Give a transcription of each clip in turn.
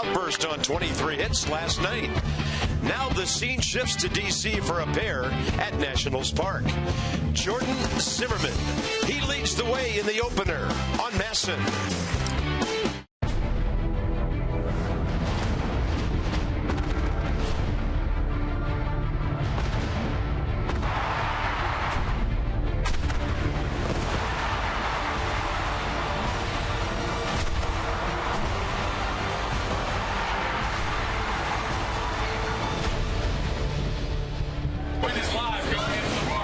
outburst on 23 hits last night. Now the scene shifts to D.C. for a pair at Nationals Park. Jordan Zimmerman, he leads the way in the opener on Masson.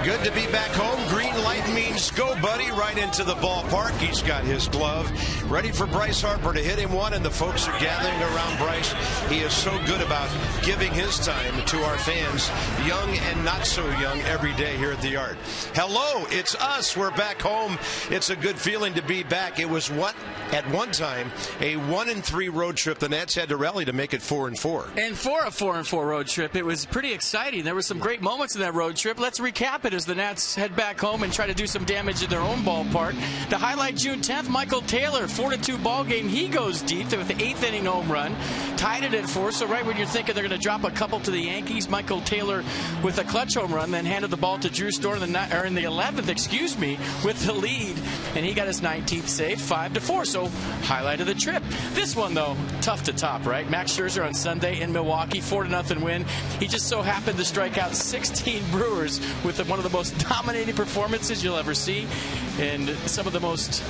Good to be back home. Green light means go, buddy. Right into the ballpark. He's got his glove ready for Bryce Harper to hit him one, and the folks are gathering around Bryce. He is so good about giving his time to our fans, young and not so young, every day here at the Yard. Hello, it's us. We're back home. It's a good feeling to be back. It was at one time a 1-3 road trip. The Nats had to rally to make it 4-4. And for a 4-4 road trip, it was pretty exciting. There were some great moments in that road trip. Let's recap it as the Nats head back home and try to do some damage in their own ballpark. The highlight, June 10th, Michael Taylor, 4-2 ball game. He goes deep with the 8th inning home run, tied it at 4. So right when you're thinking they're going to drop a couple to the Yankees, Michael Taylor with a clutch home run, then handed the ball to Drew Storer in the 11th, with the lead, and he got his 19th save, 5-4. So highlight of the trip. This one though, tough to top, right? Max Scherzer on Sunday in Milwaukee, 4-0 win. He just so happened to strike out 16 Brewers with one of the most dominating performances you'll ever see, and some of the most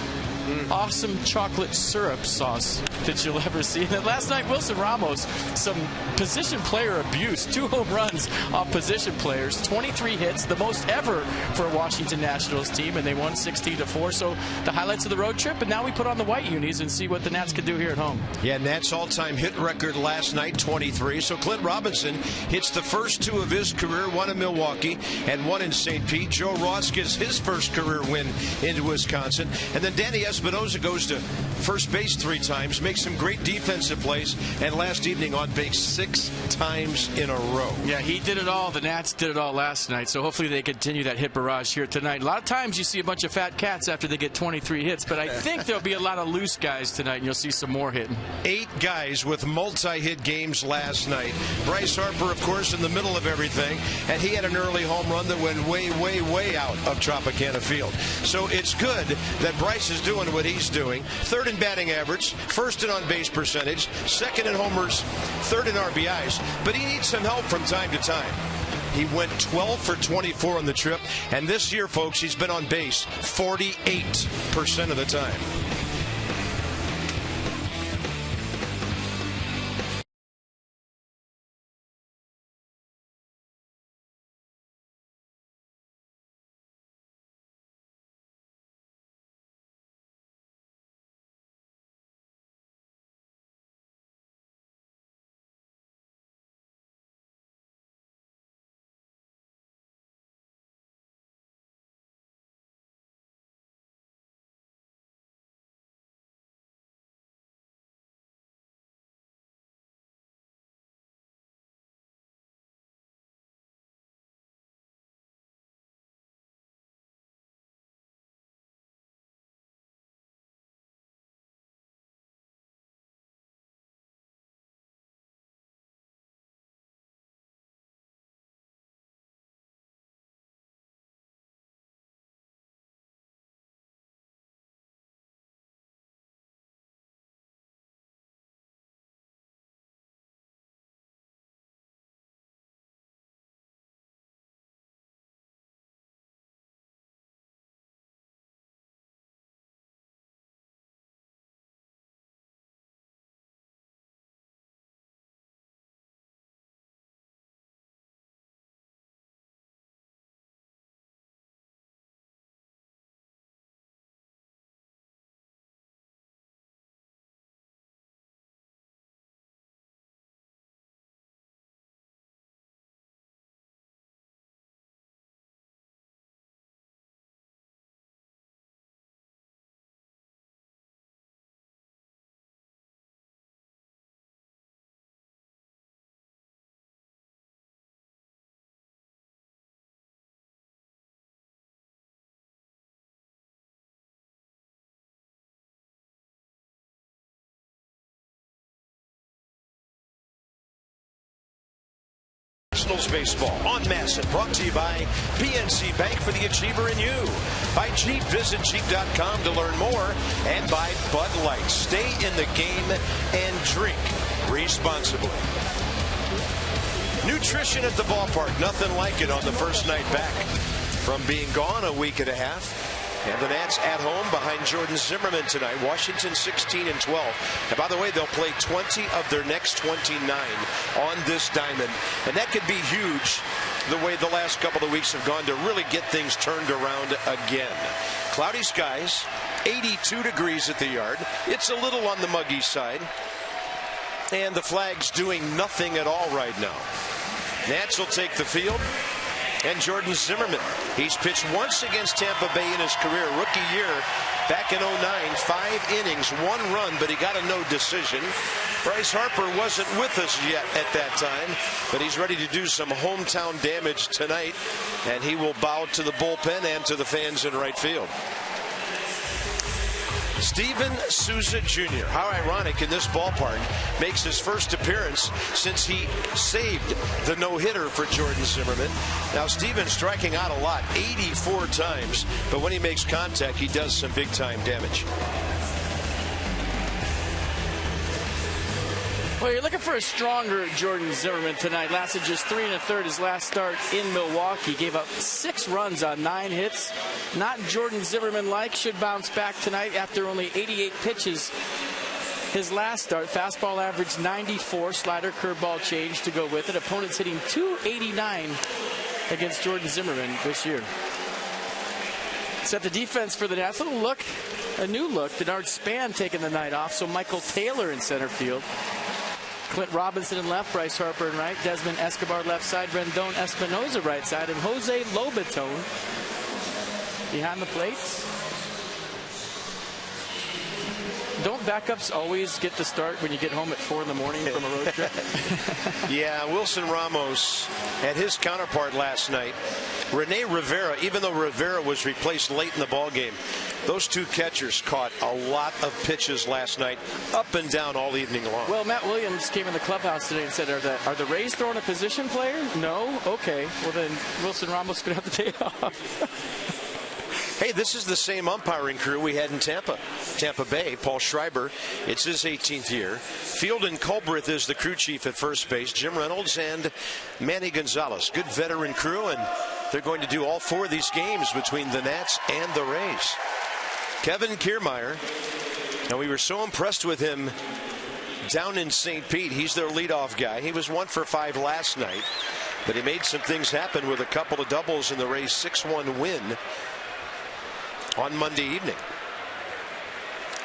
awesome chocolate syrup sauce that you'll ever see. And then last night, Wilson Ramos, some position player abuse, 2 home runs off position players, 23 hits, the most ever for a Washington Nationals team, and they won 16-4. So the highlights of the road trip, and now we put on the white unis and see what the Nats can do here at home. Yeah, Nats all-time hit record last night, 23. So Clint Robinson hits the first 2 of his career, one in Milwaukee and one in St. Pete. Joe Ross gets his first career win into Wisconsin. And then Danny Espinosa goes to first base 3 times, makes some great defensive plays, and last evening on base 6 times in a row. Yeah, he did it all. The Nats did it all last night, so hopefully they continue that hit barrage here tonight. A lot of times you see a bunch of fat cats after they get 23 hits, but I think there'll be a lot of loose guys tonight, and you'll see some more hitting. 8 guys with multi-hit games last night. Bryce Harper, of course, in the middle of everything, and he had an early home run that went way, way, way out of Tropicana Field. So it's good that Bryce is doing what he's doing. 3rd in batting average, 1st in on-base percentage, 2nd in homers, 3rd in RBIs, but he needs some help from time to time. He went 12 for 24 on the trip, and this year, folks, he's been on base 48% of the time. Cardinals baseball on Masson, brought to you by PNC Bank for the Achiever in you. By Jeep, visit Jeep.com to learn more. And by Bud Light. Stay in the game and drink responsibly. Nutrition at the ballpark, nothing like it on the first night back from being gone a week and a half. And the Nats at home behind Jordan Zimmermann tonight. Washington 16-12. And by the way, they'll play 20 of their next 29 on this diamond. And that could be huge the way the last couple of weeks have gone to really get things turned around again. Cloudy skies, 82 degrees at the yard. It's a little on the muggy side. And the Flag's doing nothing at all right now. Nats will take the field. And Jordan Zimmermann, he's pitched once against Tampa Bay in his career. Rookie year back in 09, 5 innings, 1 run, but he got a no decision. Bryce Harper wasn't with us yet at that time, but he's ready to do some hometown damage tonight, and he will bow to the bullpen and to the fans in right field. Steven Souza Jr., how ironic, in this ballpark, makes his first appearance since he saved the no-hitter for Jordan Zimmermann. Now, Steven striking out a lot, 84 times, but when he makes contact, he does some big-time damage. Well, you're looking for a stronger Jordan Zimmermann tonight. Lasted just 3 1/3 his last start in Milwaukee. Gave up 6 runs on 9 hits. Not Jordan Zimmermann-like. Should bounce back tonight after only 88 pitches. His last start, fastball averaged 94, slider, curveball change to go with it. Opponents hitting .289 against Jordan Zimmermann this year. Set the defense for the Nats. A new look. Denard Span taking the night off, so Michael Taylor in center field. Clint Robinson in left, Bryce Harper in right, Desmond Escobar left side, Rendon Espinosa right side, and Jose Lobaton behind the plates. Don't backups always get the start when you get home at 4 in the morning from a road trip? Yeah, Wilson Ramos had his counterpart last night. Rene Rivera, even though Rivera was replaced late in the ballgame, those two catchers caught a lot of pitches last night, up and down all evening long. Well, Matt Williams came in the clubhouse today and said, are the Rays throwing a position player? No? Okay. Well, then Wilson Ramos could have the day off. Hey, this is the same umpiring crew we had in Tampa Bay. Paul Schreiber, it's his 18th year. Fielden Culbreth is the crew chief at first base. Jim Reynolds and Manny Gonzalez. Good veteran crew, and they're going to do all 4 of these games between the Nats and the Rays. Kevin Kiermaier, and we were so impressed with him down in St. Pete. He's their leadoff guy. He was 1 for 5 last night, but he made some things happen with a couple of doubles in the Rays' 6-1 win on Monday evening.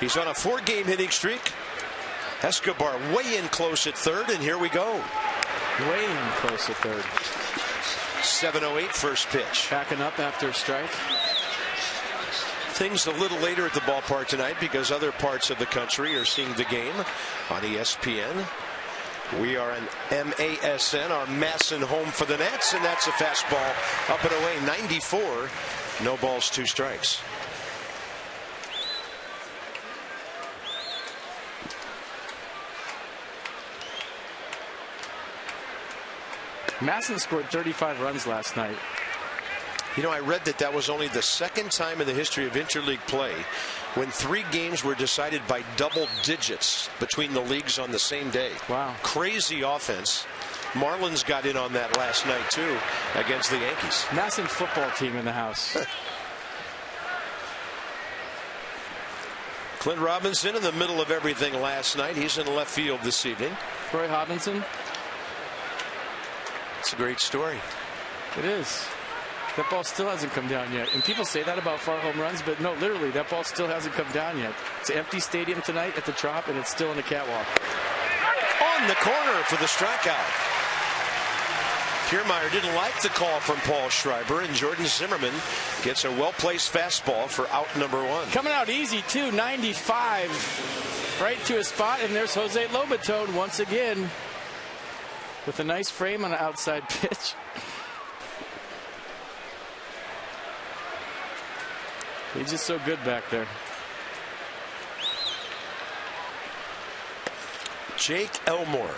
He's on a 4-game hitting streak. Escobar way in close at third, and here we go. Way in close at third. 7:08 first pitch. Backing up after a strike. Things a little later at the ballpark tonight because other parts of the country are seeing the game on ESPN. We are on MASN, our Masson home for the Nats, and that's a fastball up and away, 94. No balls, 2 strikes. Masson scored 35 runs last night. You know, I read that was only the 2nd time in the history of interleague play when 3 games were decided by double digits between the leagues on the same day. Wow. Crazy offense. Marlins got in on that last night, too, against the Yankees. Masson football team in the house. Clint Robinson in the middle of everything last night. He's in left field this evening. Roy Hobinson. It's a great story. It is. That ball still hasn't come down yet. And people say that about far home runs, but no, literally, that ball still hasn't come down yet. It's an empty stadium tonight at the Trop, and it's still in the catwalk. On the corner for the strikeout. Kiermaier didn't like the call from Paul Schreiber, and Jordan Zimmermann gets a well-placed fastball for out number 1. Coming out easy, too, 95. Right to his spot, and there's Jose Lobaton once again with a nice frame on an outside pitch. He's just so good back there. Jake Elmore.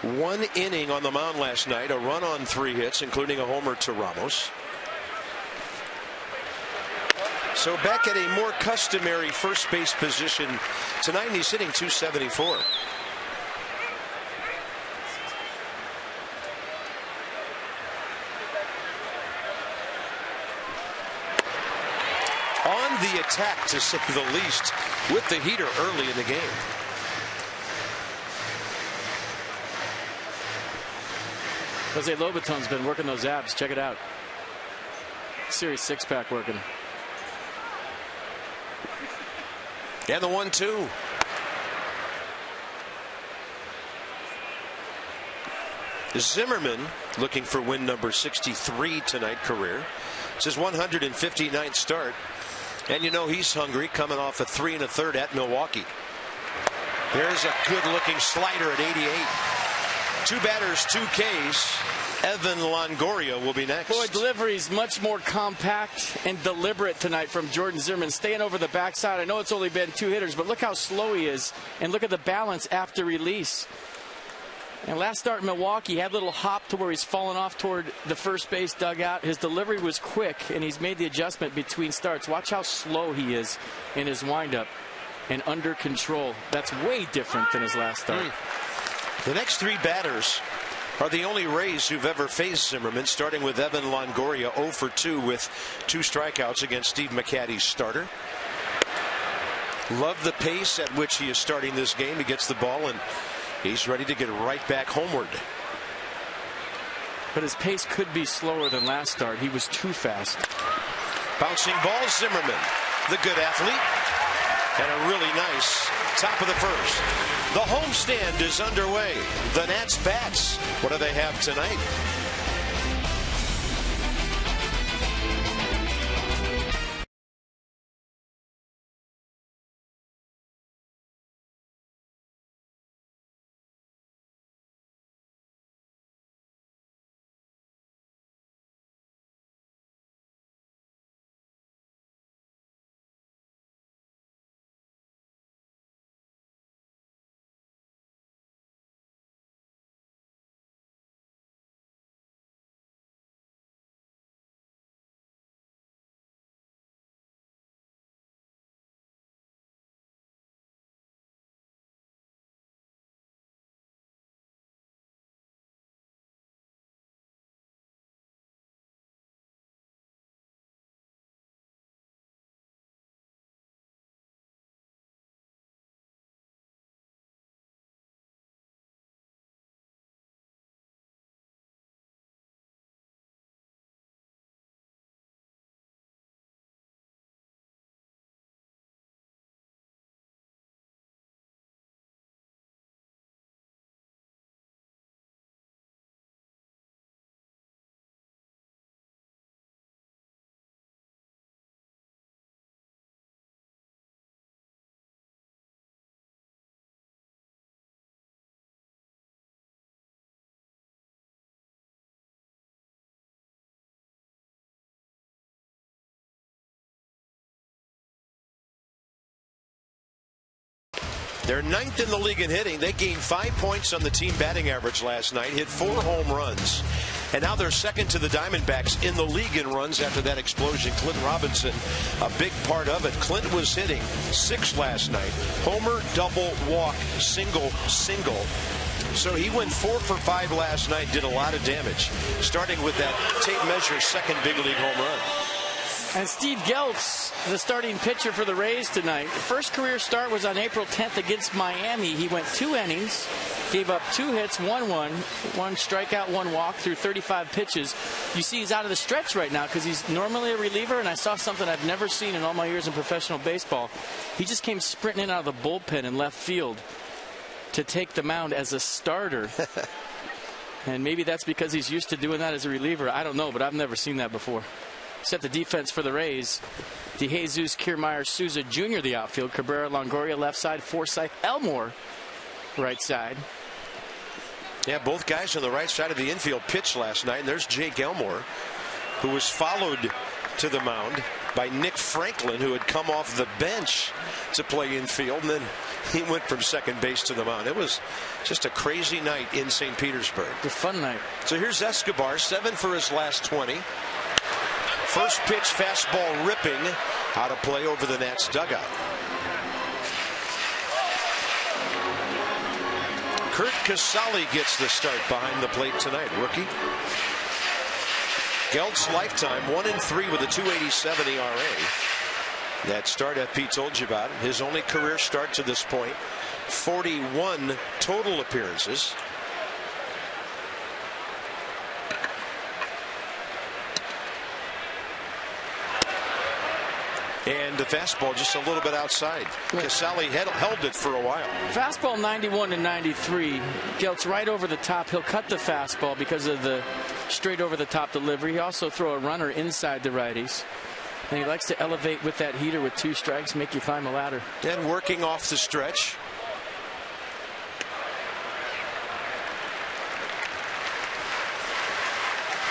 1 inning on the mound last night, a run on 3 hits, including a homer to Ramos. So back at a more customary first base position tonight, and he's hitting .274. On the attack, to say the least, with the heater early in the game. Jose Lobaton's been working those abs. Check it out. Serious six-pack working. And the 1-2. Zimmerman looking for win number 63 tonight, career. It's his 159th start. And you know he's hungry, coming off a 3 1/3 at Milwaukee. There's a good-looking slider at 88. 2 batters, 2 Ks. Evan Longoria will be next. Boy, delivery is much more compact and deliberate tonight from Jordan Zimmerman, staying over the backside. I know it's only been 2 hitters, but look how slow he is, and look at the balance after release. And last start in Milwaukee, he had a little hop to where he's fallen off toward the first base dugout. His delivery was quick, and he's made the adjustment between starts. Watch how slow he is in his windup and under control. That's way different than his last start. The next 3 batters are the only Rays who've ever faced Zimmerman, starting with Evan Longoria, 0 for 2 with 2 strikeouts against Steve McCatty's starter. Love the pace at which he is starting this game. He gets the ball and he's ready to get right back homeward. But his pace could be slower than last start. He was too fast. Bouncing ball, Zimmerman, the good athlete, and a really nice top of the first. The homestand is underway. The Nats bats. What do they have tonight? They're 9th in the league in hitting. They gained 5 points on the team batting average last night, hit 4 home runs. And now they're second to the Diamondbacks in the league in runs after that explosion. Clint Robinson, a big part of it. Clint was hitting 6 last night. Homer, double, walk, single, single. So he went 4 for 5 last night, did a lot of damage, starting with that tape measure second big league home run. And Steve Geltz, the starting pitcher for the Rays tonight. First career start was on April 10th against Miami. He went 2 innings, gave up 2 hits, 1-1, 1 strikeout, 1 walk through 35 pitches. You see he's out of the stretch right now because he's normally a reliever, and I saw something I've never seen in all my years in professional baseball. He just came sprinting in out of the bullpen in left field to take the mound as a starter. And maybe that's because he's used to doing that as a reliever. I don't know, but I've never seen that before. Set the defense for the Rays. DeJesus, Kiermaier, Souza Jr. the outfield. Cabrera, Longoria left side. Forsythe, Elmore right side. Yeah, both guys on the right side of the infield pitched last night. And there's Jake Elmore, who was followed to the mound by Nick Franklin, who had come off the bench to play infield, and then he went from second base to the mound. It was just a crazy night in St. Petersburg. It's a fun night. So here's Escobar, 7 for his last 20. First pitch fastball ripping out of play over the Nats dugout. Kurt Casale gets the start behind the plate tonight, rookie. Gelt's lifetime 1-3 with a 2.87 ERA. That start FP told you about, his only career start to this point. 41 total appearances. And the fastball just a little bit outside. Casale held it for a while. Fastball 91 and 93. Gelt's right over the top. He'll cut the fastball because of the straight over the top delivery. He also throw a runner inside the righties. And he likes to elevate with that heater with 2 strikes, make you climb a ladder. And working off the stretch.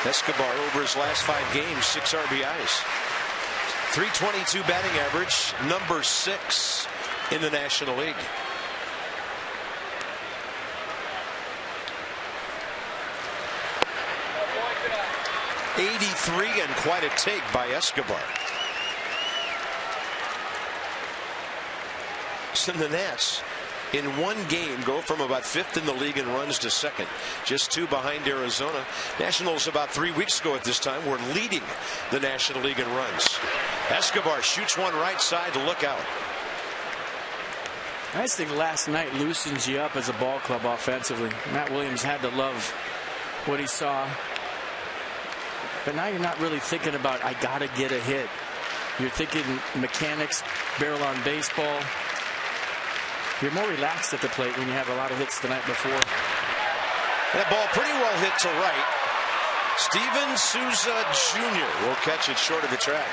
Escobar over his last 5 games, 6 RBIs. 322 batting average, number 6 in the National League. .83 and quite a take by Escobar. So the Nats in one game go from about 5th in the league in runs to 2nd, just 2 behind Arizona. Nationals about 3 weeks ago at this time were leading the National League in runs. Escobar shoots one right side to look out. I just think last night loosens you up as a ball club offensively. Matt Williams had to love what he saw. But now you're not really thinking about, I got to get a hit. You're thinking mechanics, barrel on baseball. You're more relaxed at the plate when you have a lot of hits the night before. That ball pretty well hit to right. Steven Souza Jr. will catch it short of the track.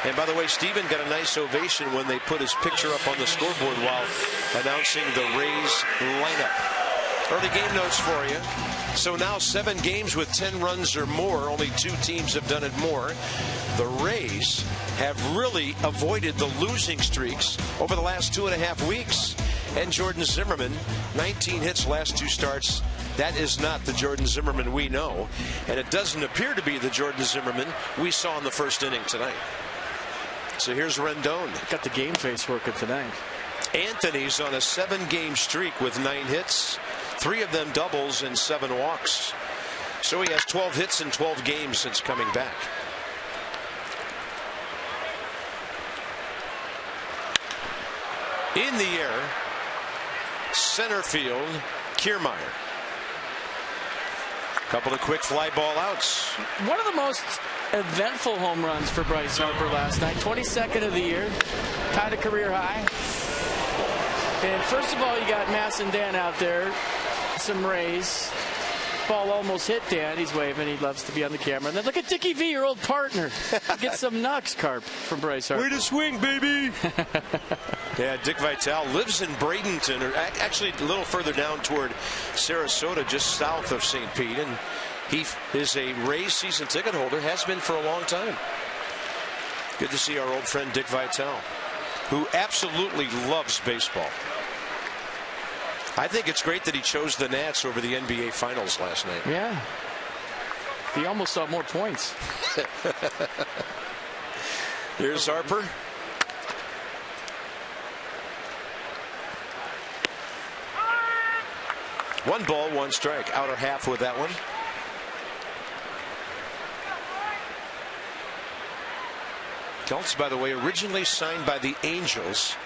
And by the way, Steven got a nice ovation when they put his picture up on the scoreboard while announcing the Rays lineup. Early game notes for you. So now 7 games with 10 runs or more. Only 2 teams have done it more. The Rays have really avoided the losing streaks over the last 2.5 weeks. And Jordan Zimmermann, 19 hits last 2 starts. That is not the Jordan Zimmermann we know. And it doesn't appear to be the Jordan Zimmermann we saw in the first inning tonight. So here's Rendon. Got the game face working tonight. Anthony's on a 7-game streak with 9 hits. 3 of them doubles and 7 walks. So he has 12 hits in 12 games since coming back. In the air, center field, Kiermaier. Couple of quick fly ball outs. One of the most eventful home runs for Bryce Harper last night. 22nd of the year, tied a career high. And first of all, you got Mass and Dan out there. Some Rays. Ball almost hit Dan. He's waving. He loves to be on the camera. And then look at Dickie V, your old partner. Get some knocks, Carp, from Bryce Harper. Way to swing, baby. Yeah, Dick Vitale lives in Bradenton, or actually a little further down toward Sarasota, just south of St. Pete. And he is a Rays season ticket holder, has been for a long time. Good to see our old friend Dick Vitale, who absolutely loves baseball. I think it's great that he chose the Nats over the NBA Finals last night. Yeah. He almost saw more points. Here's Harper. One ball, 1 strike. Outer half with that one. Geltz, by the way, originally signed by the Angels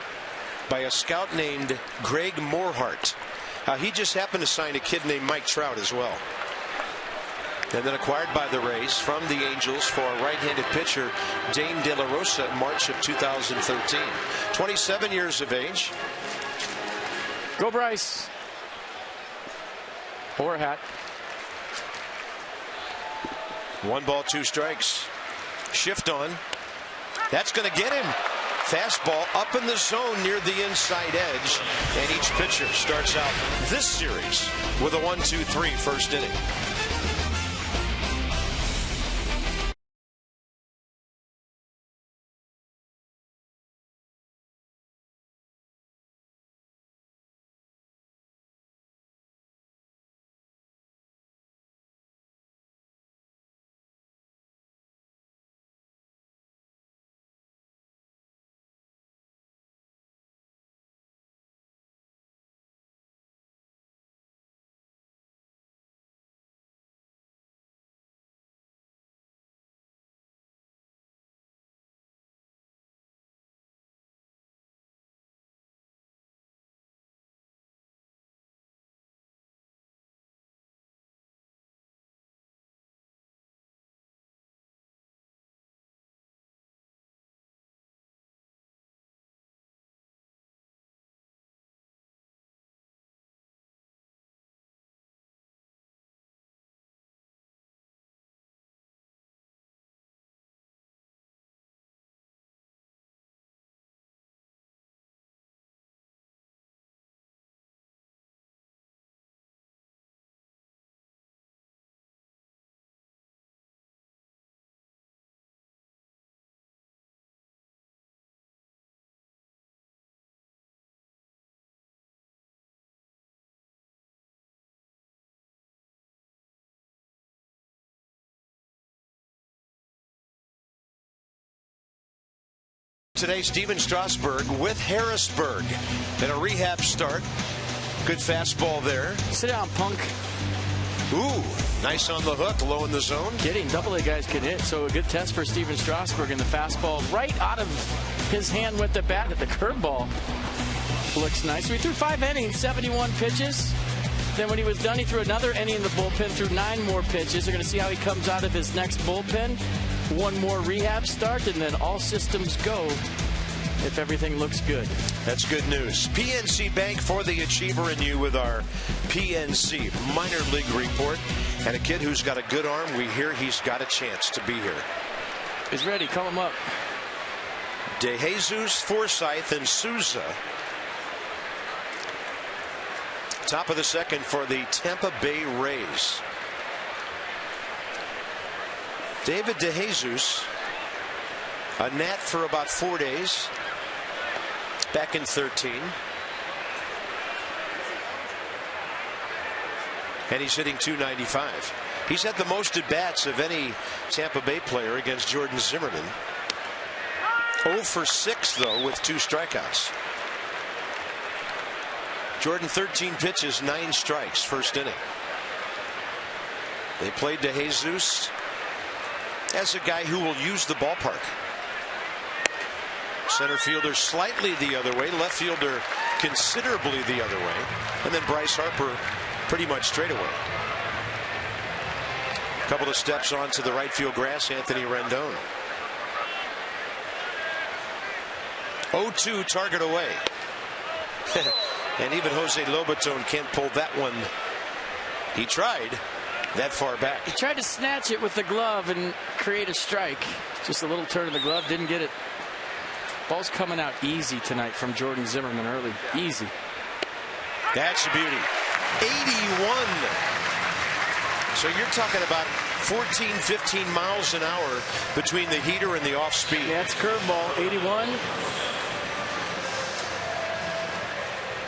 by a scout named Greg Morehart. He just happened to sign a kid named Mike Trout as well. And then acquired by the Rays from the Angels for a right-handed pitcher, Dane De La Rosa, in March of 2013. 27 years of age. Go Bryce. Or a hat. 1 ball, 2 strikes. Shift on. That's going to get him. Fastball up in the zone near the inside edge. And each pitcher starts out this series with a 1-2-3 first inning. Today, Steven Strasburg with Harrisburg in a rehab start. Good fastball there. Sit down, punk. Ooh, nice on the hook, low in the zone. Kidding, double-A guys can hit, so a good test for Steven Strasburg, and the fastball right out of his hand with the bat at the curveball. Looks nice. We threw 5 innings, 71 pitches. Then when he was done, he threw another inning in the bullpen, threw 9 more pitches. They're going to see how he comes out of his next bullpen. 1 more rehab start, and then all systems go if everything looks good. That's good news. PNC Bank for the Achiever and you with our PNC minor league report. And a kid who's got a good arm. We hear he's got a chance to be here. He's ready. Call him up. De Jesus, Forsythe, and Souza. Top of the second for the Tampa Bay Rays. David De Jesus, a Nat for about 4 days, back in 13. And he's hitting .295. He's had the most at bats of any Tampa Bay player against Jordan Zimmerman. 0 for 6 though with 2 strikeouts. Jordan 13 pitches, 9 strikes, first inning. They played De Jesus as a guy who will use the ballpark. Center fielder slightly the other way, left fielder considerably the other way, and then Bryce Harper pretty much straight away. A couple of steps onto the right field grass, Anthony Rendon. 0-2 target away. And even Jose Lobaton can't pull that one. He tried that far back. He tried to snatch it with the glove and create a strike. Just a little turn of the glove, didn't get it. Ball's coming out easy tonight from Jordan Zimmerman early. Easy. That's a beauty. 81. So you're talking about 14, 15 miles an hour between the heater and the off speed. Yeah, it's curveball. 81.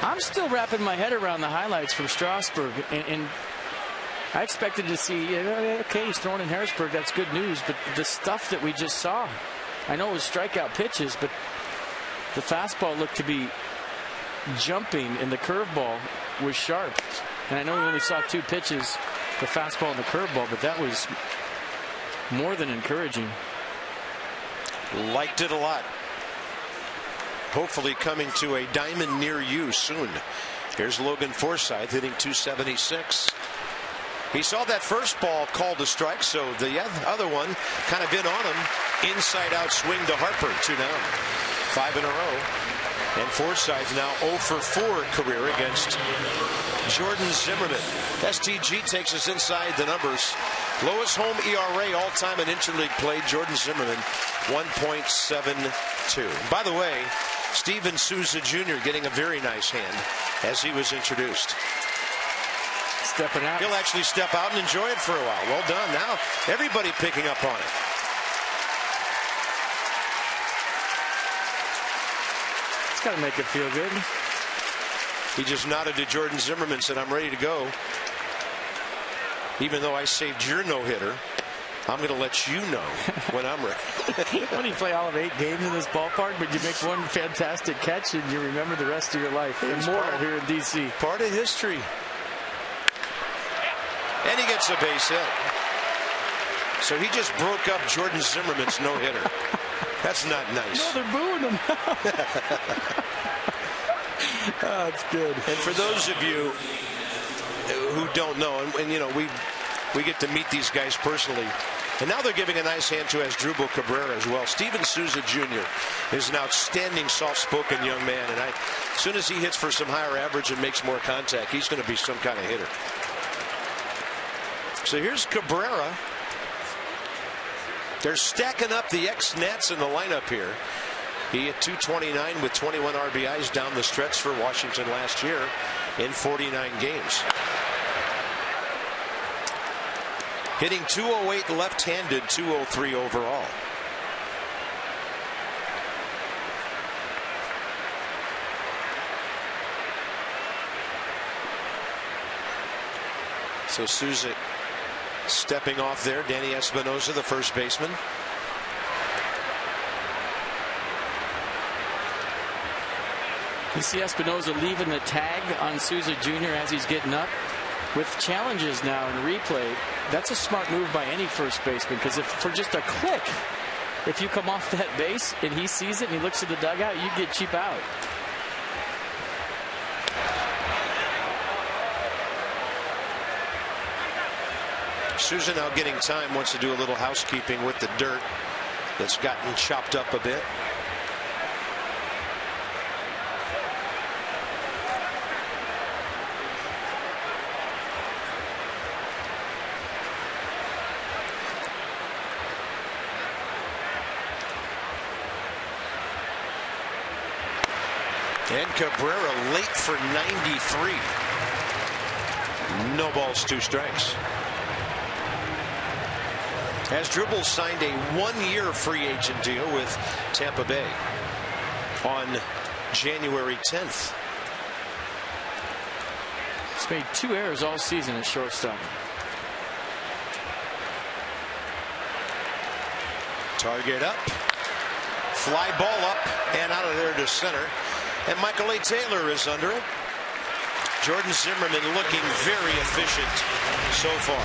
I'm still wrapping my head around the highlights from Strasburg, and I expected to see, okay, he's throwing in Harrisburg, that's good news, but the stuff that we just saw, I know it was strikeout pitches, but the fastball looked to be jumping, and the curveball was sharp. And I know we only saw 2 pitches, the fastball and the curveball, but that was more than encouraging. Liked it a lot. Hopefully coming to a diamond near you soon. Here's Logan Forsythe hitting .276. He saw that first ball called a strike, so the other one kind of in on him. Inside out swing to Harper, 2 down. 5 in a row. And Forsythe now 0 for 4 career against Jordan Zimmerman. STG takes us inside the numbers. Lowest home ERA all time in interleague play, Jordan Zimmerman, 1.72. By the way, Steven Souza Jr. getting a very nice hand as he was introduced. Stepping out. He'll actually step out and enjoy it for a while. Well done. Now everybody picking up on it. It's got to make it feel good. He just nodded to Jordan Zimmerman and said, I'm ready to go. Even though I saved your no-hitter, I'm going to let you know when I'm ready. When you play all of 8 games in this ballpark, but you make one fantastic catch and you remember the rest of your life. Immortal here in D.C. Part of history. And he gets a base hit. So he just broke up Jordan Zimmerman's no-hitter. That's not nice. No, they're booing him. Oh, that's good. And for those of you who don't know, and you know, we get to meet these guys personally, and now they're giving a nice hand to Asdrubal Cabrera as well. Steven Souza Jr. is an outstanding soft-spoken young man, and as soon as he hits for some higher average and makes more contact, he's going to be some kind of hitter. So here's Cabrera. They're stacking up the ex-Nats in the lineup here. He hit .229 with 21 RBIs down the stretch for Washington last year in 49 games. Hitting .208 left-handed, .203 overall. So Souza stepping off there. Danny Espinosa, the first baseman. You see Espinosa leaving the tag on Souza Jr. as he's getting up. With challenges now in replay, that's a smart move by any first baseman, because if for just a click, if you come off that base and he sees it and he looks at the dugout, you get cheap out. Souza now getting time, wants to do a little housekeeping with the dirt that's gotten chopped up a bit. And Cabrera late for 93. No balls, 2 strikes. Asdrubal signed a 1-year free agent deal with Tampa Bay on January 10th. He's made 2 errors all season at shortstop. Target up. Fly ball up and out of there to center. And Michael A. Taylor is under it. Jordan Zimmerman looking very efficient so far.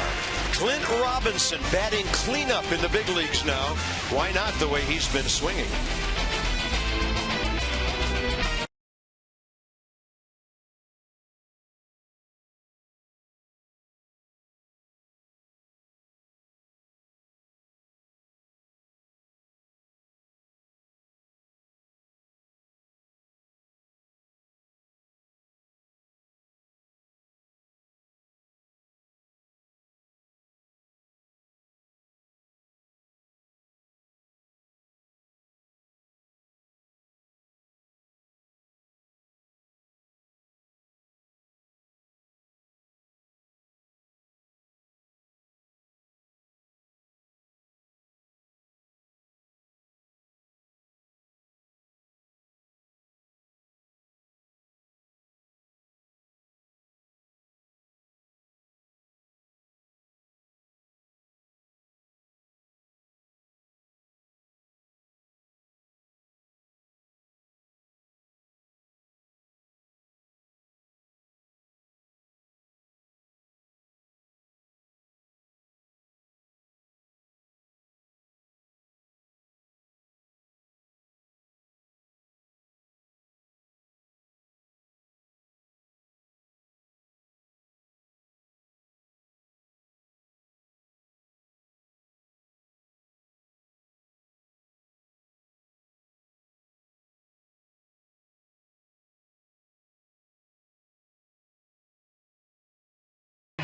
Clint Robinson batting cleanup in the big leagues now. Why not, the way he's been swinging?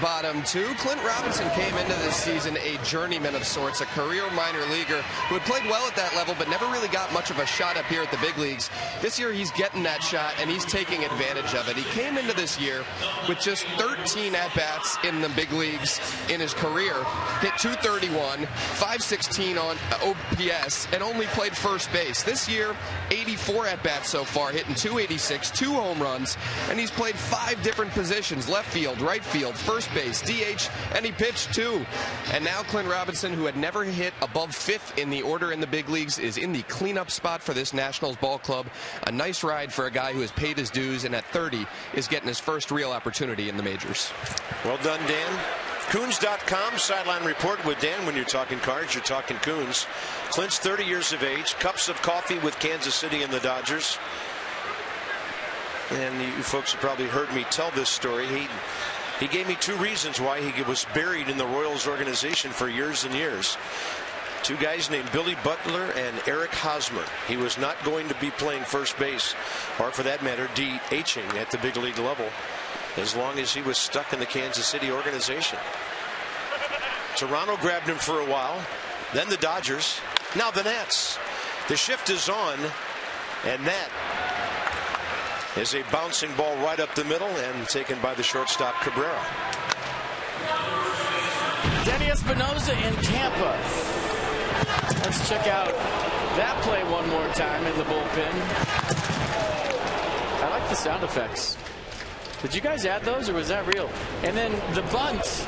Bottom 2. Clint Robinson came into this season a journeyman of sorts, a career minor leaguer who had played well at that level but never really got much of a shot up here at the big leagues. This year he's getting that shot and he's taking advantage of it. He came into this year with just 13 at-bats in the big leagues in his career, hit .231, .516 on OPS, and only played first base. This year, 84 at-bats so far, hitting .286, 2 home runs, and he's played 5 different positions: left field, right field, first base, DH, and he pitched 2. And now Clint Robinson, who had never hit above 5th in the order in the big leagues, is in the cleanup spot for this Nationals ball club. A nice ride for a guy who has paid his dues and at 30 is getting his first real opportunity in the majors. Well done, Dan. Coons.com sideline report with Dan. When you're talking Cards, you're talking Coons. Clint's 30 years of age, cups of coffee with Kansas City and the Dodgers. And you folks have probably heard me tell this story. He gave me 2 reasons why he was buried in the Royals organization for years and years. 2 guys named Billy Butler and Eric Hosmer. He was not going to be playing first base, or for that matter, DHing at the big league level, as long as he was stuck in the Kansas City organization. Toronto grabbed him for a while, then the Dodgers, now the Nats. The shift is on, and that is a bouncing ball right up the middle and taken by the shortstop Cabrera. Denny Espinosa in Tampa. Let's check out that play one more time in the bullpen. I like the sound effects. Did you guys add those, or was that real? And then the bunt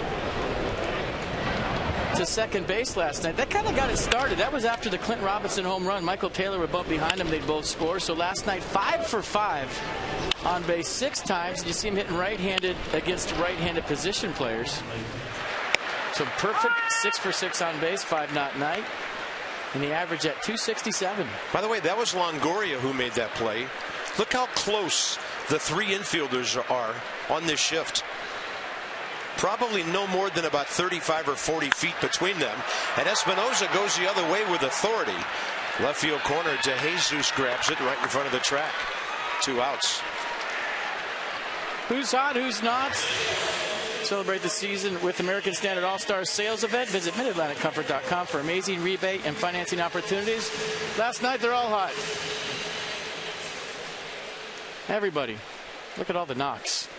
to second base last night. That kind of got it started. That was after the Clint Robinson home run. Michael Taylor would bump behind him. They'd both score. So last night, 5 for 5 on base 6 times. You see him hitting right-handed against right-handed position players. So perfect 6 for 6 on base, 5-not night. And the average at 267. By the way, that was Longoria who made that play. Look how close the 3 infielders are on this shift. Probably no more than about 35 or 40 feet between them. And Espinosa goes the other way with authority. Left field corner, DeJesus grabs it right in front of the track. 2 outs. Who's hot, who's not? Celebrate the season with American Standard All-Star Sales Event. Visit MidAtlanticComfort.com for amazing rebate and financing opportunities. Last night, they're all hot. Everybody. Look at all the knocks.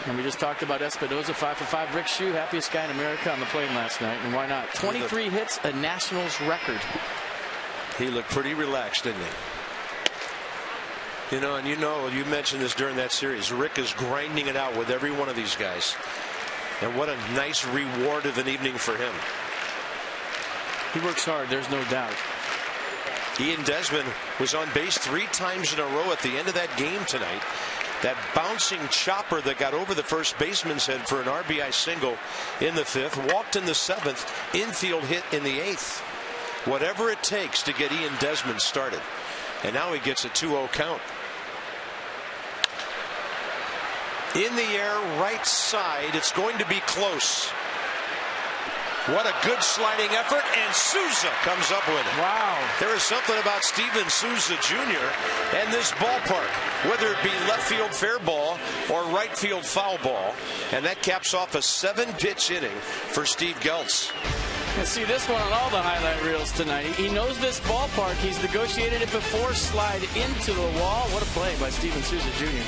And we just talked about Espinosa, 5 for 5. Rick Shue, happiest guy in America on the plane last night. And why not? 23 hits, a Nationals record. He looked pretty relaxed, didn't he? You know, you mentioned this during that series. Rick is grinding it out with every one of these guys. And what a nice reward of an evening for him. He works hard, there's no doubt. Ian Desmond was on base 3 times in a row at the end of that game tonight. That bouncing chopper that got over the first baseman's head for an RBI single in the 5th, walked in the 7th, infield hit in the 8th. Whatever it takes to get Ian Desmond started. And now he gets a 2-0 count. In the air, right side. It's going to be close. What a good sliding effort, and Souza comes up with it. Wow. There is something about Steven Souza Jr. and this ballpark, whether it be left field fair ball or right field foul ball. And that caps off a 7-pitch inning for Steve Geltz. You see this one on all the highlight reels tonight. He knows this ballpark. He's negotiated it before. Slide into the wall. What a play by Steven Souza Jr.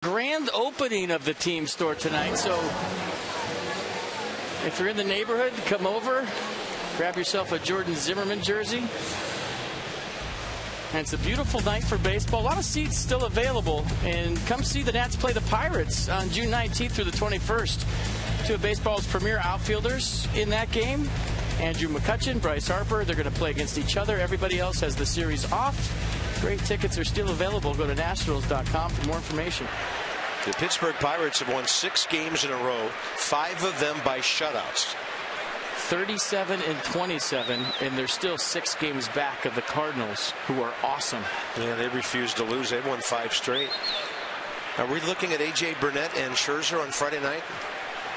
Grand opening of the team store tonight. So if you're in the neighborhood, come over, grab yourself a Jordan Zimmerman jersey. And it's a beautiful night for baseball. A lot of seats still available. And come see the Nats play the Pirates on June 19th through the 21st. 2 of baseball's premier outfielders in that game. Andrew McCutchen, Bryce Harper. They're going to play against each other. Everybody else has the series off. Great tickets are still available. Go to nationals.com for more information. The Pittsburgh Pirates have won 6 games in a row, 5 of them by shutouts. 37-27, and they're still 6 games back of the Cardinals, who are awesome. Yeah, they refuse to lose. They've won 5 straight. Are we looking at A.J. Burnett and Scherzer on Friday night?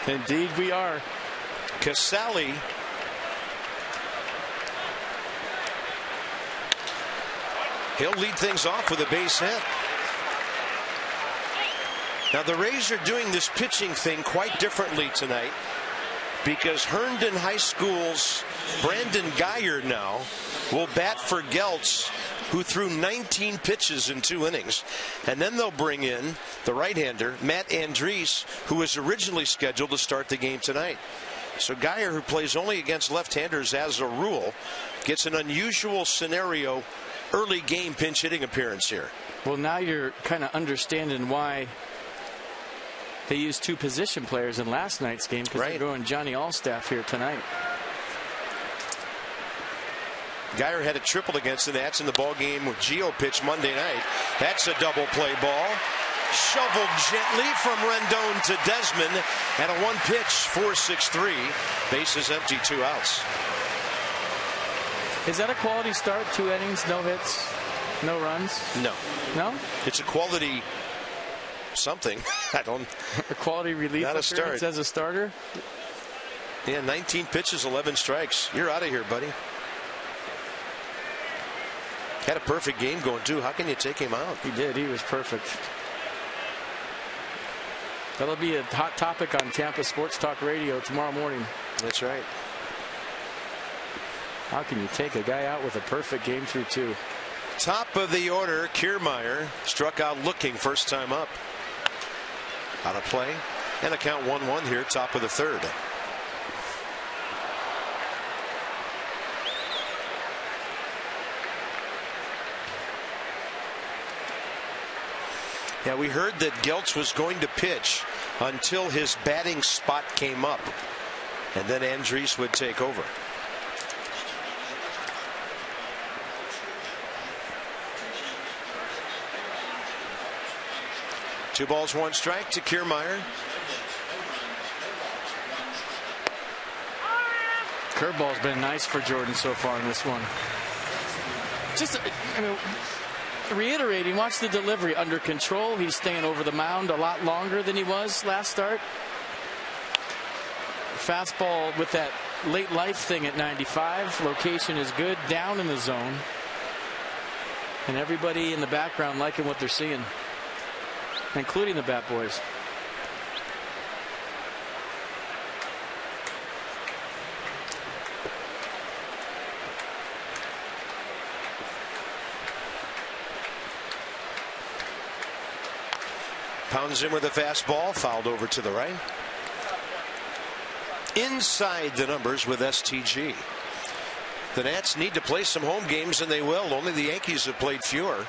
Indeed we are. Casale he'll lead things off with a base hit. Now the Rays are doing this pitching thing quite differently tonight because Herndon High School's Brandon Geyer now will bat for Geltz who threw 19 pitches in 2 innings. And then they'll bring in the right-hander, Matt Andriese, who was originally scheduled to start the game tonight. So Geyer, who plays only against left-handers as a rule, gets an unusual scenario early game pinch hitting appearance here. Well, now you're kind of understanding why they used 2 position players in last night's game, because they're going Johnny Allstaff here tonight. Geyer had a triple against the Nats in the ball game with Gio pitch Monday night. That's a double play ball. Shoveled gently from Rendon to Desmond, and a 1-pitch 4-6-3. Bases empty, 2 outs. Is that a quality start? 2 innings, no hits, no runs? No. No? It's a quality something. I don't. A quality relief not a start. As a starter? Yeah, 19 pitches, 11 strikes. You're out of here, buddy. Had a perfect game going, too. How can you take him out? He did. He was perfect. That'll be a hot topic on Tampa Sports Talk Radio tomorrow morning. That's right. How can you take a guy out with a perfect game through 2? Top of the order, Kiermaier struck out looking first time up. Out of play. And a count 1-1 here, top of the 3rd. Yeah, we heard that Geltz was going to pitch until his batting spot came up, and then Andriese would take over. Two balls, 1 strike to Kiermaier. Curveball's been nice for Jordan so far in this one. Just, I mean, reiterating, watch the delivery. Under control. He's staying over the mound a lot longer than he was last start. Fastball with that late life thing at 95. Location is good. Down in the zone. And everybody in the background liking what they're seeing, including the Bat Boys. Pounds in with a fastball, fouled over to the right. Inside the numbers with STG. The Nats need to play some home games, and they will. Only the Yankees have played fewer.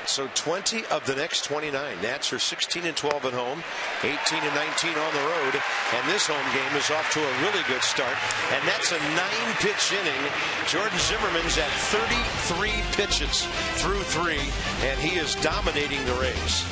So 20 of the next 29. Nats are 16-12 at home, 18-19 on the road, and this home game is off to a really good start. And that's a 9-pitch inning. Jordan Zimmerman's at 33 pitches through 3, and he is dominating the Rays.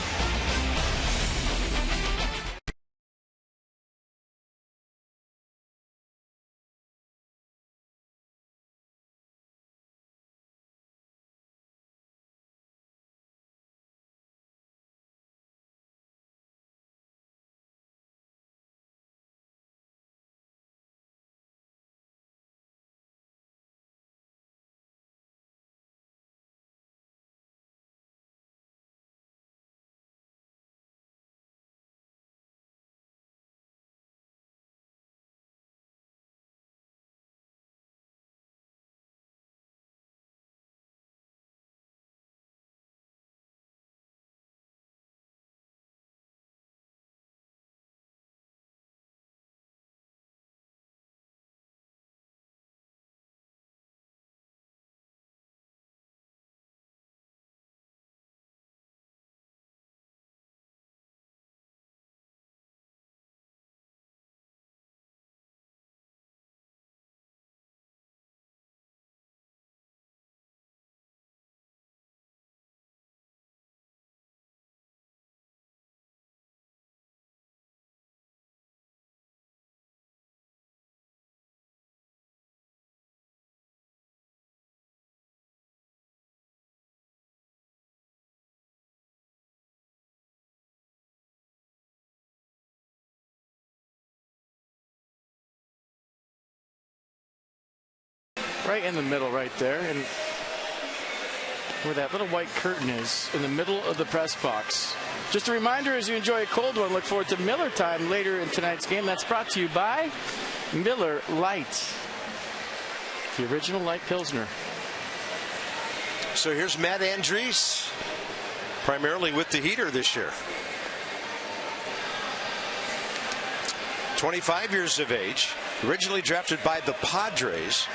Right in the middle right there, and where that little white curtain is in the middle of the press box. Just a reminder, as you enjoy a cold one, look forward to Miller time later in tonight's game. That's brought to you by Miller Lite, the original light Pilsner. So here's Matt Andriese, primarily with the heater this year. 25 years of age, originally drafted by the Padres,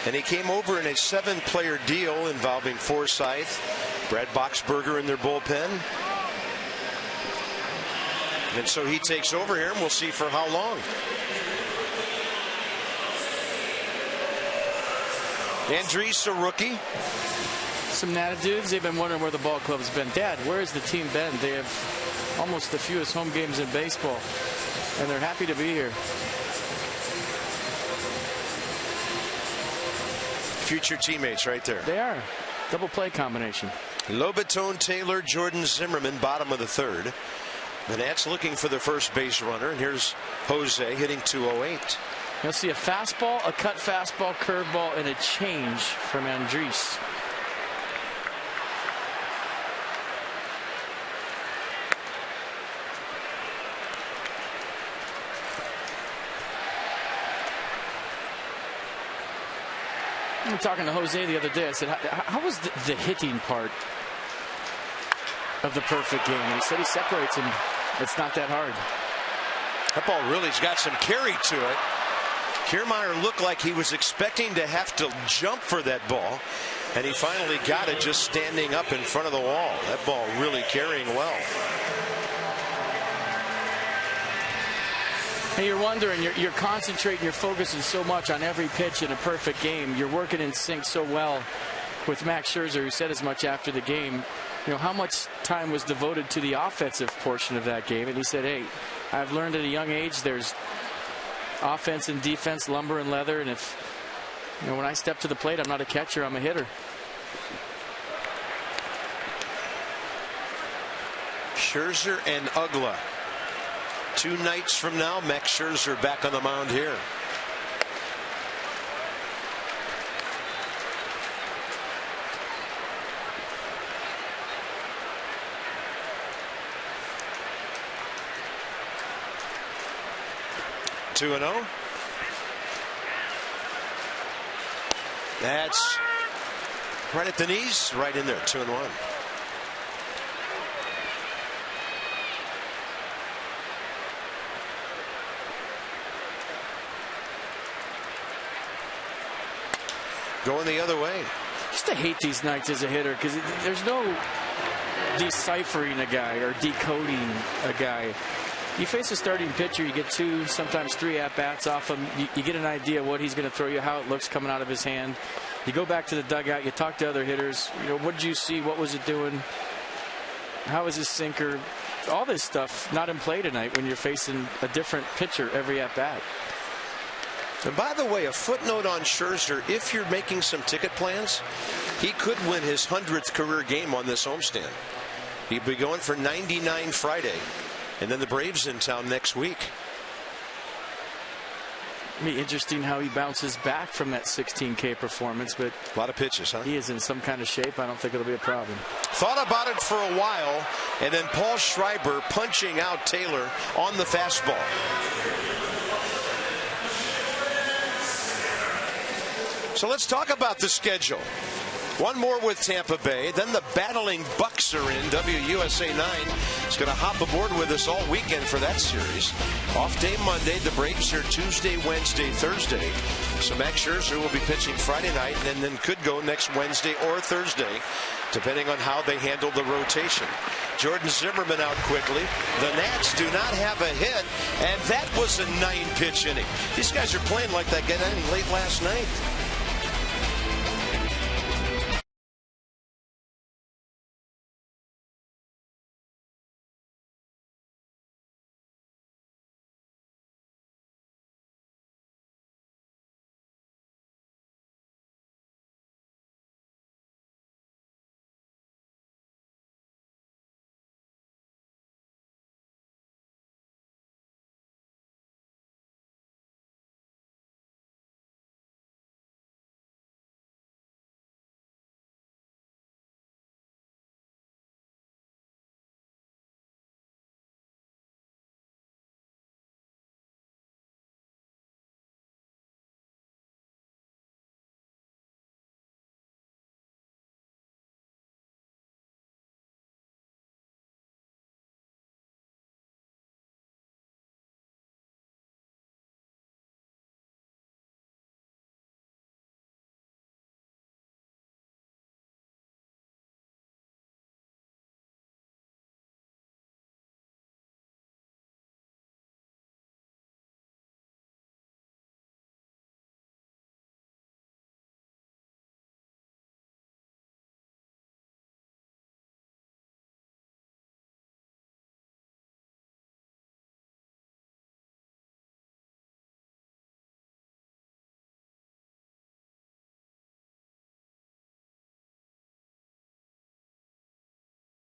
and he came over in a 7-player deal involving Forsythe, Brad Boxberger in their bullpen. And so he takes over here, and we'll see for how long. Andriese, a rookie. Some Nata dudes, they've been wondering where the ball club's been. Dad, where has the team been? They have almost the fewest home games in baseball, and they're happy to be here. Future teammates right there. They are. Double play combination. Lobaton, Taylor, Jordan Zimmerman, bottom of the third. The Nats looking for the first base runner, and here's Jose hitting 208. You'll see a fastball, a cut fastball, curveball, and a change from Andriese. I'm talking to Jose the other day. I said, how was the hitting part of the perfect game? And he said he separates him. It's not that hard. That ball really's got some carry to it. Kiermaier looked like he was expecting to have to jump for that ball, and he finally got it just standing up in front of the wall. That ball really carrying well. And you're wondering, you're concentrating, you're focusing so much on every pitch in a perfect game. You're working in sync so well with Max Scherzer, who said as much after the game. You know, how much time was devoted to the offensive portion of that game? And he said, hey, I've learned at a young age there's offense and defense, lumber and leather. And if, you know, when I step to the plate, I'm not a catcher, I'm a hitter. Scherzer and Ugla. 2 nights from now, Max Scherzer back on the mound here. Two and 0. That's right at the knees, right in there. 2-1. Going the other way. Just to hate these nights as a hitter, because there's no deciphering a guy or decoding a guy. You face a starting pitcher, you get 2, sometimes 3 at-bats off him. You get an idea what he's going to throw you, how it looks coming out of his hand. You go back to the dugout, you talk to other hitters. You know, what did you see? What was it doing? How was his sinker? All this stuff not in play tonight when you're facing a different pitcher every at-bat. And by the way, a footnote on Scherzer, if you're making some ticket plans, he could win his 100th career game on this homestand. He'd be going for 99 Friday, and then the Braves in town next week. It'll be interesting how he bounces back from that 16K performance, but a lot of pitches, huh? He is in some kind of shape. I don't think it'll be a problem. Thought about it for a while, and then Paul Schreiber punching out Taylor on the fastball. So let's talk about the schedule. One more with Tampa Bay. Then the battling Bucks are in. WUSA 9 is going to hop aboard with us all weekend for that series. Off day Monday. The Braves here Tuesday, Wednesday, Thursday. So Max Scherzer will be pitching Friday night and then could go next Wednesday or Thursday, depending on how they handle the rotation. Jordan Zimmerman out quickly. The Nats do not have a hit, and that was a 9-pitch inning. These guys are playing like that inning late last night.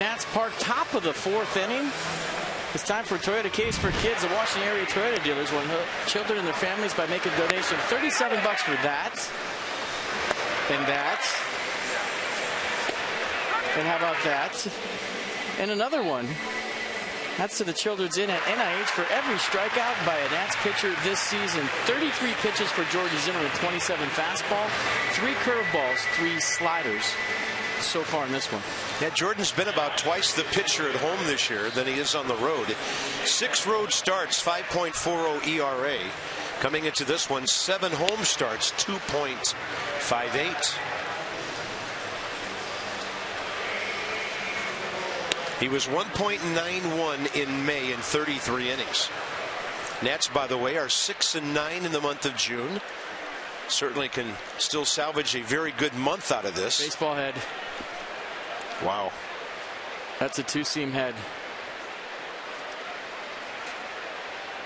Nats Park, top of the 4th inning. It's time for Toyota Case for Kids. The Washington area Toyota dealers will help children and their families by making a donation of $37 for that. And that. And how about that? And another one. That's to the Children's Inn at NIH for every strikeout by a Nats pitcher this season. 33 pitches for Jordan Zimmerman, 27 fastball, 3 curveballs, 3 sliders so far in this one. Yeah, Jordan's been about twice the pitcher at home this year than he is on the road. 6 road starts, 5.40 ERA. Coming into this one, 7 home starts, 2.58. He was 1.91 in May in 33 innings. Nats, by the way, are 6-9 in the month of June. Certainly can still salvage a very good month out of this. Baseball head. Wow. That's a 2-seam head.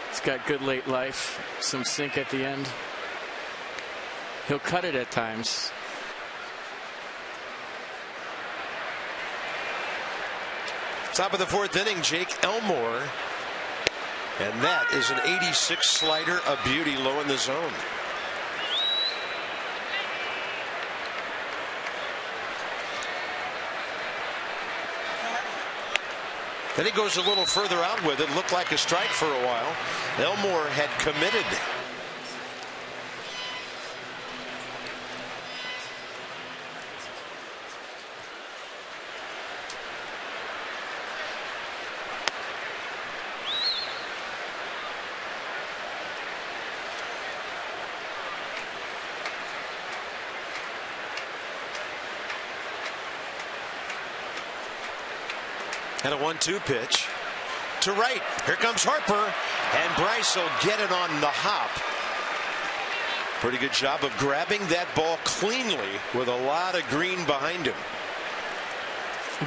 It's got good late life. Some sink at the end. He'll cut it at times. Top of the 4th inning, Jake Elmore. And that is an 86 slider, a beauty, low in the zone. Then he goes a little further out with it. Looked like a strike for a while. Elmore had committed. And a 1-2 pitch to right. Here comes Harper, and Bryce will get it on the hop. Pretty good job of grabbing that ball cleanly with a lot of green behind him.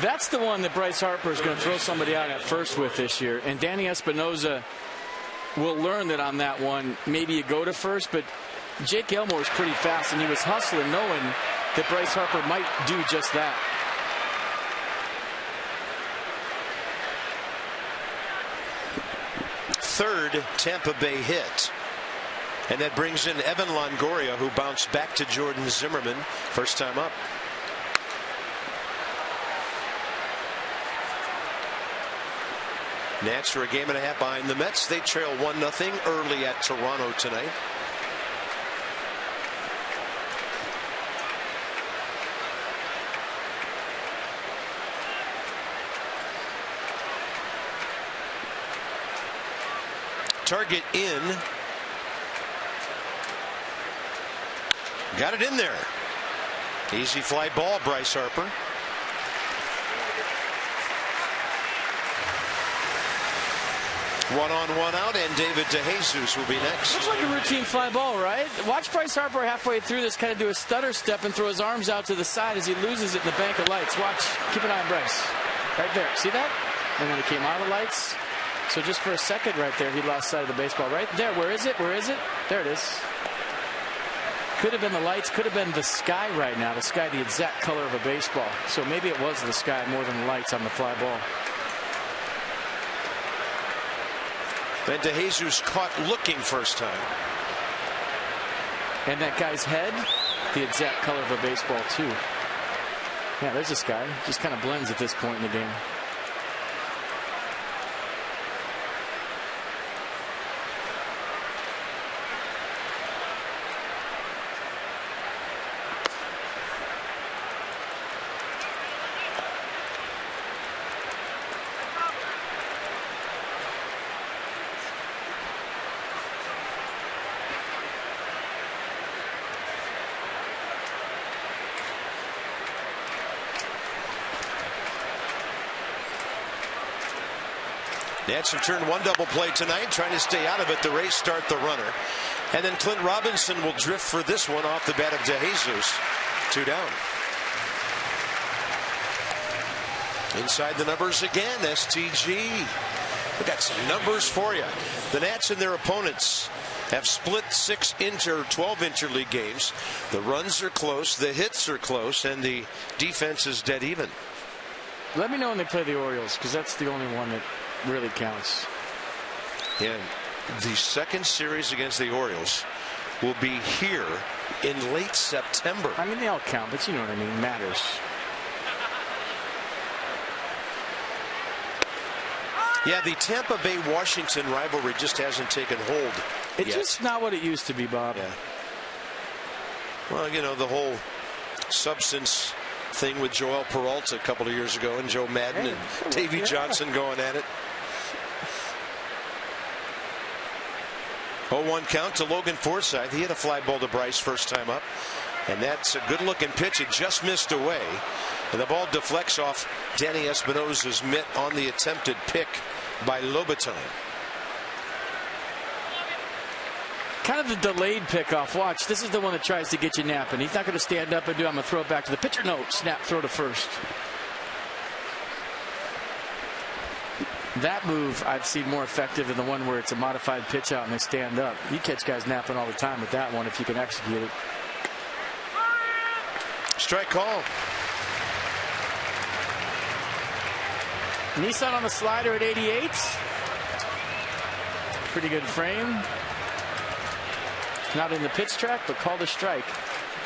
That's the one that Bryce Harper is going to throw somebody out at first with this year. And Danny Espinosa will learn that on that one. Maybe you go to first, but Jake Elmore is pretty fast, and he was hustling knowing that Bryce Harper might do just that. Third Tampa Bay hit, and that brings in Evan Longoria, who bounced back to Jordan Zimmerman first time up. Nats are a game and a half behind the Mets. They trail 1-0 early at Toronto tonight. Target in. Got it in there. Easy fly ball, Bryce Harper. One on, one out, and David DeJesus will be next. Looks like a routine fly ball, right? Watch Bryce Harper halfway through this kind of do a stutter step and throw his arms out to the side as he loses it in the bank of lights. Watch. Keep an eye on Bryce. Right there. See that? And then he came out of the lights. So just for a second right there, he lost sight of the baseball. Right there. Where is it? Where is it? There it is. Could have been the lights. Could have been the sky right now. The sky, the exact color of a baseball. So maybe it was the sky more than the lights on the fly ball. Then DeJesus caught looking first time. And that guy's head, the exact color of a baseball too. Yeah, there's this guy. Just kind of blends at this point in the game. Nats have turned one double play tonight, trying to stay out of it. The Rays start the runner. And then Clint Robinson will drift for this one off the bat of DeJesus. 2 down. Inside the numbers again, STG. We got some numbers for you. The Nats and their opponents have split 12 interleague games. The runs are close, the hits are close, and the defense is dead even. Let me know when they play the Orioles, because that's the only one that really counts. Yeah, the second series against the Orioles will be here in late September. I mean, they all count, but you know what I mean. Matters. Yeah, the Tampa Bay Washington rivalry just hasn't taken hold. It's yet. just not what it used to be, Bob. Yeah. Well, you know, the whole substance thing with Joel Peralta a couple of years ago and Joe Madden and Davey Johnson going at it. 0-1 count to Logan Forsythe. He hit a fly ball to Bryce first time up. And that's a good-looking pitch. It just missed away. And the ball deflects off Danny Espinosa's mitt on the attempted pick by Lobaton. Kind of the delayed pickoff. Watch. This is the one that tries to get you napping. He's not going to stand up and do, I'm going to throw it back to the pitcher. No, snap, throw to first. That move I've seen more effective than the one where it's a modified pitch out and they stand up. You catch guys napping all the time with that one if you can execute it. Strike call. Nissan on the slider at 88. Pretty good frame. Not in the pitch track, but called a strike.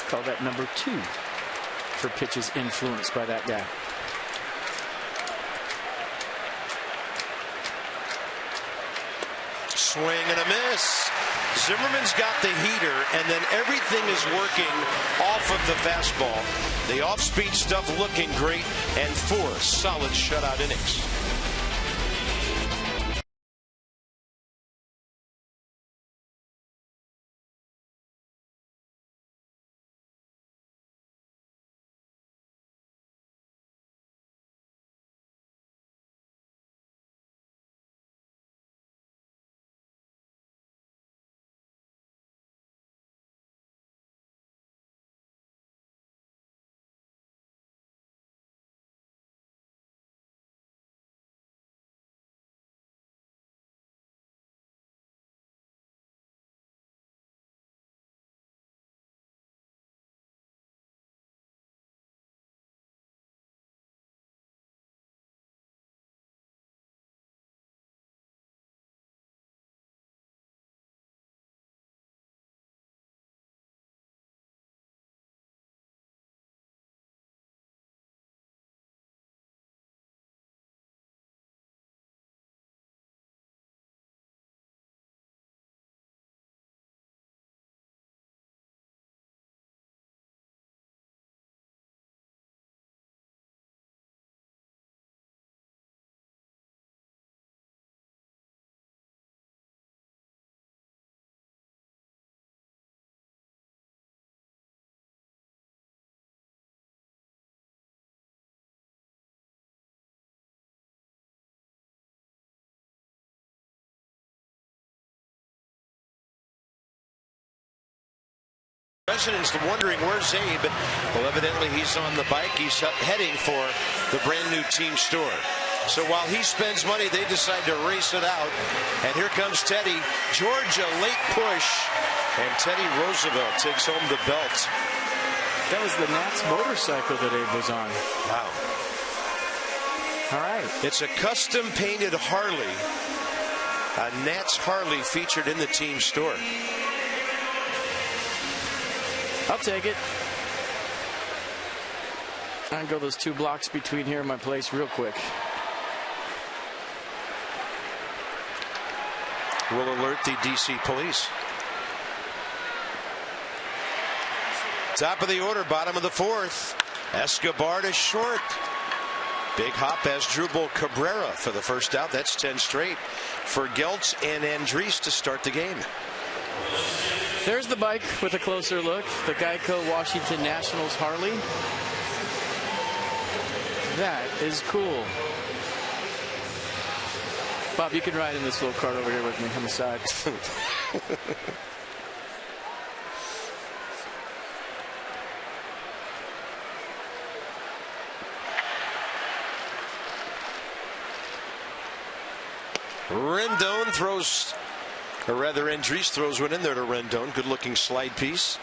Call that number 2 for pitches influenced by that guy. Swing and a miss. Zimmerman's got the heater, and then everything is working off of the fastball. The off-speed stuff looking great, and 4 solid shutout innings. President's wondering where's Abe. Well, evidently he's on the bike. He's heading for the brand new team store. So while he spends money, they decide to race it out. And here comes Teddy. Georgia late push. And Teddy Roosevelt takes home the belt. That was the Nats motorcycle that Abe was on. Wow. All right. It's a custom painted Harley. A Nats Harley featured in the team store. I'll take it. I can go those 2 blocks between here and my place real quick. We'll alert the DC police. Top of the order, bottom of the 4th. Escobar to short. Big hop as Drupal Cabrera for the first out. That's 10 straight for Geltz and Andriese to start the game. There's the bike with a closer look. The Geico Washington Nationals Harley. That is cool. Bob, you can ride in this little cart over here with me on the side. Rendon throws, or rather Andriese throws one in there to Rendon. Good looking slide piece.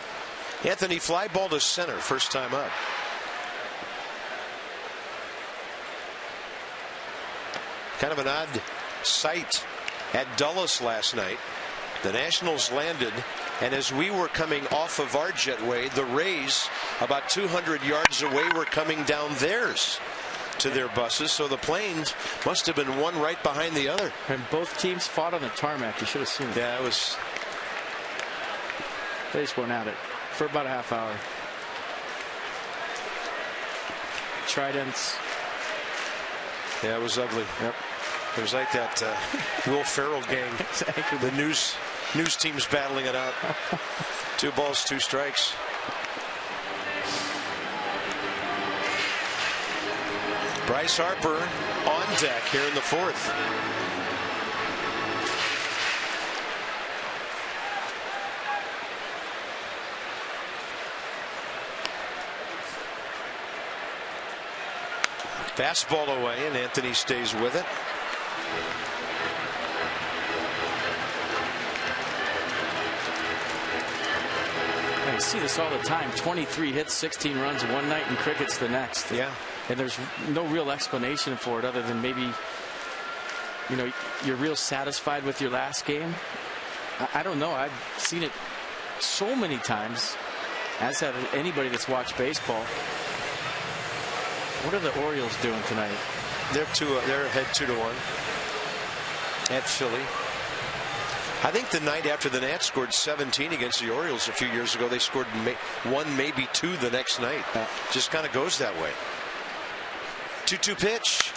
Anthony fly ball to center, first time up. Kind of an odd sight at Dulles last night. The Nationals landed, and as we were coming off of our jetway, the Rays, about 200 yards away, were coming down theirs to their buses. So the planes must have been one right behind the other. And both teams fought on the tarmac. You should have seen it. Yeah, it was. They just went at it for about a half hour. Tridents. Yeah, it was ugly. Yep. It was like that Will Ferrell gang. Exactly. The news teams battling it out. 2 balls, 2 strikes. Bryce Harper on deck here in the 4th. Fastball away, and Anthony stays with it. I see this all the time. 23 hits, 16 runs one night, and crickets the next. Yeah. And there's no real explanation for it other than maybe, you know, you're real satisfied with your last game. I don't know. I've seen it so many times, as have anybody that's watched baseball. What are the Orioles doing tonight? They're ahead 2-1 at Philly. I think the night after the Nats scored 17 against the Orioles a few years ago, they scored 1, maybe 2 the next night. Just kind of goes that way. 2-2 pitch.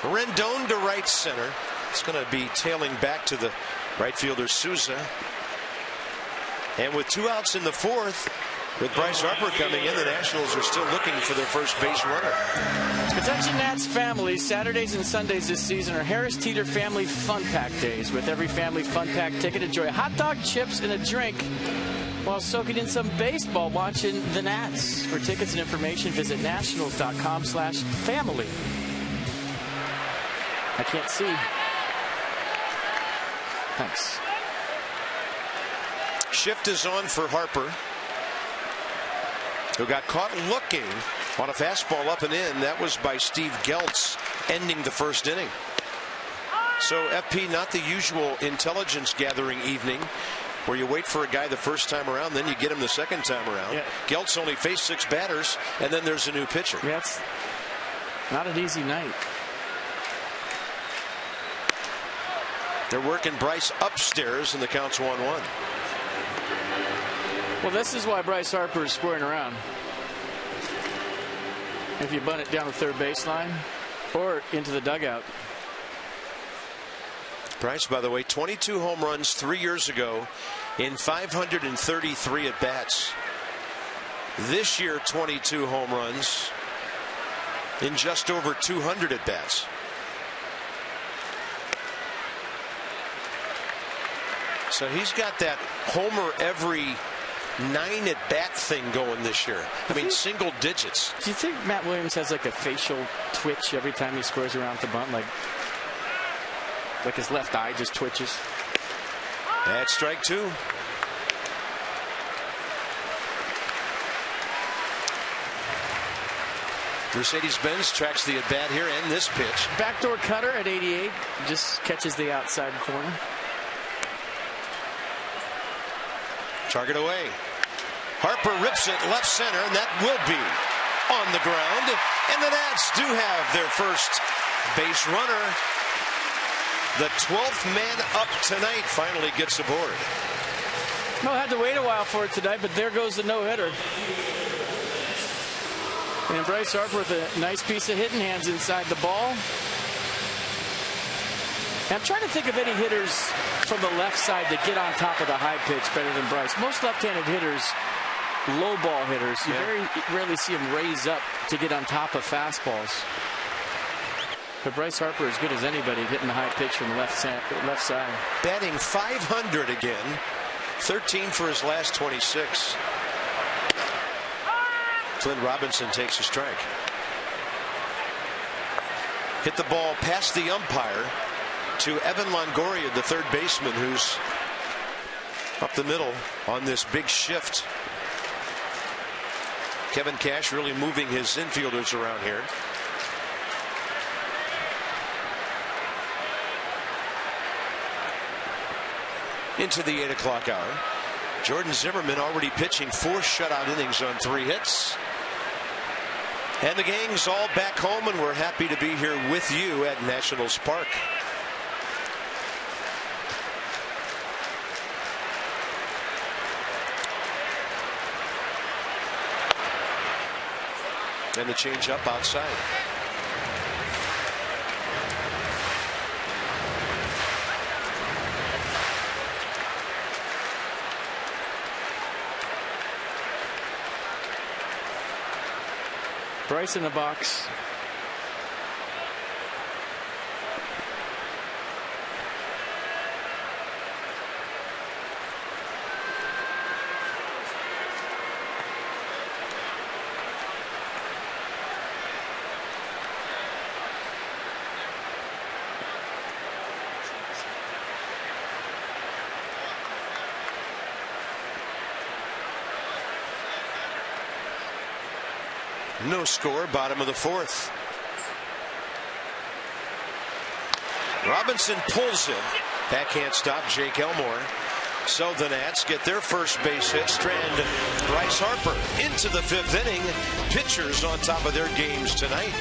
Rendon to right center. It's going to be tailing back to the right fielder Souza. And with 2 outs in the 4th, with Bryce Harper coming in, the Nationals are still looking for their first base runner. Attention Nats families, Saturdays and Sundays this season are Harris Teeter Family Fun Pack Days. With every family Fun Pack ticket, enjoy a hot dog, chips, and a drink while soaking in some baseball watching the Nats. For tickets and information, visit nationals.com/family. I can't see. Thanks. Shift is on for Harper, who got caught looking on a fastball up and in. That was by Steve Geltz, ending the 1st inning. So FP, not the usual intelligence gathering evening where you wait for a guy the first time around, then you get him the second time around. Yeah. Geltz only faced 6 batters, and then there's a new pitcher. Yeah, it's not an easy night. They're working Bryce upstairs, and the count's 1-1. Well, this is why Bryce Harper is squaring around. If you bunt it down the third baseline or into the dugout. Bryce, by the way, 22 home runs 3 years ago in 533 at bats. This year, 22 home runs in just over 200 at bats. So he's got that homer every 9 at bat thing going this year. I mean, single digits. Do you think Matt Williams has like a facial twitch every time he squares around the bunt, like his left eye just twitches? That's strike 2. Mercedes-Benz tracks the at bat here and this pitch. Backdoor cutter at 88, just catches the outside corner. Target away. Harper rips it left center, and that will be on the ground. And the Nats do have their first base runner. The 12th man up tonight finally gets aboard. No, had to wait a while for it tonight, but there goes the no-hitter. And Bryce Harper with a nice piece of hitting hands inside the ball. And I'm trying to think of any hitters from the left side that get on top of the high pitch better than Bryce. Most left-handed hitters, low ball hitters, you very rarely see them raise up to get on top of fastballs. But Bryce Harper is good as anybody hitting the high pitch from the left side. Batting .500 again, 13 for his last 26. Clint Robinson takes a strike. Hit the ball past the umpire to Evan Longoria, the third baseman, who's up the middle on this big shift. Kevin Cash really moving his infielders around here. into the 8 o'clock hour. Jordan Zimmermann already pitching 4 shutout innings on 3 hits. And the gang's all back home, and we're happy to be here with you at Nationals Park. And the changeup outside. Bryce in the box. No score, bottom of the 4th. Robinson pulls it. That can't stop Jake Elmore. So the Nats get their first base hit. Strand Bryce Harper into the 5th inning. Pitchers on top of their games tonight.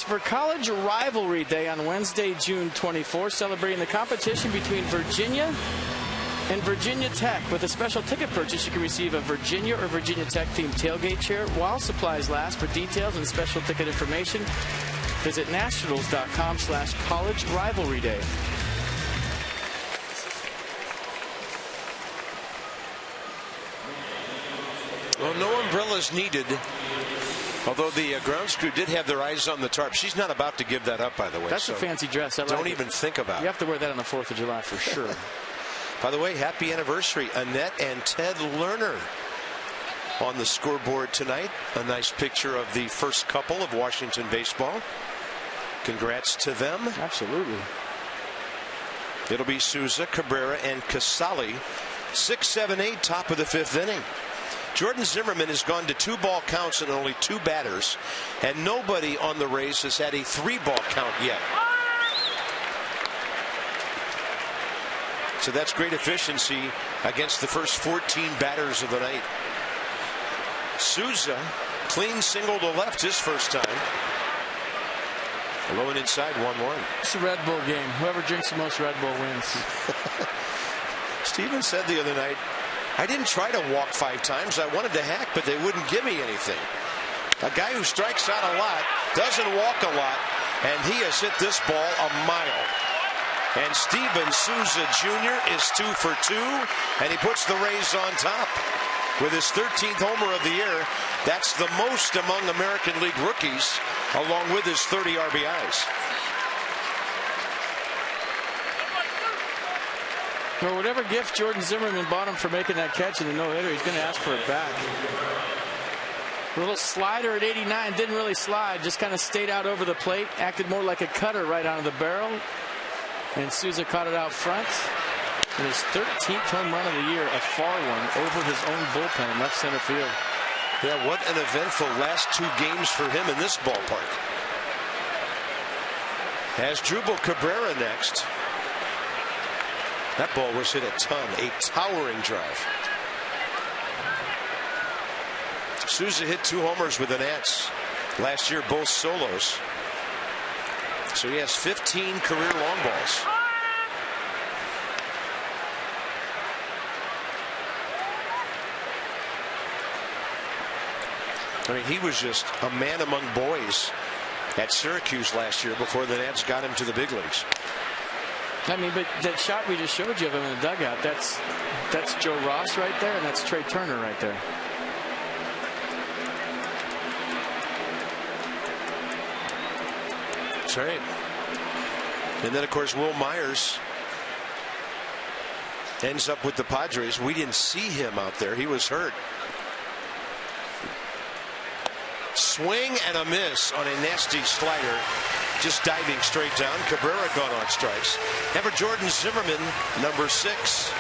For College Rivalry Day on Wednesday, June 24, celebrating the competition between Virginia and Virginia Tech. With a special ticket purchase, you can receive a Virginia or Virginia Tech themed tailgate chair while supplies last. For details and special ticket information, visit nationals.com/College Rivalry Day. Well, no umbrellas needed. Although the grounds crew did have their eyes on the tarp. She's not about to give that up, by the way. That's a fancy dress. I like don't it. even think about it. You have to wear that on the 4th of July for sure. By the way, happy anniversary, Annette and Ted Lerner on the scoreboard tonight. A nice picture of the first couple of Washington baseball. Congrats to them. Absolutely. It'll be Souza, Cabrera, and Casali. 6, 7, 8, top of the 5th inning. Jordan Zimmermann has gone to 2-ball counts and only 2 batters, and nobody on the Rays has had a 3-ball count yet. So that's great efficiency against the first 14 batters of the night. Souza, clean single to left his first time. Low and inside, 1-1. It's a Red Bull game. Whoever drinks the most Red Bull wins. Steven said the other night, I didn't try to walk 5 times. I wanted to hack, but they wouldn't give me anything. A guy who strikes out a lot, doesn't walk a lot, and he has hit this ball a mile. And Steven Souza Jr. is 2 for 2, and he puts the Rays on top with his 13th homer of the year. That's the most among American League rookies, along with his 30 RBIs. Well, whatever gift Jordan Zimmermann bought him for making that catch in the no-hitter, he's going to ask for it back. A little slider at 89, didn't really slide, just kind of stayed out over the plate, acted more like a cutter right onto the barrel. And Souza caught it out front. And his 13th home run of the year, a far one, over his own bullpen in left center field. Yeah, what an eventful last 2 games for him in this ballpark. Has Drupal Cabrera next. That ball was hit a ton, a towering drive. Souza hit 2 homers with the Nats last year, both solos. So he has 15 career long balls. I mean, he was just a man among boys at Syracuse last year before the Nats got him to the big leagues. I mean, but that shot we just showed you of him in the dugout, that's Joe Ross right there, and that's Trey Turner right there. That's right. And then, of course, Will Myers ends up with the Padres. We didn't see him out there. He was hurt. Swing and a miss on a nasty slider, just diving straight down. Cabrera gone on strikes. Ever Jordan Zimmerman, number 6.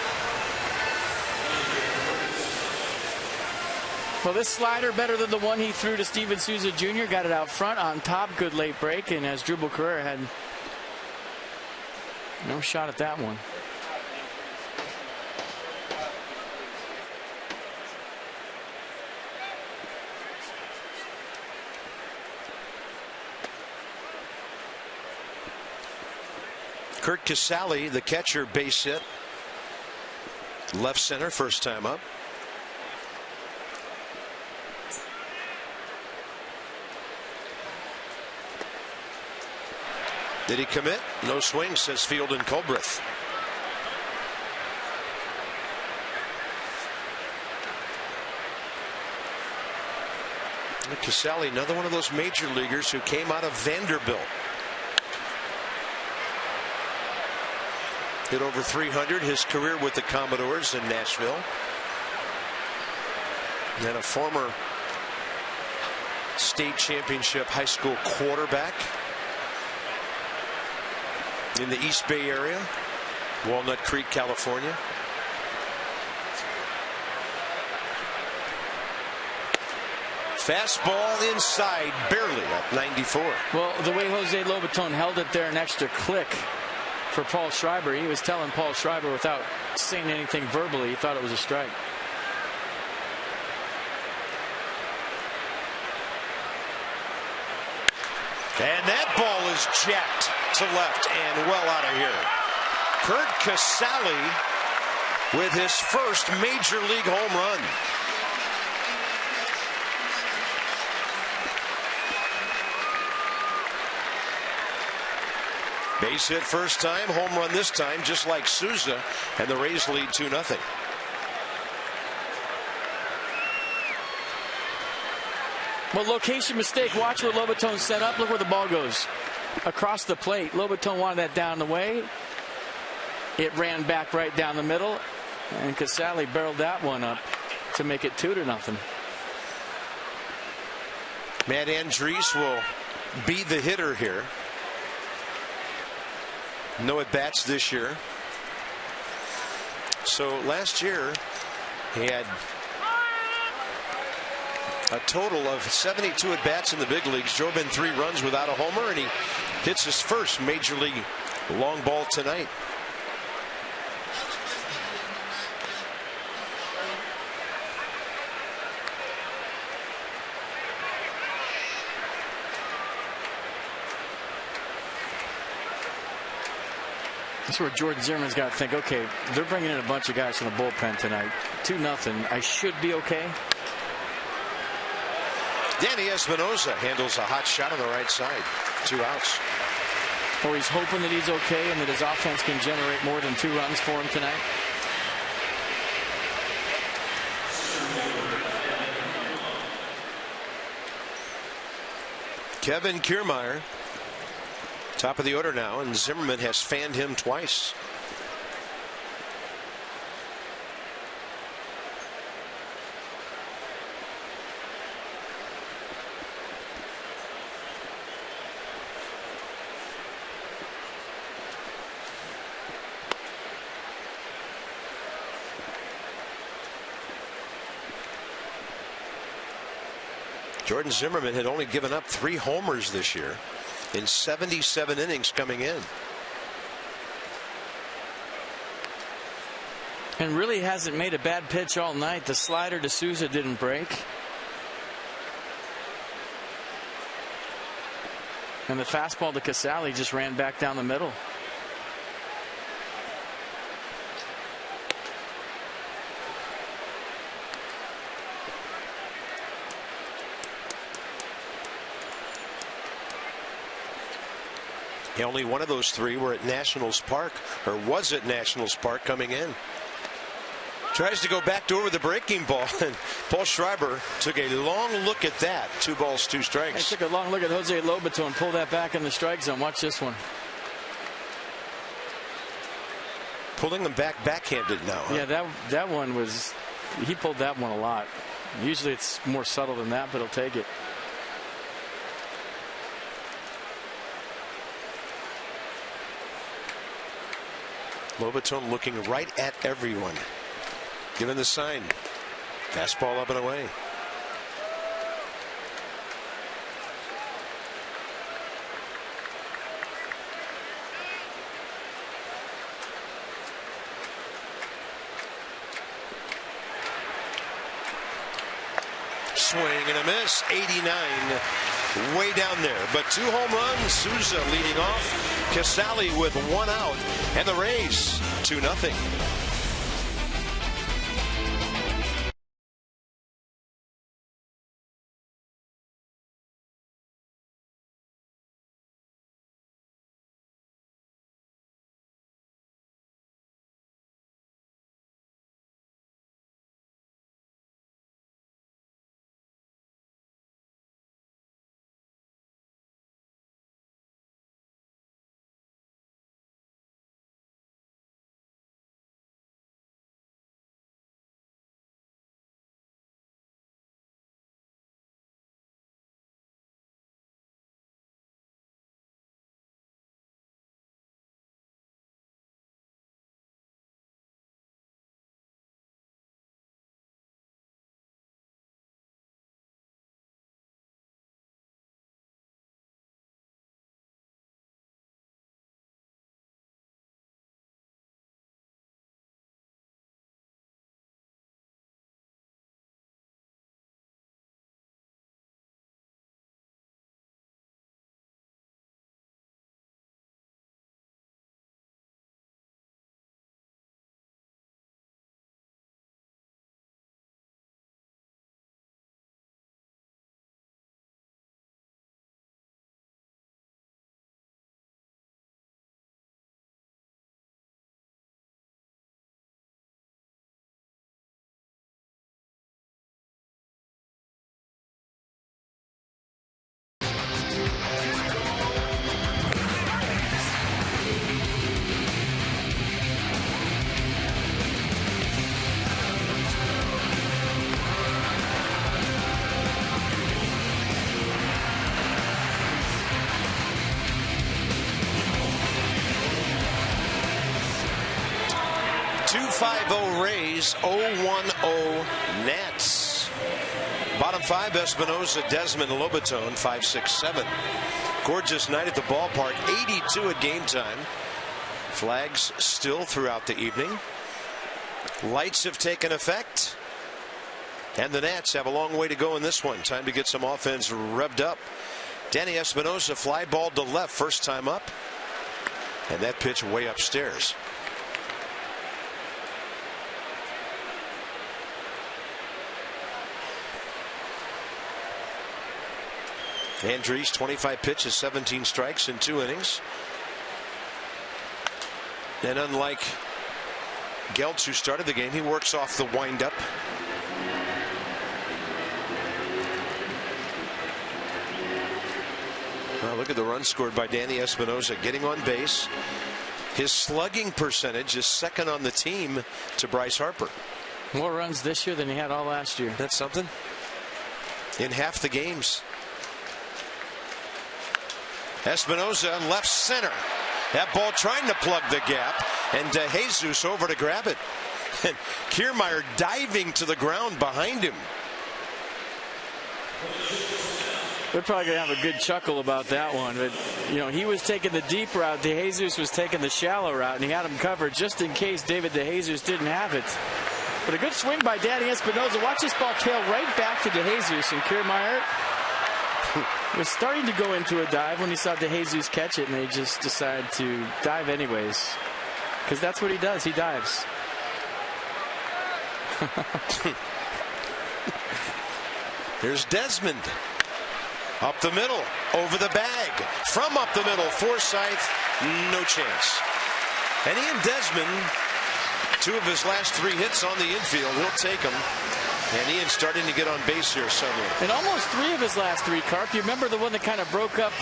Well, this slider better than the one he threw to Steven Souza Jr. Got it out front on top. Good late break. And as Drupal Cabrera had no shot at that one. Kurt Casale, the catcher, base hit. Left center, first time up. Did he commit? No swing, says Field and Culbreth. Casale, another one of those major leaguers who came out of Vanderbilt. Hit over 300 his career with the Commodores in Nashville. And a former state championship high school quarterback in the East Bay area, Walnut Creek, California. Fastball inside, barely at 94. Well, the way Jose Lobaton held it there, an extra click for Paul Schreiber. He was telling Paul Schreiber without saying anything verbally, he thought it was a strike. And that ball is jacked to left and well out of here. Kurt Casale with his first major league home run. Base hit first time, home run this time, just like Souza, and the Rays lead 2-0. Well, location mistake. Watch where Lobaton set up. Look where the ball goes. Across the plate. Lobaton wanted that down the way. It ran back right down the middle. And Casale barreled that one up to make it 2-0. Matt Andriese will be the hitter here. No at-bats this year. So last year he had a total of 72 at-bats in the big leagues, drove in 3 runs without a homer, and he hits his first major league long ball tonight. That's where Jordan Zimmerman's got to think, okay, they're bringing in a bunch of guys from the bullpen tonight. 2-0. I should be okay. Danny Espinosa handles a hot shot on the right side. 2 outs. Or he's hoping that he's okay and that his offense can generate more than 2 runs for him tonight. Kevin Kiermaier, top of the order now, and Zimmerman has fanned him twice. Jordan Zimmermann had only given up 3 homers this year in 77 innings coming in. And really hasn't made a bad pitch all night. The slider to Souza didn't break. And the fastball to Casale just ran back down the middle. Only one of those 3 were at Nationals Park, or was at Nationals Park coming in. Tries to go back over the breaking ball, and Paul Schreiber took a long look at that. 2 balls, 2 strikes. He took a long look at Jose Lobato and pulled that back in the strike zone. Watch this one. Pulling them backhanded now. Huh? Yeah, that one was, he pulled that one a lot. Usually it's more subtle than that, but he'll take it. Lobaton looking right at everyone. Giving the sign. Fastball up and away. Swing and a miss. 89. Way down there. But 2 home runs. Souza leading off. Casale with 1 out. And the Rays 2-0. Rays, 0-1-0 Nats. Bottom 5, Espinosa, Desmond, Lobaton, 5-6-7. Gorgeous night at the ballpark, 82 at game time. Flags still throughout the evening. Lights have taken effect. And the Nats have a long way to go in this one. Time to get some offense revved up. Danny Espinosa fly ball to left, first time up. And that pitch way upstairs. Andriese, 25 pitches, 17 strikes in 2 innings. And unlike Geltz, who started the game, he works off the windup. Well, look at the run scored by Danny Espinosa, getting on base. His slugging percentage is second on the team to Bryce Harper. More runs this year than he had all last year. That's something. In half the games. Espinosa left center. That ball trying to plug the gap, and DeJesus over to grab it. And Kiermaier diving to the ground behind him. They're probably going to have a good chuckle about that one. But, you know, he was taking the deep route. DeJesus was taking the shallow route, and he had him covered just in case David DeJesus didn't have it. But a good swing by Danny Espinosa. Watch this ball tail right back to DeJesus. And Kiermaier was starting to go into a dive when he saw DeJesus catch it, and they just decided to dive anyways. Because that's what he does. He dives. Here's Desmond. Up the middle, over the bag, from up the middle, Forsythe, no chance. And Ian Desmond, 2 of his last 3 hits on the infield, he'll take them. And Ian's starting to get on base here suddenly. And almost 3 of his last 3, Carp. You remember the one that kind of broke up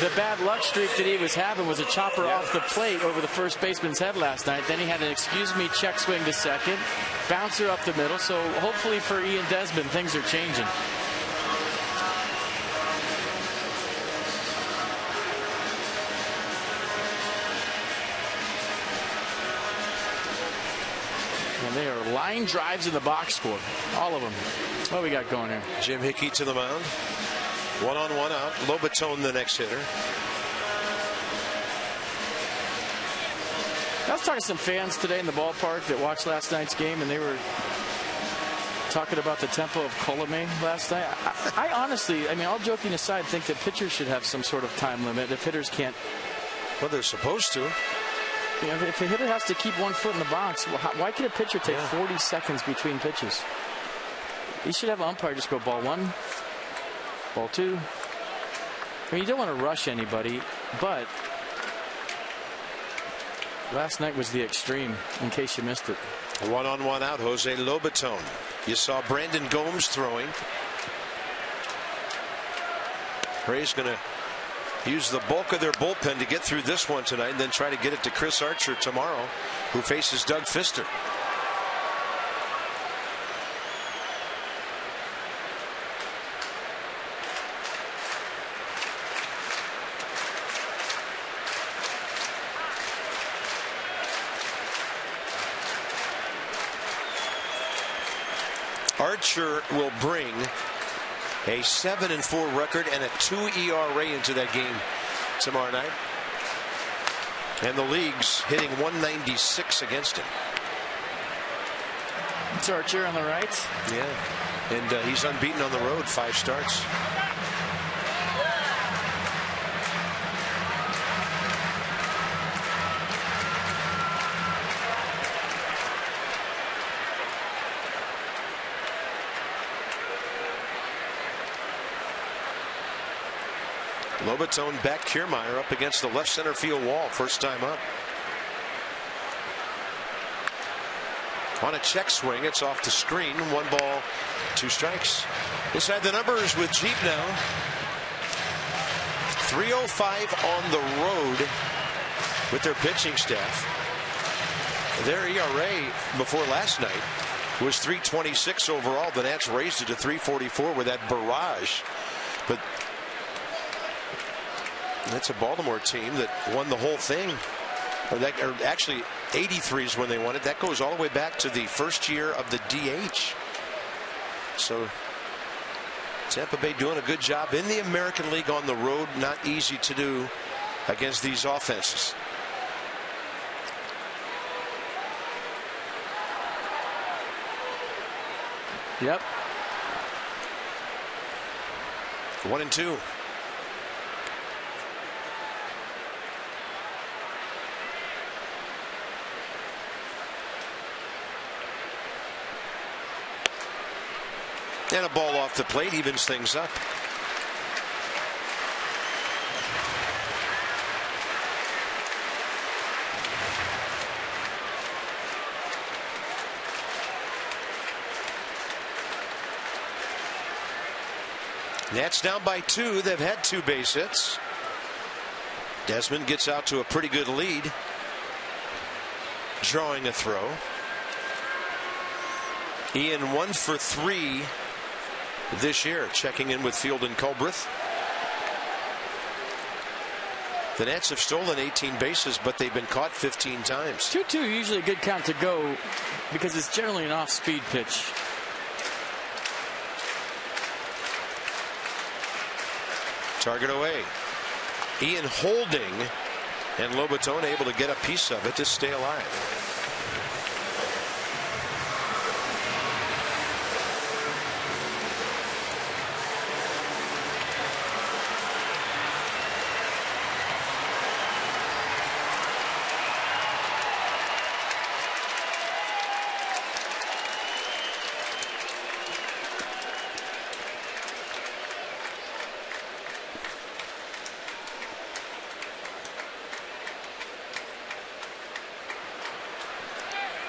the bad luck streak that he was having was a chopper off the plate over the first baseman's head last night. Then he had an excuse me check swing to second, bouncer up the middle. So hopefully for Ian Desmond, things are changing. They are line drives in the box score. All of them. What we got going here? Jim Hickey to the mound. 1-on-1 out. Lobatone the next hitter. I was talking to some fans today in the ballpark that watched last night's game, and they were talking about the tempo of Colomé last night. I honestly, I mean, all joking aside, think that pitchers should have some sort of time limit if hitters can't. Well, they're supposed to. You know, if a hitter has to keep 1 foot in the box, why can a pitcher take 40 seconds between pitches? He should have an umpire just go ball 1, ball 2. I mean, you don't want to rush anybody, but last night was the extreme, in case you missed it. 1-on-1 out, Jose Lobatone. You saw Brandon Gomes throwing. Ray's going to use the bulk of their bullpen to get through this one tonight and then try to get it to Chris Archer tomorrow, who faces Doug Fister. Archer will bring a 7-4 record and a 2 ERA into that game tomorrow night. And the league's hitting 196 against him. It's Archer on the right. Yeah. And he's unbeaten on the road, 5 starts. Lobatone back Kiermaier up against the left center field wall. First time up. On a check swing, it's off the screen. 1 ball, 2 strikes. Inside the numbers with Jeep now. 305 on the road with their pitching staff. Their ERA before last night was 3.26 overall. The Nats raised it to 3.44 with that barrage. But that's a Baltimore team that won the whole thing. Or actually 83 is when they won it. That goes all the way back to the first year of the DH. So Tampa Bay doing a good job in the American League on the road. Not easy to do against these offenses. Yep. 1-2. And a ball off the plate evens things up. Nats down by 2. They've had 2 base hits. Desmond gets out to a pretty good lead. Drawing a throw. Ian 1 for 3 this year, checking in with Field and Culbreth. The Nats have stolen 18 bases, but they've been caught 15 times. 2-2 usually a good count to go because it's generally an off-speed pitch. Target away. Ian holding, and Lobaton able to get a piece of it to stay alive.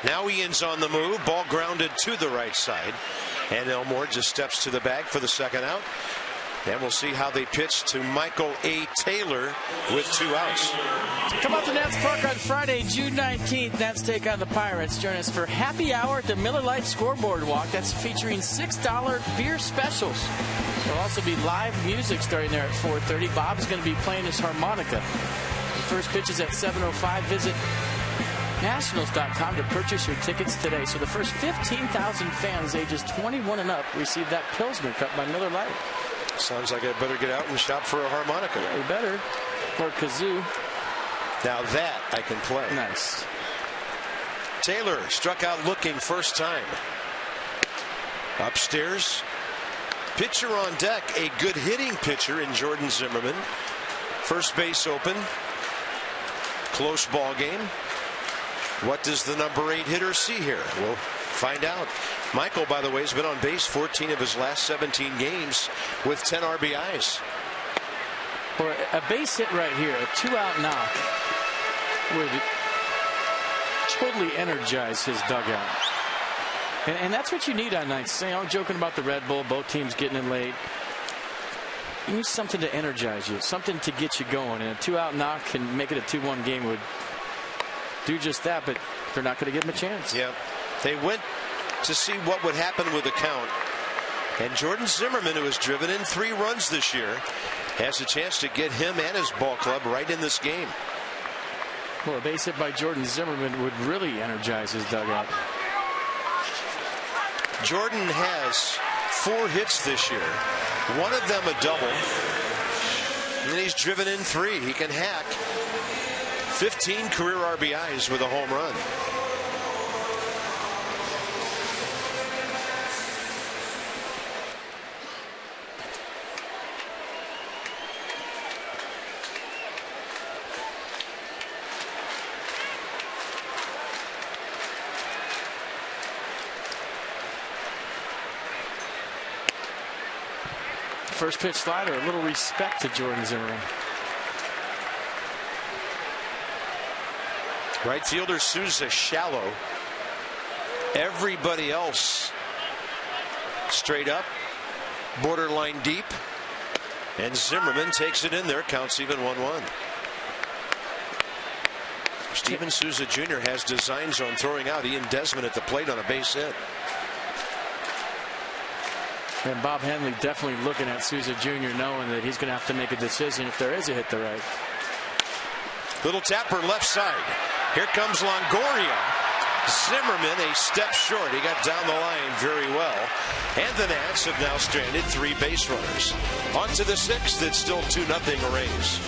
Now Ian's on the move. Ball grounded to the right side. And Elmore just steps to the bag for the second out. And we'll see how they pitch to Michael A. Taylor with 2 outs. Come out to Nats Park on Friday, June 19th. Nats take on the Pirates. Join us for happy hour at the Miller Lite Scoreboard Walk. That's featuring $6 beer specials. There'll also be live music starting there at 4:30. Bob's going to be playing his harmonica. The first pitch is at 7:05. Visit Nationals.com to purchase your tickets today. So the first 15,000 fans ages 21 and up receive that Pilsner Cup by Miller Lite. Sounds like I better get out and shop for a harmonica. Yeah, you better. Or kazoo. Now that I can play. Nice. Taylor struck out looking first time. Upstairs. Pitcher on deck. A good hitting pitcher in Jordan Zimmerman. First base open. Close ball game. What does the number 8 hitter see here? We'll find out. Michael, by the way, has been on base 14 of his last 17 games with 10 RBIs. Or a base hit right here, a 2-out knock would totally energize his dugout. And that's what you need on nights. You know, joking about the Red Bull, both teams getting in late. You need something to energize you, something to get you going. And a 2-out knock can make it a 2-1 game would do just that, but they're not going to give him a chance. Yeah. They went to see what would happen with the count. And Jordan Zimmerman, who has driven in 3 runs this year, has a chance to get him and his ball club right in this game. Well, a base hit by Jordan Zimmerman would really energize his dugout. Jordan has 4 hits this year. One of them a double. And he's driven in 3. He can hack 15 career RBIs with a home run. First pitch slider, a little respect to Jordan Zimmerman. Right fielder Souza shallow. Everybody else straight up, borderline deep. And Zimmerman takes it in there, counts even 1-1. Steven Souza Jr. has designs on throwing out Ian Desmond at the plate on a base hit. And Bob Henley definitely looking at Souza Jr. knowing that he's going to have to make a decision if there is a hit to right. Little tapper left side. Here comes Longoria. Zimmerman a step short. He got down the line very well. And the Nats have now stranded 3 base runners. On to the 6th. It's still 2-0 Rays.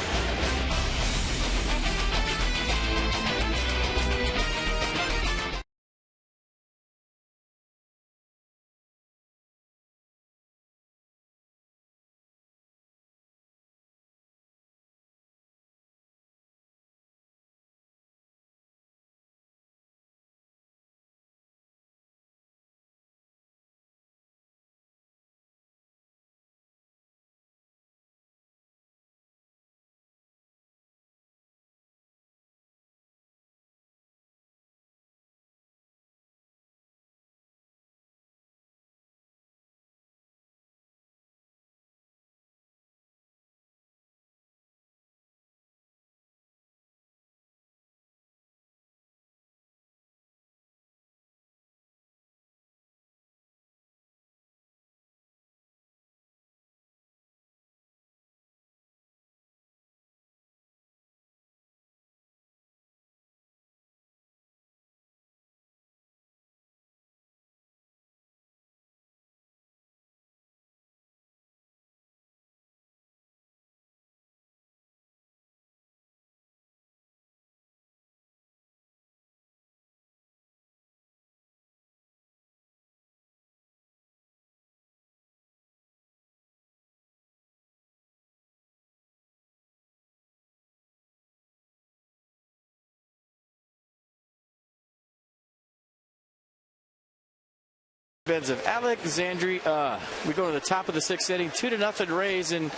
Benz of Alexandria. We go to the top of the 6th inning, 2-0 Rays, and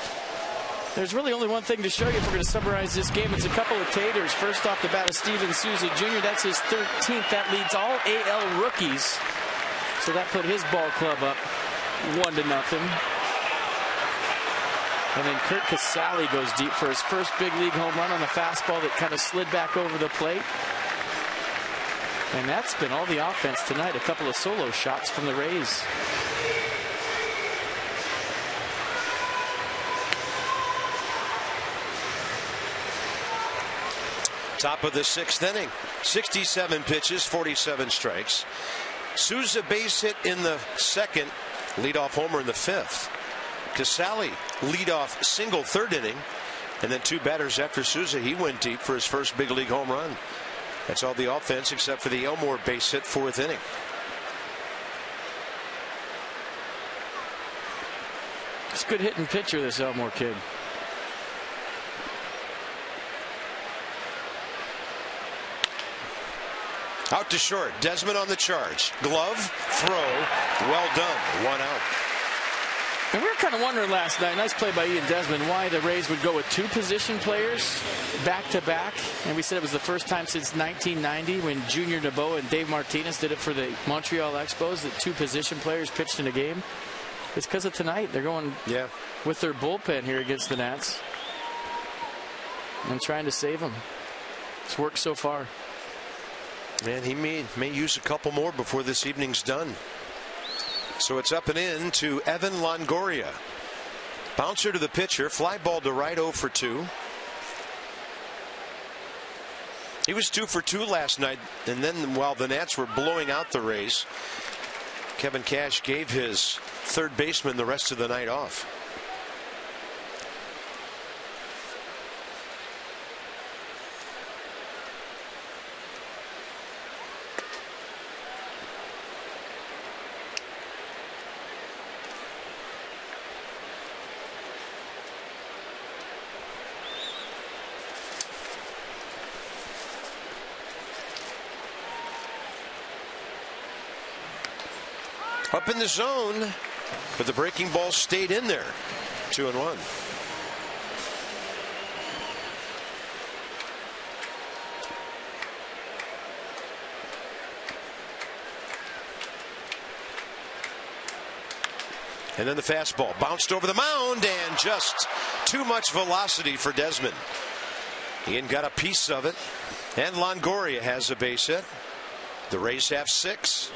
there's really only one thing to show you if we're going to summarize this game. It's a couple of taters. First off the bat is Steven Souza Jr. That's his 13th. That leads all AL rookies. So that put his ball club up 1-0. And then Kurt Casale goes deep for his first big league home run on the fastball that kind of slid back over the plate. And that's been all the offense tonight. A couple of solo shots from the Rays. Top of the 6th inning. 67 pitches, 47 strikes. Souza base hit in the 2nd. Leadoff homer in the 5th. Casale leadoff single 3rd inning. And then 2 batters after Souza, he went deep for his first big league home run. That's all the offense except for the Elmore base hit 4th inning. It's a good hitting pitcher, this Elmore kid. Out to short. Desmond on the charge. Glove, throw, well done. 1 out. And we were kind of wondering last night, nice play by Ian Desmond, why the Rays would go with 2 position players back-to-back. And we said it was the first time since 1990 when Junior Naboa and Dave Martinez did it for the Montreal Expos, that 2 position players pitched in a game. It's because of tonight. They're going with their bullpen here against the Nats and trying to save them. It's worked so far. Man, he may use a couple more before this evening's done. So it's up and in to Evan Longoria. Bouncer to the pitcher. Fly ball to right, 0 for 2. He was 2 for 2 last night. And then while the Nats were blowing out the Rays, Kevin Cash gave his 3rd baseman the rest of the night off. Up in the zone, but the breaking ball stayed in there. 2-1. And then the fastball bounced over the mound, and just too much velocity for Desmond. Ian got a piece of it, and Longoria has a base hit. The Rays have 6.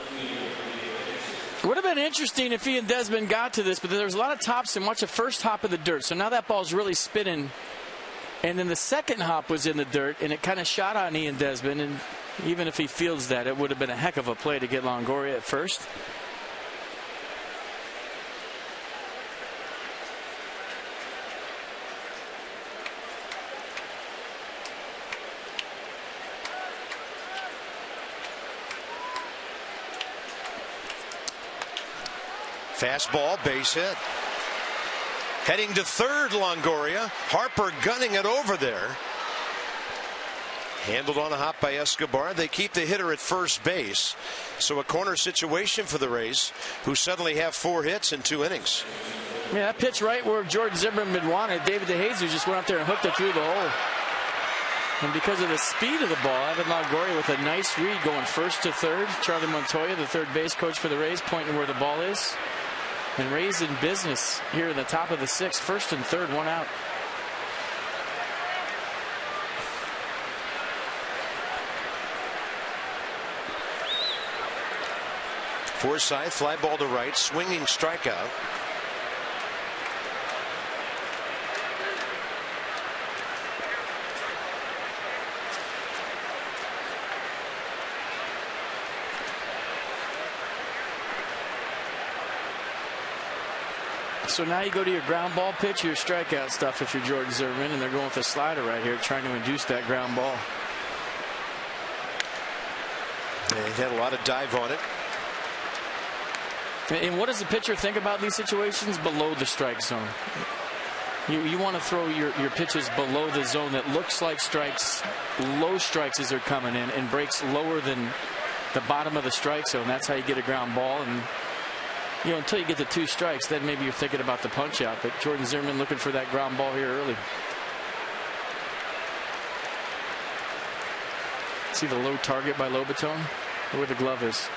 It would have been interesting if Ian Desmond got to this, but there was a lot of tops and watch the first hop of the dirt. So now that ball's really spinning. And then the second hop was in the dirt, and it kind of shot on Ian Desmond. And even if he fields that, it would have been a heck of a play to get Longoria at first. Fastball, base hit. Heading to 3rd, Longoria. Harper gunning it over there. Handled on a hop by Escobar. They keep the hitter at first base. So a corner situation for the Rays, who suddenly have 4 hits in 2 innings. Yeah, that pitch right where Jordan Zimmerman wanted. David DeJesus just went out there and hooked it through the hole. And because of the speed of the ball, Evan Longoria with a nice read going 1st to 3rd. Charlie Montoya, the 3rd base coach for the Rays, pointing where the ball is. And Rays in business here in the top of the 6th. 1st and 3rd, 1 out. Forsythe, fly ball to right, swinging strikeout. So now you go to your ground ball pitch, your strikeout stuff if you're Jordan Zimmerman, and they're going with a slider right here, trying to induce that ground ball. And he had a lot of dive on it. And what does the pitcher think about these situations? Below the strike zone. You want to throw your pitches below the zone that looks like strikes, low strikes as they're coming in, and breaks lower than the bottom of the strike zone. That's how you get a ground ball. And You know, until you get the 2 strikes, then maybe you're thinking about the punch out. But Jordan Zimmermann looking for that ground ball here early. See the low target by Lobaton? Where the glove is.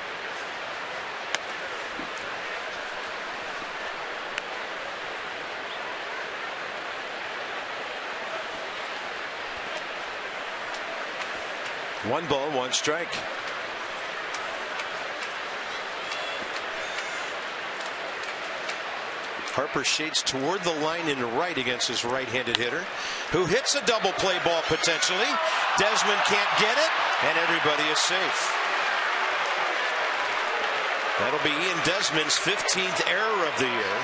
One ball, 1 strike. Harper shades toward the line in right against his right-handed hitter, who hits a double play ball potentially. Desmond can't get it, and everybody is safe. That'll be Ian Desmond's 15th error of the year.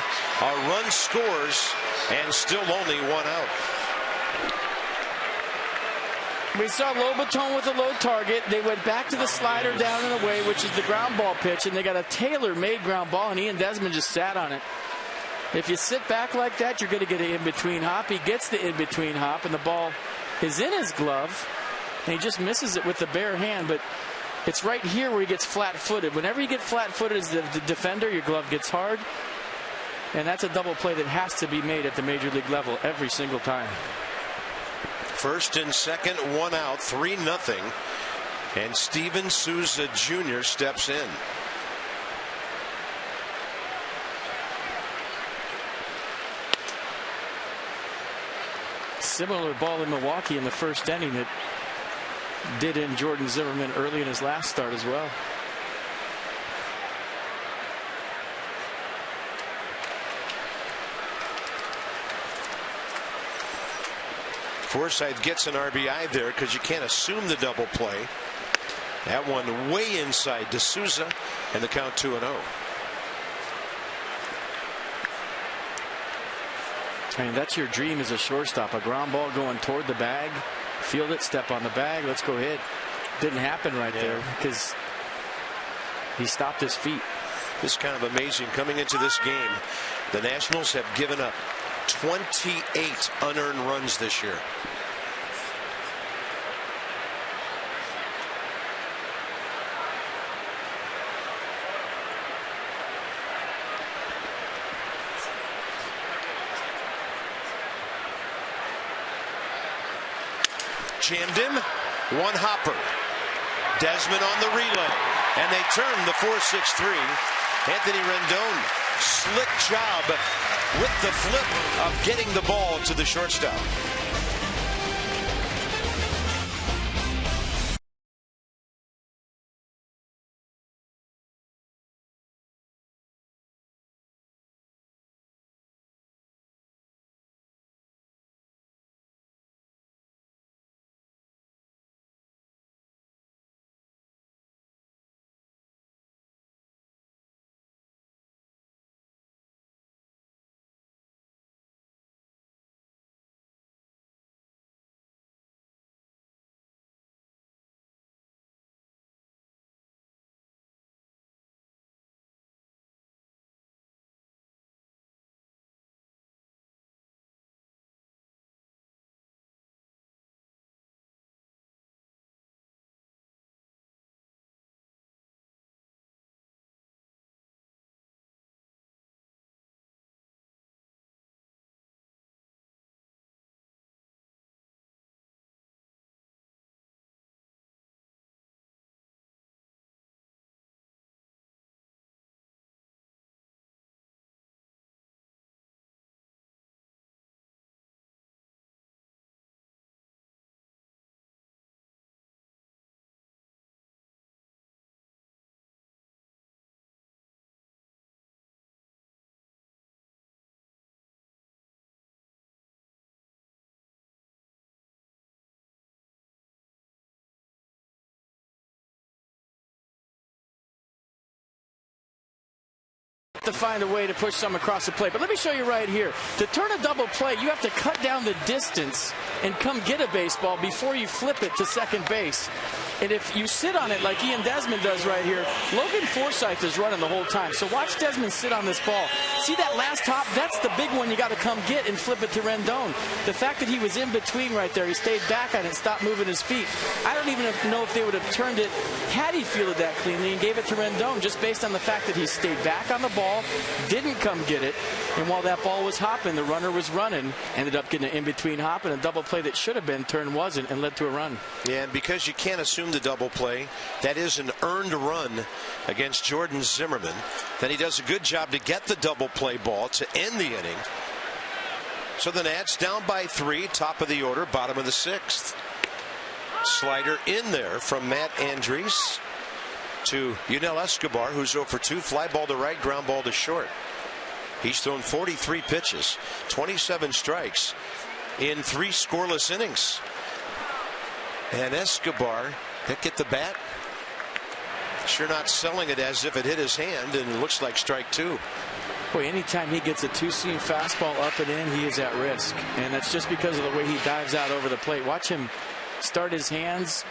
A run scores, and still only 1 out. We saw Lobaton with a low target. They went back to the slider down and away, which is the ground ball pitch, and they got a tailor-made ground ball, and Ian Desmond just sat on it. If you sit back like that, you're going to get an in-between hop. He gets the in-between hop, and the ball is in his glove, and he just misses it with the bare hand. But it's right here where he gets flat-footed. Whenever you get flat-footed as the defender, your glove gets hard, and that's a double play that has to be made at the major league level every single time. First and second, 1 out, 3-0, and Steven Souza Jr. steps in. Similar ball in Milwaukee in the first inning that did in Jordan Zimmermann early in his last start as well. Forsythe gets an RBI there because you can't assume the double play. That one way inside to Souza, and the count 2-0. I mean, that's your dream as a shortstop. A ground ball going toward the bag. Field it, step on the bag, let's go hit. Didn't happen right there because he stopped his feet. This is kind of amazing. Coming into this game, the Nationals have given up 28 unearned runs this year. Jammed him, 1 hopper. Desmond on the relay, and they turn the 4-6-3. Anthony Rendon, slick job with the flip of getting the ball to the shortstop. To find a way to push some across the plate. But let me show you right here. To turn a double play, you have to cut down the distance and come get a baseball before you flip it to second base. And if you sit on it like Ian Desmond does right here, Logan Forsythe is running the whole time. So watch Desmond sit on this ball. See that last hop? That's the big one you got to come get and flip it to Rendon. The fact that he was in between right there, he stayed back on it, stopped moving his feet. I don't even know if they would have turned it had he fielded that cleanly and gave it to Rendon, just based on the fact that he stayed back on the ball, didn't come get it, and while that ball was hopping, the runner was running, ended up getting an in-between hop, and a double play that should have been turned wasn't, and led to a run. Yeah, and because you can't assume the double play, that is an earned run against Jordan Zimmerman. Then he does a good job to get the double play ball to end the inning. So the Nats down by 3, top of the order, bottom of the 6th. Slider in there from Matt Andriese to Yunel Escobar, who's 0 for 2. Fly ball to right, ground ball to short. He's thrown 43 pitches, 27 strikes in 3 scoreless innings. And Escobar, get the bat. Sure not selling it as if it hit his hand, and it looks like strike 2. Boy, anytime he gets a two-seam fastball up and in, he is at risk. And that's just because of the way he dives out over the plate. Watch him start his hands.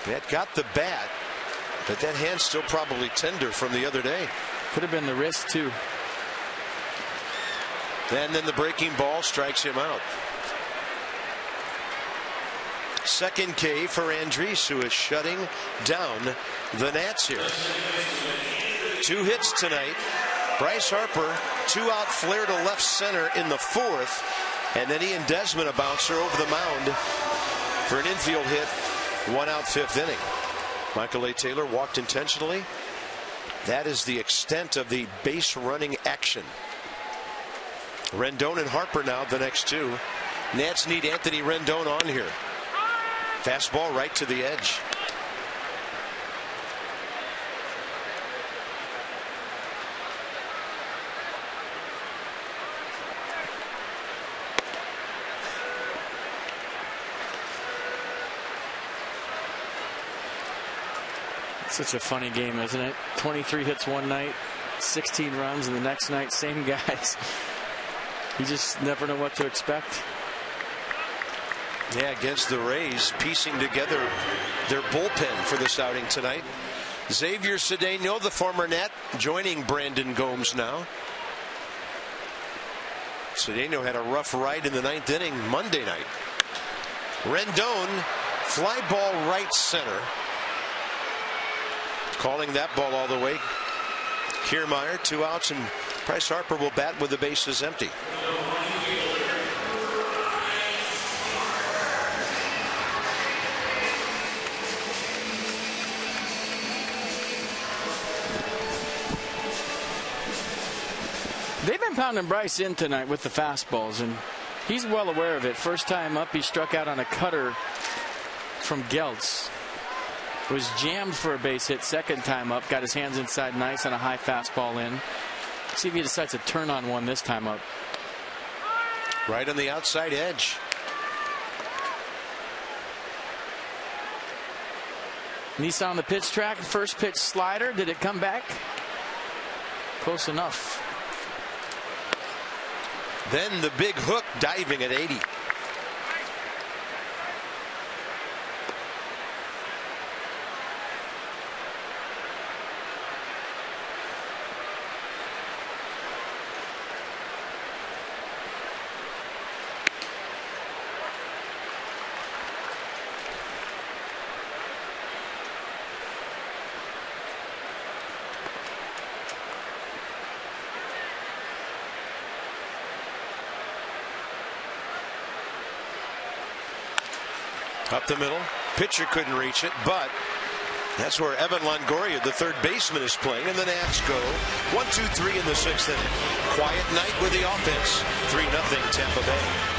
That got the bat, but that hand's still probably tender from the other day. Could have been the wrist, too. And then the breaking ball strikes him out. Second K for Andriese, who is shutting down the Nats here. 2 hits tonight. Bryce Harper, 2-out flare to left center in the 4th. And then Ian Desmond, a bouncer over the mound for an infield hit. 1-out 5th inning. Michael A. Taylor walked intentionally. That is the extent of the base running action. Rendon and Harper now the next 2. Nats need Anthony Rendon on here. Fastball right to the edge. Such a funny game, isn't it? 23 hits one night, 16 runs, and the next night, same guys. You just never know what to expect. Yeah, against the Rays, piecing together their bullpen for this outing tonight. Xavier Cedeno, the former Nat, joining Brandon Gomes now. Cedeno had a rough ride in the 9th inning Monday night. Rendon, fly ball right center. Calling that ball all the way. Kiermaier, 2 outs, and Bryce Harper will bat with the bases empty. They've been pounding Bryce in tonight with the fastballs, and he's well aware of it. First time up, he struck out on a cutter from Geltz. Was jammed for a base hit. Second time up, got his hands inside nice on a high fastball in. See if he decides to turn on one this time up. Right on the outside edge. Nisa on the pitch track. First pitch slider. Did it come back? Close enough. Then the big hook diving at 80. Up the middle. Pitcher couldn't reach it, but that's where Evan Longoria, the third baseman, is playing. And the Nats go 1-2-3 in the 6th inning. Quiet night with the offense. 3-0 Tampa Bay.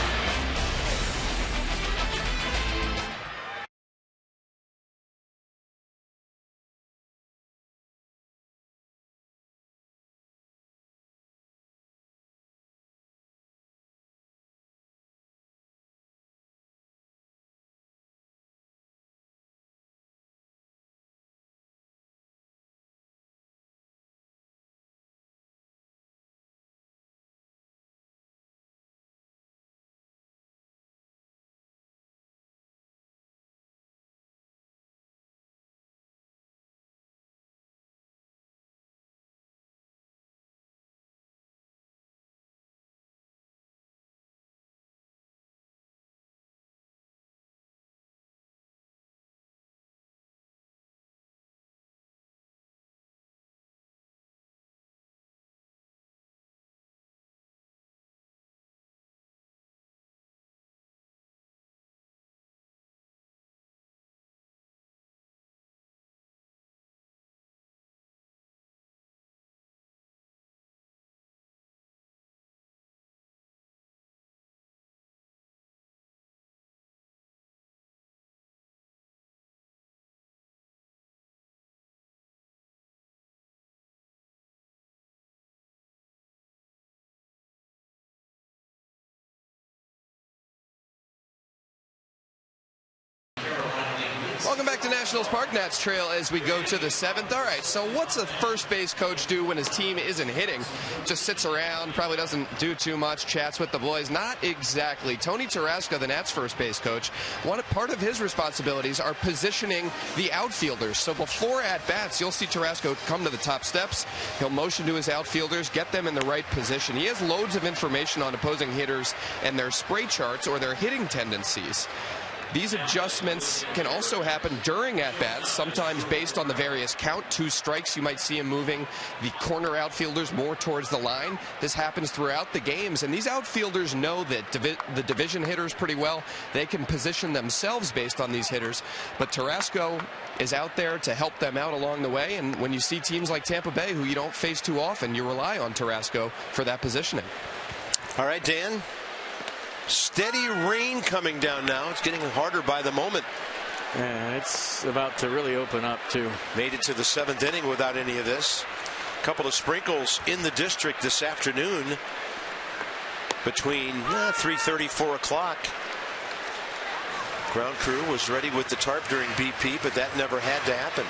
Welcome back to Nationals Park. Nats trail as we go to the 7th. All right, so what's a first base coach do when his team isn't hitting? Just sits around, probably doesn't do too much, chats with the boys. Not exactly. Tony Tarasco, the Nats first base coach, part of his responsibilities are positioning the outfielders. So before at-bats, you'll see Tarasco come to the top steps. He'll motion to his outfielders, get them in the right position. He has loads of information on opposing hitters and their spray charts or their hitting tendencies. These adjustments can also happen during at-bats, sometimes based on the various count. 2 strikes, you might see him moving the corner outfielders more towards the line. This happens throughout the games, and these outfielders know that the division hitters pretty well. They can position themselves based on these hitters, but Tarasco is out there to help them out along the way, and when you see teams like Tampa Bay, who you don't face too often, you rely on Tarasco for that positioning. All right, Dan. Steady rain coming down now. It's getting harder by the moment. Yeah, it's about to really open up, too. Made it to the 7th inning without any of this. A couple of sprinkles in the district this afternoon between 3:30, 4 o'clock. Ground crew was ready with the tarp during BP, but that never had to happen.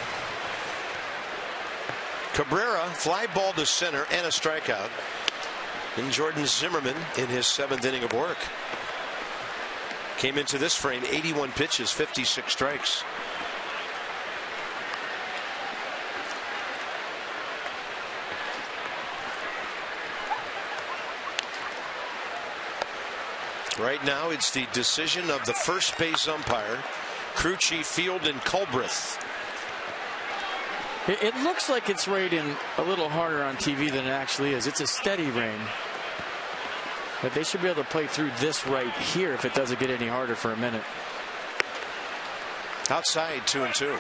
Cabrera, fly ball to center and a strikeout. And Jordan Zimmerman in his 7th inning of work. Came into this frame 81 pitches, 56 strikes. Right now it's the decision of the first base umpire, crew chief Field and Culbreth. It looks like it's raining a little harder on TV than it actually is. It's a steady rain. But they should be able to play through this right here if it doesn't get any harder for a minute. Outside 2-2.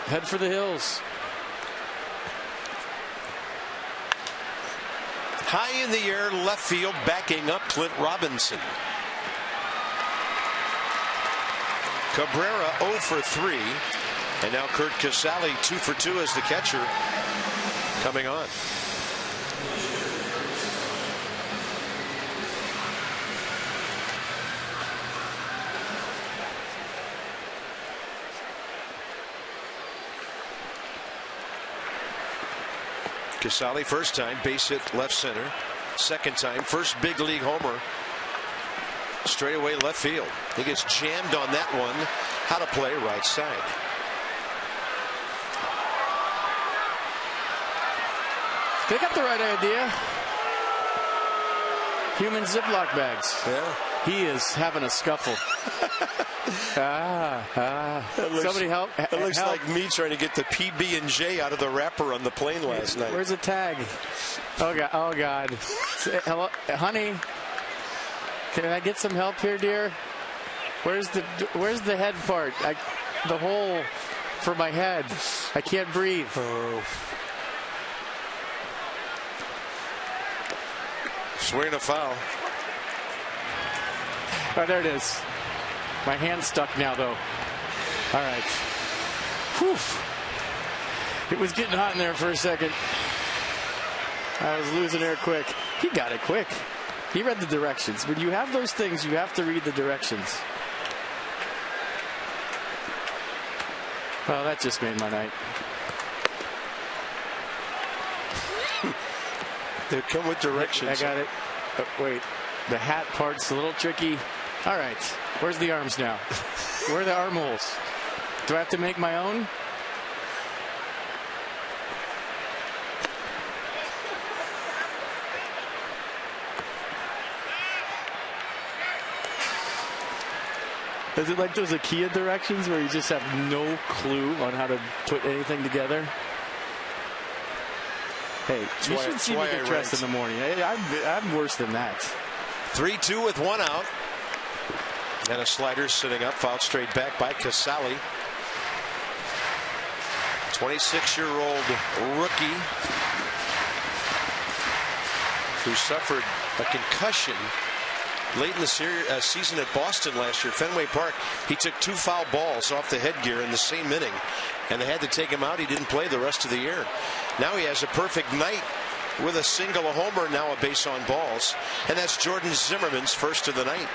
Head for the hills. High in the air, left field, backing up Clint Robinson. Cabrera 0 for 3. And now Kurt Casale 2 for 2 as the catcher coming on. Casale first time base hit left center. Second time first big league homer. Straight away left field. He gets jammed on that one. How to play right side. They got the right idea. Human Ziploc bags. Yeah. He is having a scuffle. Somebody help. It looks like me trying to get the PB&J out of the wrapper on the plane last night. Where's the tag? Oh God. Oh God. Hello, honey. Can I get some help here, dear? Where's the head part? The hole for my head. I can't breathe. Oh. Swinging a foul. Oh, there it is. My hand's stuck now, though. All right. Whew. It was getting hot in there for a second. I was losing air quick. He got it quick. He read the directions. When you have those things, you have to read the directions. Well, that just made my night. They come with directions. I got it. Oh, wait. The hat part's a little tricky. All right. Where's the arms now? Where are the armholes? Do I have to make my own? Is it like those IKEA directions where you just have no clue on how to put anything together? Hey, you should see me get dressed in the morning. I'm worse than that. 3-2 with one out. And a slider sitting up, fouled straight back by Casale. 26-year-old rookie who suffered a concussion late in the season at Boston last year, Fenway Park. He took 2 foul balls off the headgear in the same inning, and they had to take him out. He didn't play the rest of the year. Now he has a perfect night with a single, a homer, now a base on balls. And that's Jordan Zimmerman's first of the night.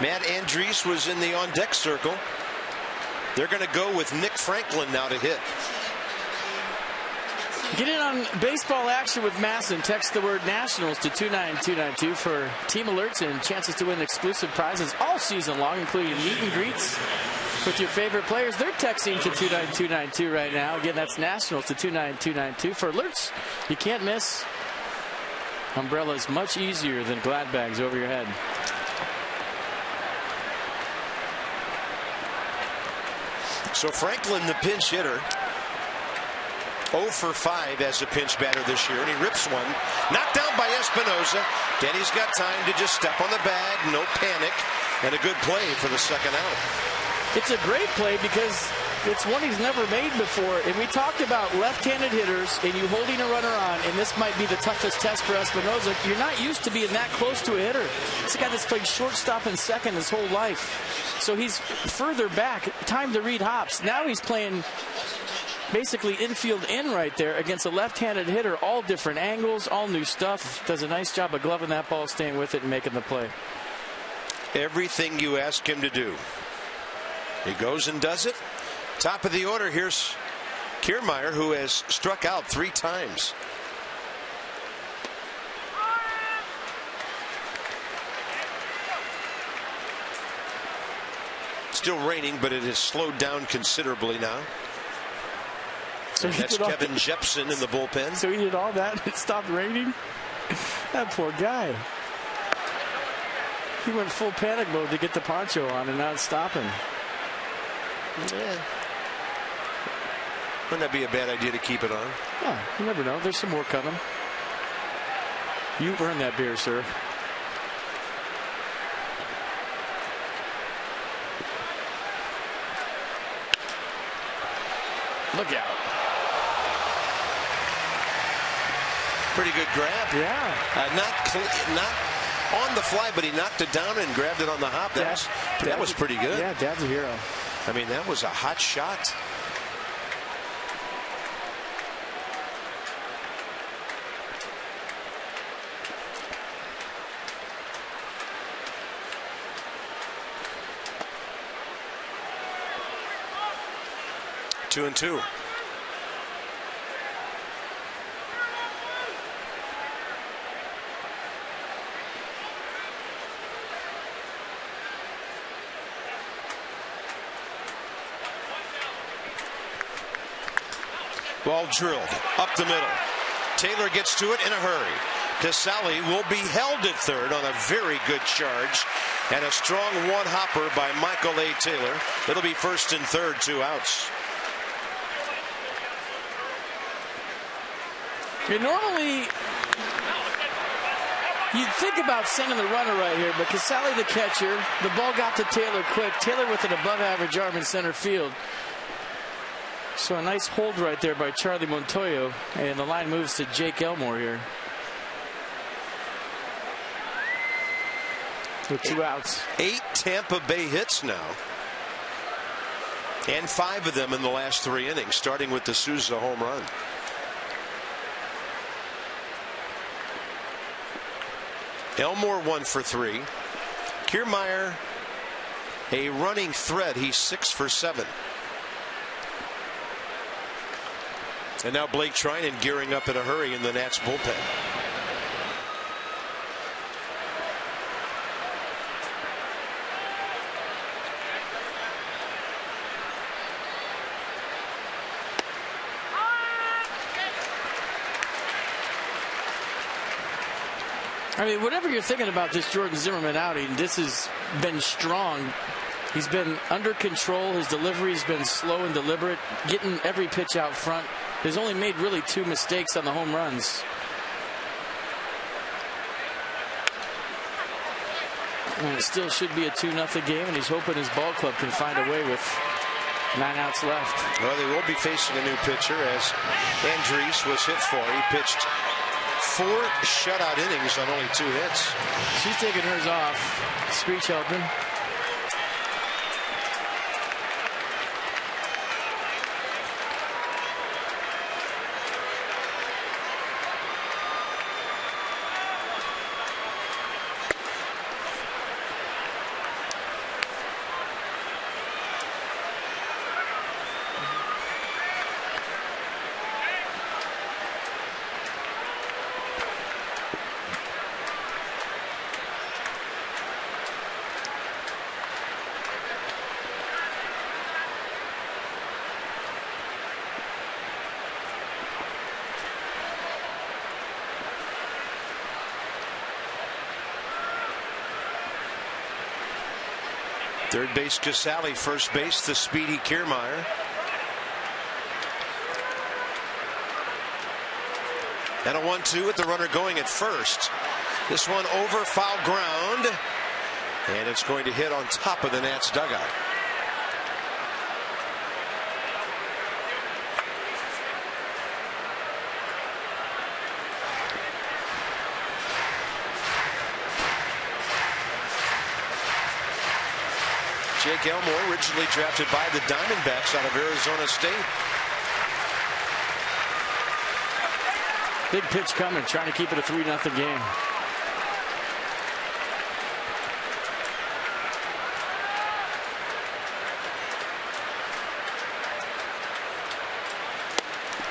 Matt Andriese was in the on-deck circle. They're going to go with Nick Franklin now to hit. Get in on baseball action with Masson. Text the word Nationals to 29292 for team alerts and chances to win exclusive prizes all season long, including meet and greets with your favorite players. They're texting to 29292 right now. Again, that's Nationals to 29292 for alerts you can't miss. Umbrellas much easier than glad bags over your head. So Franklin, the pinch hitter, 0 for 5 as a pinch batter this year, and he rips one. Knocked down by Espinosa. Denny's got time to just step on the bag, no panic, and a good play for the second out. It's a great play because it's one he's never made before, and we talked about left-handed hitters and you holding a runner on, and this might be the toughest test for Espinosa. You're not used to being that close to a hitter. It's a guy that's played shortstop and second his whole life. So he's further back, time to read hops. Now he's playing basically infield in right there against a left-handed hitter, all different angles, all new stuff. Does a nice job of gloving that ball, staying with it, and making the play. Everything you ask him to do, he goes and does it. Top of the order, here's Kiermaier, who has struck out 3 times. Still raining, but it has slowed down considerably now. So that's Kevin Jepson in the bullpen. So he did all that and it stopped raining? That poor guy. He went full panic mode to get the poncho on, and now it's stopping. Yeah. Wouldn't that be a bad idea to keep it on? Yeah, you never know. There's some more coming. You earned that beer, sir. Look out. Pretty good grab. Yeah. Not on the fly, but he knocked it down and grabbed it on the hop. That was pretty good. Yeah, Dad's a hero. I mean, that was a hot shot. Two and two. Ball drilled up the middle. Taylor gets to it in a hurry. Casale will be held at third on a very good charge, and a strong one-hopper by Michael A. Taylor. It'll be first and third, 2 outs. Normally, you'd think about sending the runner right here, but Casale, the catcher, the ball got to Taylor quick. Taylor with an above-average arm in center field. So a nice hold right there by Charlie Montoyo, and the line moves to Jake Elmore here. With 2 outs. 8 Tampa Bay hits now, and 5 of them in the last 3 innings, starting with the Souza home run. Elmore 1 for 3. Kiermaier, a running thread. He's 6 for 7. And now Blake Trinan gearing up in a hurry in the Nats bullpen. I mean, whatever you're thinking about this Jordan Zimmerman outing, this has been strong. He's been under control. His delivery's been slow and deliberate, getting every pitch out front. He's only made really 2 mistakes on the home runs. And it still should be a 2-0 game, and he's hoping his ball club can find a way with 9 outs left. Well, they will be facing a new pitcher, as Andriese was hit for. He pitched 4 shutout innings on only 2 hits. She's taking hers off. Screech helping. Third base Casale, first base the speedy Kiermaier. And a 1-2 with the runner going at first. This one over, foul ground, and it's going to hit on top of the Nats dugout. Jake Elmore, originally drafted by the Diamondbacks out of Arizona State. Big pitch coming, trying to keep it a 3-0 game.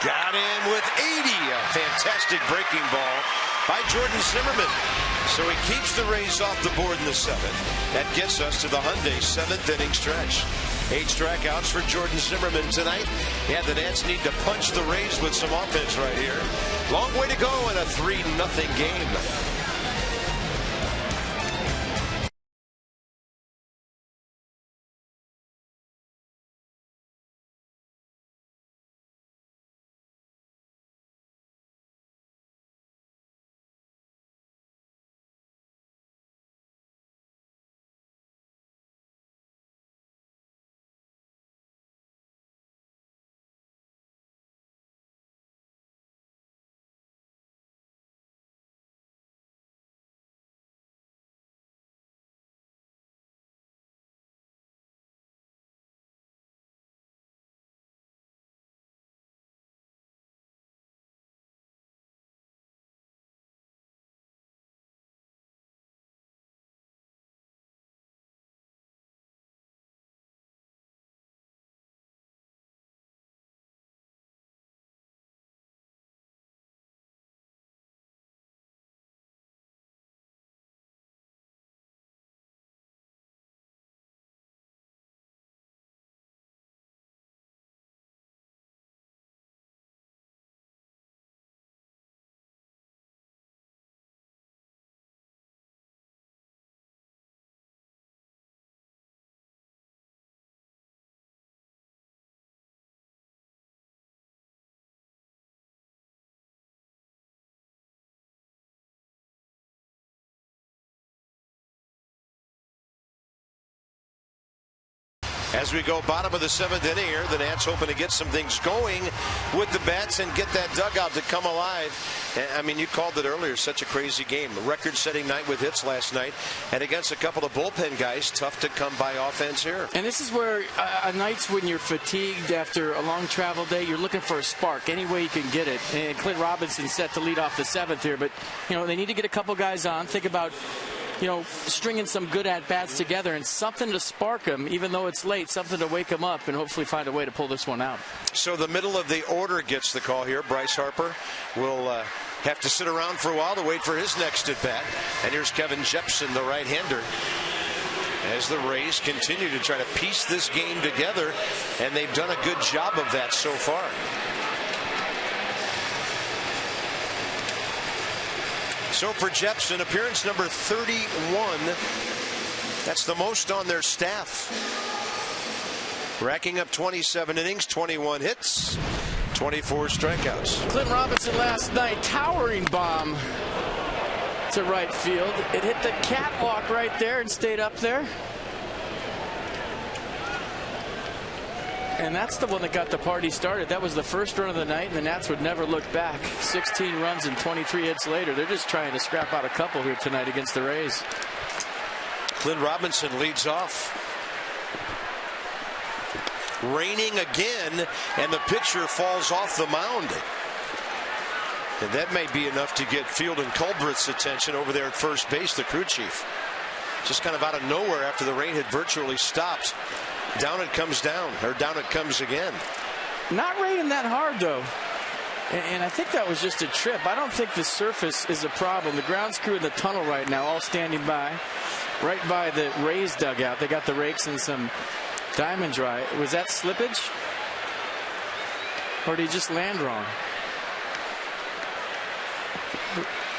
Got in with 80. A fantastic breaking ball by Jordan Zimmermann. So he keeps the Rays off the board in the 7th. That gets us to the Hyundai 7th inning stretch. 8 strikeouts for Jordan Zimmermann tonight. Yeah, the Nats need to punch the Rays with some offense right here. Long way to go in a 3-0 game. As we go bottom of the 7th inning here, the Nats hoping to get some things going with the bats and get that dugout to come alive. I mean, you called it earlier, such a crazy game. A record-setting night with hits last night. And against a couple of bullpen guys, tough to come by offense here. And this is where nights when you're fatigued after a long travel day, you're looking for a spark any way you can get it. And Clint Robinson set to lead off the 7th here. But, you know, they need to get a couple guys on. Think about, you know, stringing some good at-bats together and something to spark them, even though it's late, something to wake them up and hopefully find a way to pull this one out. So the middle of the order gets the call here. Bryce Harper will have to sit around for a while to wait for his next at-bat. And here's Kevin Jepsen, the right-hander, as the Rays continue to try to piece this game together, and they've done a good job of that so far. So for Jepsen, appearance number 31. That's the most on their staff. Racking up 27 innings, 21 hits, 24 strikeouts. Clint Robinson last night, towering bomb to right field. It hit the catwalk right there and stayed up there. And that's the one that got the party started. That was the first run of the night, and the Nats would never look back. 16 runs and 23 hits later. They're just trying to scrap out a couple here tonight against the Rays. Clint Robinson leads off. Raining again, and the pitcher falls off the mound. And that may be enough to get Field and Culbreth's attention over there at first base, the crew chief. Just kind of out of nowhere after the rain had virtually stopped. Down it comes down, or down it comes again. Not raining that hard, though. And I think that was just a trip. I don't think the surface is a problem. The grounds crew in the tunnel right now, all standing by, right by the Rays dugout. They got the rakes and some diamond dry. Was that slippage? Or did he just land wrong?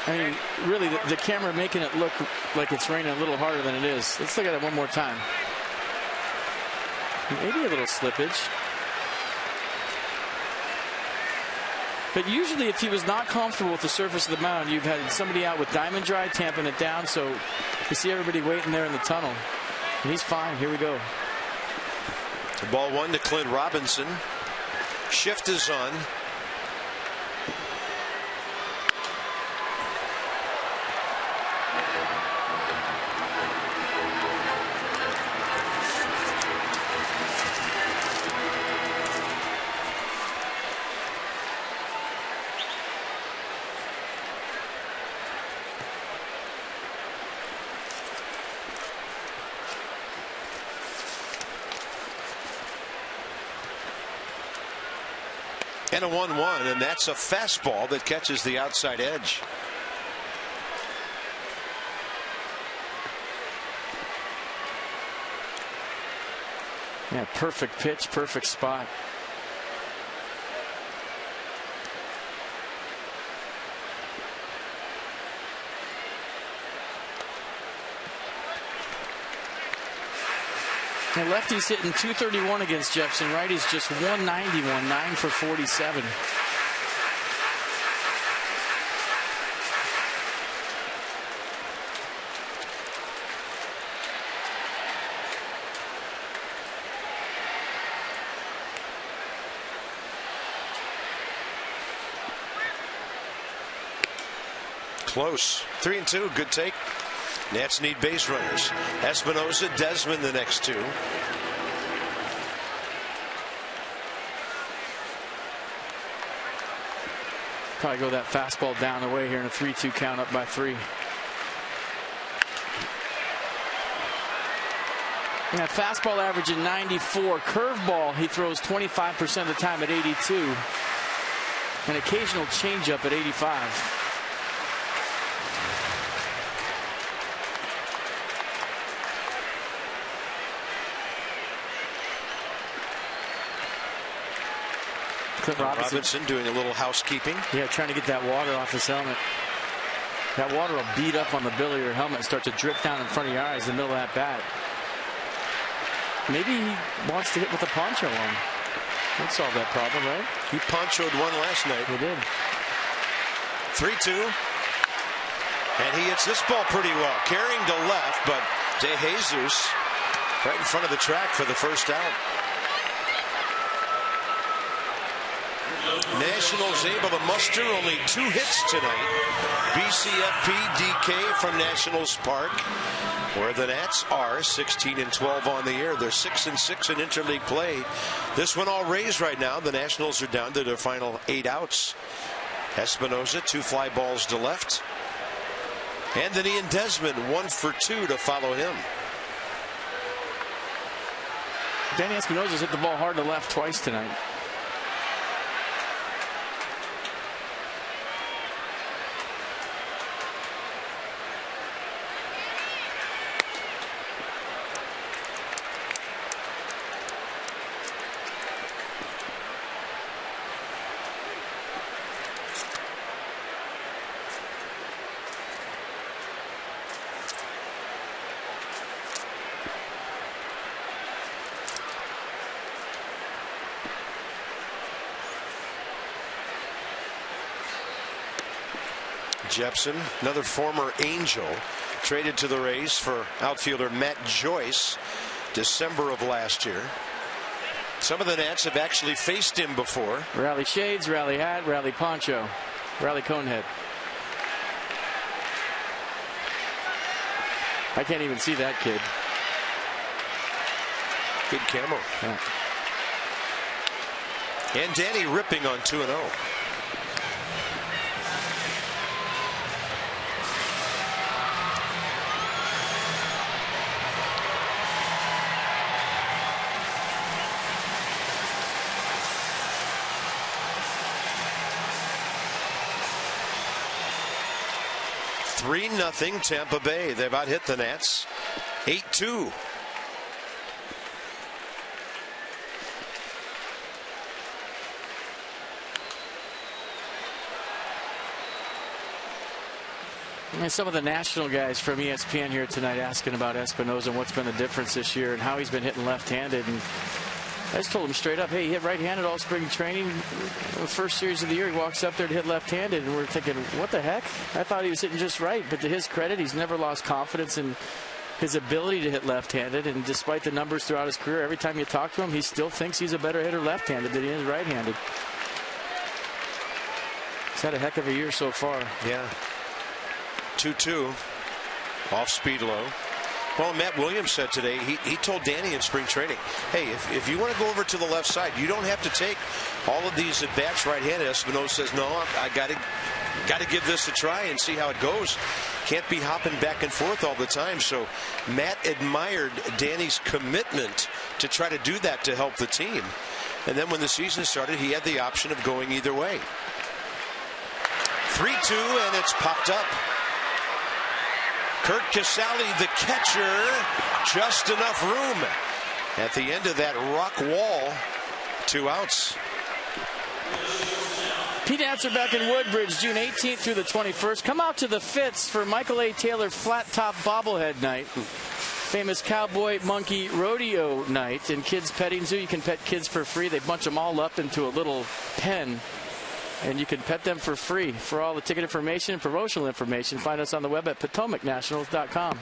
I mean, really, the camera making it look like it's raining a little harder than it is. Let's look at it one more time. Maybe a little slippage. But usually if he was not comfortable with the surface of the mound, you've had somebody out with diamond dry, tamping it down. So you see everybody waiting there in the tunnel. And he's fine. Here we go. Ball 1 to Clint Robinson. Shift is on. And a 1-1, and that's a fastball that catches the outside edge. Yeah, perfect pitch, perfect spot. And lefty's hitting .231 against Jepson. Righty's just .191, 9 for 47. Close. 3-2. Good take. Nats need base runners. Espinosa, Desmond the next two. Probably go that fastball down the way here in a 3-2 count, up by 3. Yeah, fastball averaging 94. Curveball he throws 25% of the time at 82. An occasional changeup at 85. Clint Robinson doing a little housekeeping. Yeah, trying to get that water off his helmet. That water will beat up on the bill of your helmet and start to drip down in front of your eyes in the middle of that bat. Maybe he wants to hit with a poncho on. That'd solve that problem, right? He ponchoed one last night. He did. 3-2. And he hits this ball pretty well. Carrying to left, but De Jesus right in front of the track for the first out. Nationals able to muster only 2 hits tonight. BCFP DK from Nationals Park, where the Nats are 16-12 on the year. They're 6-6 in interleague play. This one all Rays right now. The Nationals are down to their final 8 outs. Espinosa, 2 fly balls to left. Anthony and Desmond 1 for 2 to follow him. Danny Espinosa's hit the ball hard to left twice tonight. Jepson, another former Angel, traded to the Rays for outfielder Matt Joyce December of last year. Some of the Nats have actually faced him before. Rally shades, rally hat, rally poncho, rally cone head. I can't even see that kid. Good camo. Yeah. And Danny ripping on 2-0. Nothing Tampa Bay. They've out hit the Nats 8-2. And some of the national guys from ESPN here tonight asking about Espinosa and what's been the difference this year and how he's been hitting left-handed. And I just told him straight up, hey, he hit right-handed all spring training. The first series of the year, he walks up there to hit left-handed, and we're thinking, what the heck? I thought he was hitting just right. But to his credit, he's never lost confidence in his ability to hit left-handed. And despite the numbers throughout his career, every time you talk to him, he still thinks he's a better hitter left-handed than he is right-handed. He's had a heck of a year so far. Yeah. 2-2. Off speed low. Well, Matt Williams said today, he told Danny in spring training, hey, if you want to go over to the left side, you don't have to take all of these at-bats right-handed. Espinosa says, no, I got to give this a try and see how it goes. Can't be hopping back and forth all the time. So Matt admired Danny's commitment to try to do that to help the team. And then when the season started, he had the option of going either way. 3-2, and it's popped up. Kurt Casale, the catcher, just enough room at the end of that rock wall. 2 outs. Pete Nats are back in Woodbridge June 18th through the 21st. Come out to the Fitz for Michael A. Taylor Flat Top Bobblehead Night. Famous Cowboy Monkey Rodeo Night and Kids Petting Zoo. You can pet kids for free. They bunch them all up into a little pen, and you can pet them for free. For all the ticket information and promotional information, find us on the web at PotomacNationals.com.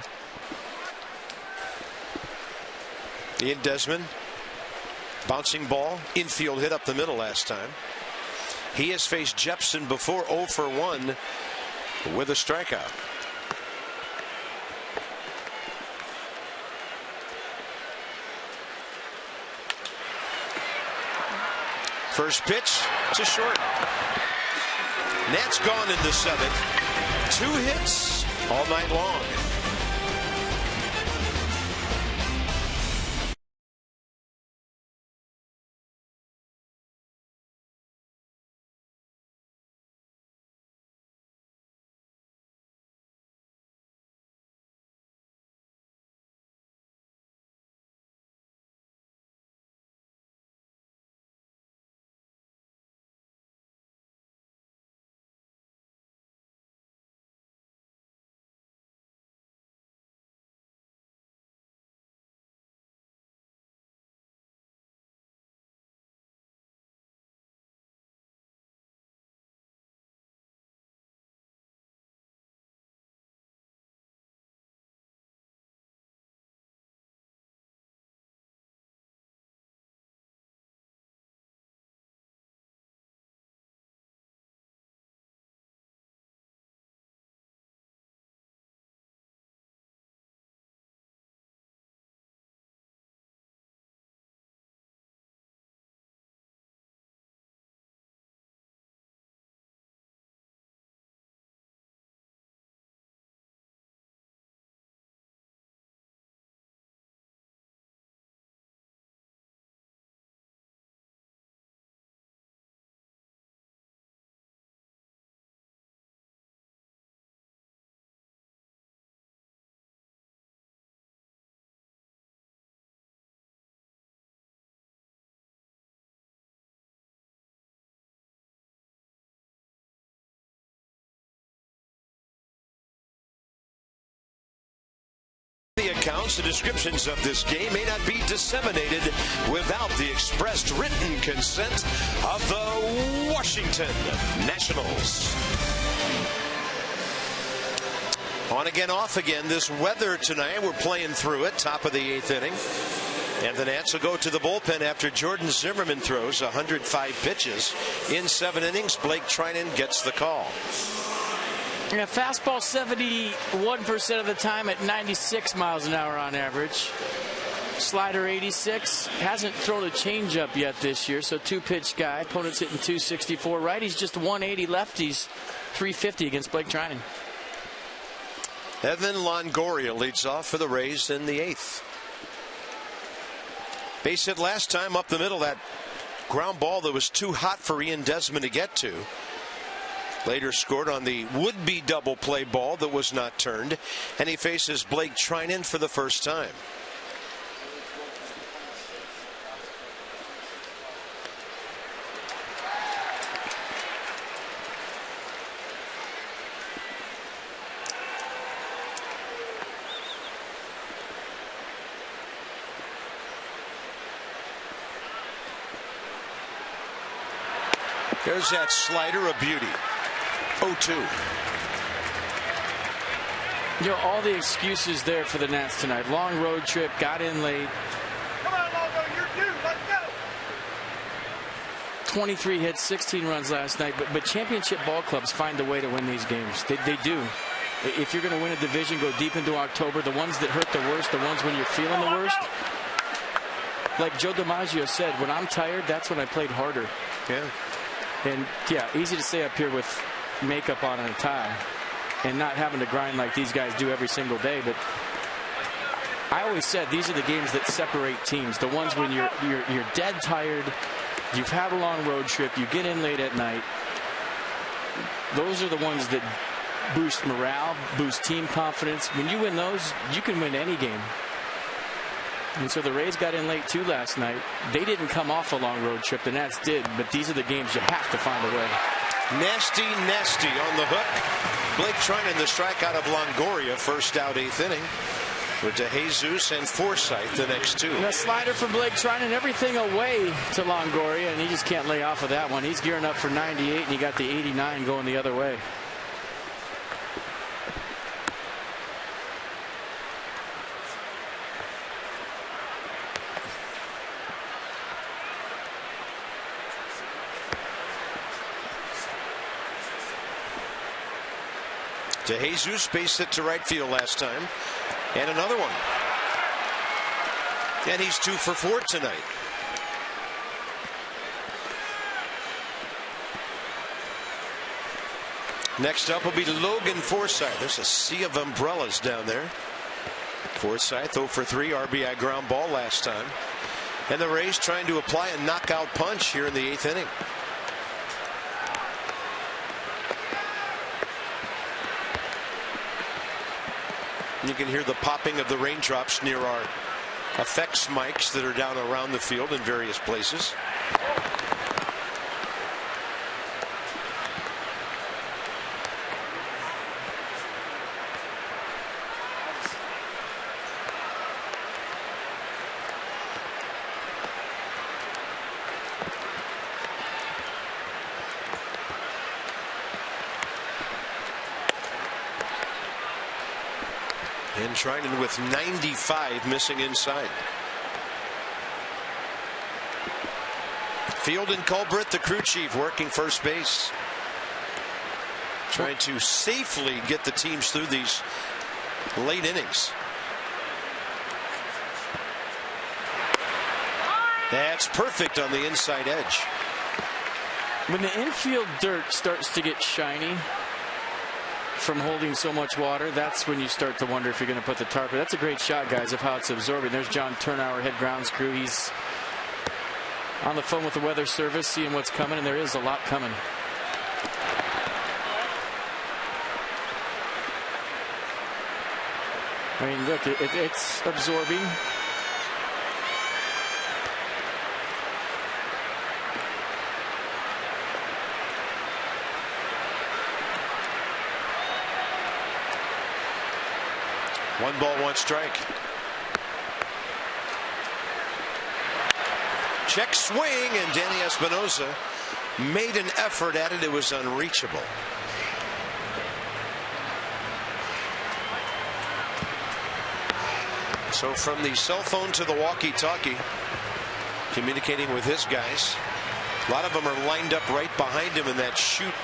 Ian Desmond, bouncing ball, infield hit up the middle last time. He has faced Jepson before, 0 for 1 with a strikeout. First pitch to short. Nats gone in the 7th. 2 hits all night long. The accounts, the descriptions of this game may not be disseminated without the expressed written consent of the Washington Nationals. On again, off again. This weather tonight, we're playing through it. Top of the 8th inning. And the Nats will go to the bullpen after Jordan Zimmerman throws 105 pitches in 7 innings. Blake Trinan gets the call. Yeah, fastball 71% of the time at 96 miles an hour on average. Slider 86. Hasn't thrown a changeup yet this year, so 2-pitch guy. Opponent's hitting 264. Righties just 180. Lefties 350 against Blake Trinan. Evan Longoria leads off for the Rays in the 8th. Base hit last time up the middle. That ground ball that was too hot for Ian Desmond to get to. Later scored on the would-be double play ball that was not turned, and he faces Blake Trinan for the first time. There's that slider, a beauty. 0-2. You know, all the excuses there for the Nats tonight. Long road trip, got in late. Come on, Longo, you're due. Let's go. 23 hits, 16 runs last night. But championship ball clubs find a way to win these games. They do. If you're going to win a division, go deep into October. The ones that hurt the worst, the ones when you're feeling the worst. Like Joe DiMaggio said, when I'm tired, that's when I played harder. Yeah. And, yeah, easy to stay up here with makeup on and a tie and not having to grind like these guys do every single day. But I always said these are the games that separate teams. The ones when you're dead tired, you've had a long road trip, you get in late at night. Those are the ones that boost morale, boost team confidence. When you win those, you can win any game. And so the Rays got in late too last night. They didn't come off a long road trip. The Nats did, but these are the games you have to find a way. Nasty on the hook. Blake Trinan, the strikeout of Longoria, first out, 8th inning. With DeJesus and Forsythe the next two. And a slider from Blake Trinan, everything away to Longoria, and he just can't lay off of that one. He's gearing up for 98, and he got the 89 going the other way. DeJesus base hit to right field last time. And another one. And he's 2 for 4 tonight. Next up will be Logan Forsythe. There's a sea of umbrellas down there. Forsythe 0 for 3, RBI ground ball last time. And the Rays trying to apply a knockout punch here in the 8th inning. You can hear the popping of the raindrops near our effects mics that are down around the field in various places. And Trinan with 95 missing inside. Field and Culbreth, the crew chief, working first base. Trying to safely get the teams through these late innings. That's perfect on the inside edge. When the infield dirt starts to get shiny from holding so much water, that's when you start to wonder if you're going to put the tarp. That's a great shot, guys, of how it's absorbing. There's John Turnauer, head grounds crew. He's on the phone with the weather service, seeing what's coming, and there is a lot coming. I mean, look, it's absorbing. One ball, one strike. Check swing, and Danny Espinosa made an effort at it. It was unreachable. So from the cell phone to the walkie-talkie, communicating with his guys. A lot of them are lined up right behind him in that chute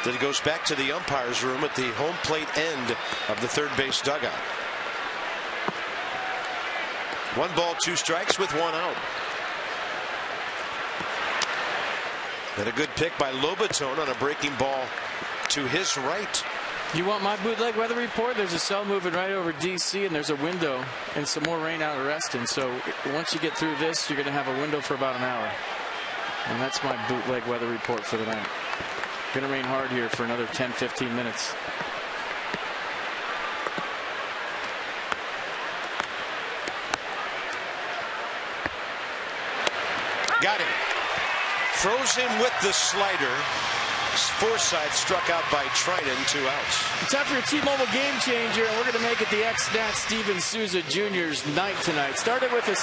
that goes back to the umpire's room at the home plate end of the third base dugout. 1 ball, 2 strikes with 1 out. And a good pick by Lobaton on a breaking ball to his right. You want my bootleg weather report? There's a cell moving right over D.C. and there's a window and some more rain out of Reston. So once you get through this, you're going to have a window for about an hour. And that's my bootleg weather report for the night. Going to rain hard here for another 10-15 minutes. Got him. Throws him with the slider. Forsythe struck out by Trinan, 2 outs. Time for your T-Mobile game changer, and we're going to make it the ex-Nat Steven Souza Jr.'s night tonight. Started with a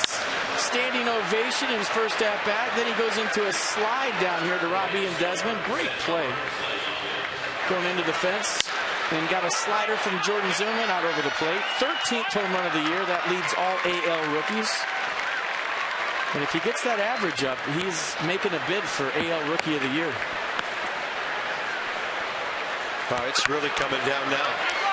standing ovation in his first at-bat. Then he goes into a slide down here to Robbie and Desmond. Great play. Going into the fence. And got a slider from Jordan Zimmerman out over the plate. 13th home run of the year. That leads all AL rookies. And if he gets that average up, he's making a bid for AL Rookie of the Year. Wow, it's really coming down now.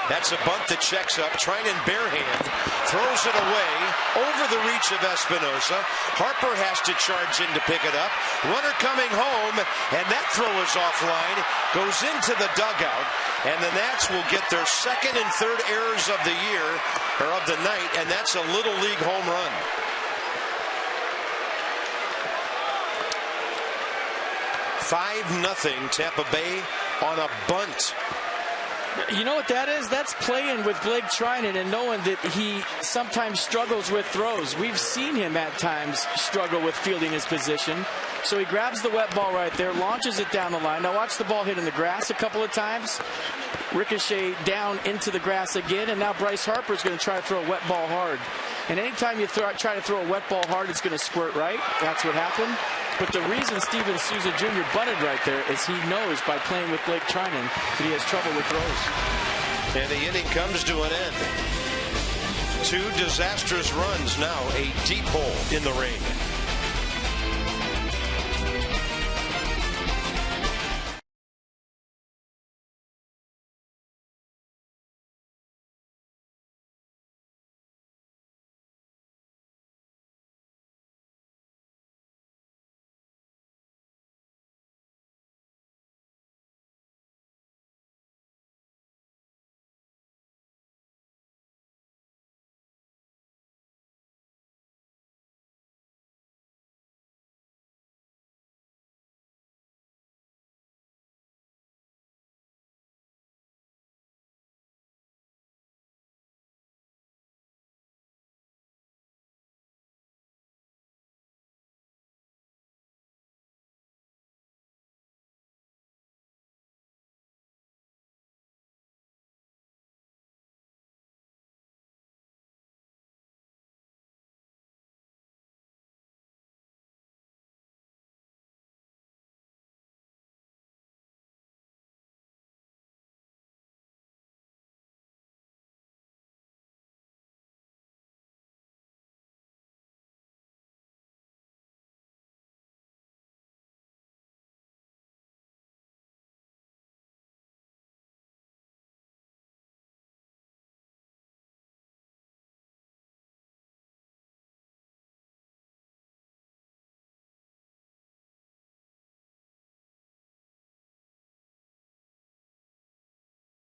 That's a bunt that checks up. Trinan barehand throws it away over the reach of Espinosa. Harper has to charge in to pick it up. Runner coming home, and that throw is offline. Goes into the dugout, and the Nats will get their second and third errors of the year, or of the night, and that's a Little League home run. $5-0 Tampa Bay on a bunt. You know what that is? That's playing with Blake Trinan and knowing that he sometimes struggles with throws. We've seen him at times struggle with fielding his position. So he grabs the wet ball right there, launches it down the line. Now watch the ball hit in the grass a couple of times. Ricochet down into the grass again, and now Bryce Harper is going to try to throw a wet ball hard. And anytime you try to throw a wet ball hard, it's going to squirt right. That's what happened. But the reason Steven Souza Jr. bunted right there is he knows by playing with Blake Trinan that he has trouble with throws. And the inning comes to an end. 2 disastrous runs, now a deep hole in the rain.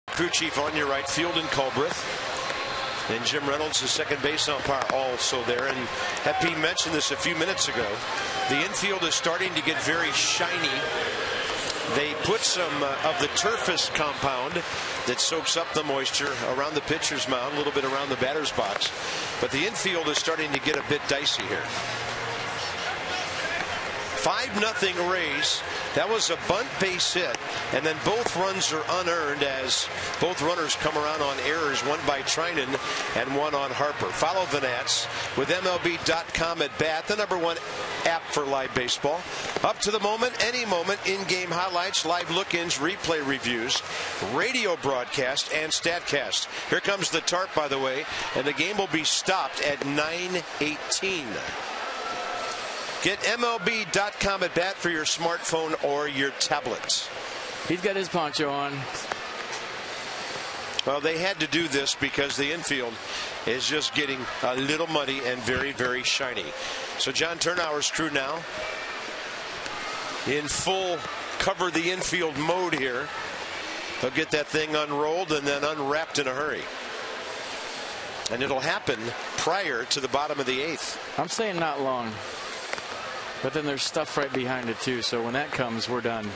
Crew chief on your right, Field and Culbreth. And Jim Reynolds, the second base umpire, also there. And Happy mentioned this a few minutes ago. The infield is starting to get very shiny. They put some of the Turfus compound that soaks up the moisture around the pitcher's mound, a little bit around the batter's box. But the infield is starting to get a bit dicey here. 5-0 Rays. That was a bunt base hit, and then both runs are unearned as both runners come around on errors, one by Trinan and one on Harper. Follow the Nats with MLB.com at bat, the #1 app for live baseball. Up to the moment, any moment, in-game highlights, live look-ins, replay reviews, radio broadcast, and StatCast. Here comes the tarp, by the way, and the game will be stopped at 9:18. Get MLB.com at bat for your smartphone or your tablet. He's got his poncho on. Well, they had to do this because the infield is just getting a little muddy and very, very shiny. So John Turnauer's crew now in full cover the infield mode here. They'll get that thing unrolled and then unwrapped in a hurry. And it'll happen prior to the bottom of the 8th. I'm saying not long. But then there's stuff right behind it too. So when that comes, we're done.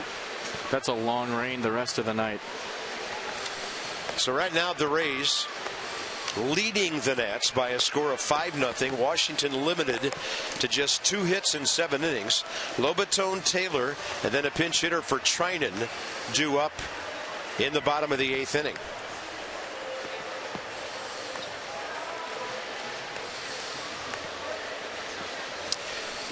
That's a long rain the rest of the night. So right now the Rays leading the Nats by a score of 5-0. Washington limited to just 2 hits in 7 innings. Lobaton, Taylor, and then a pinch hitter for Trinan due up in the bottom of the 8th inning.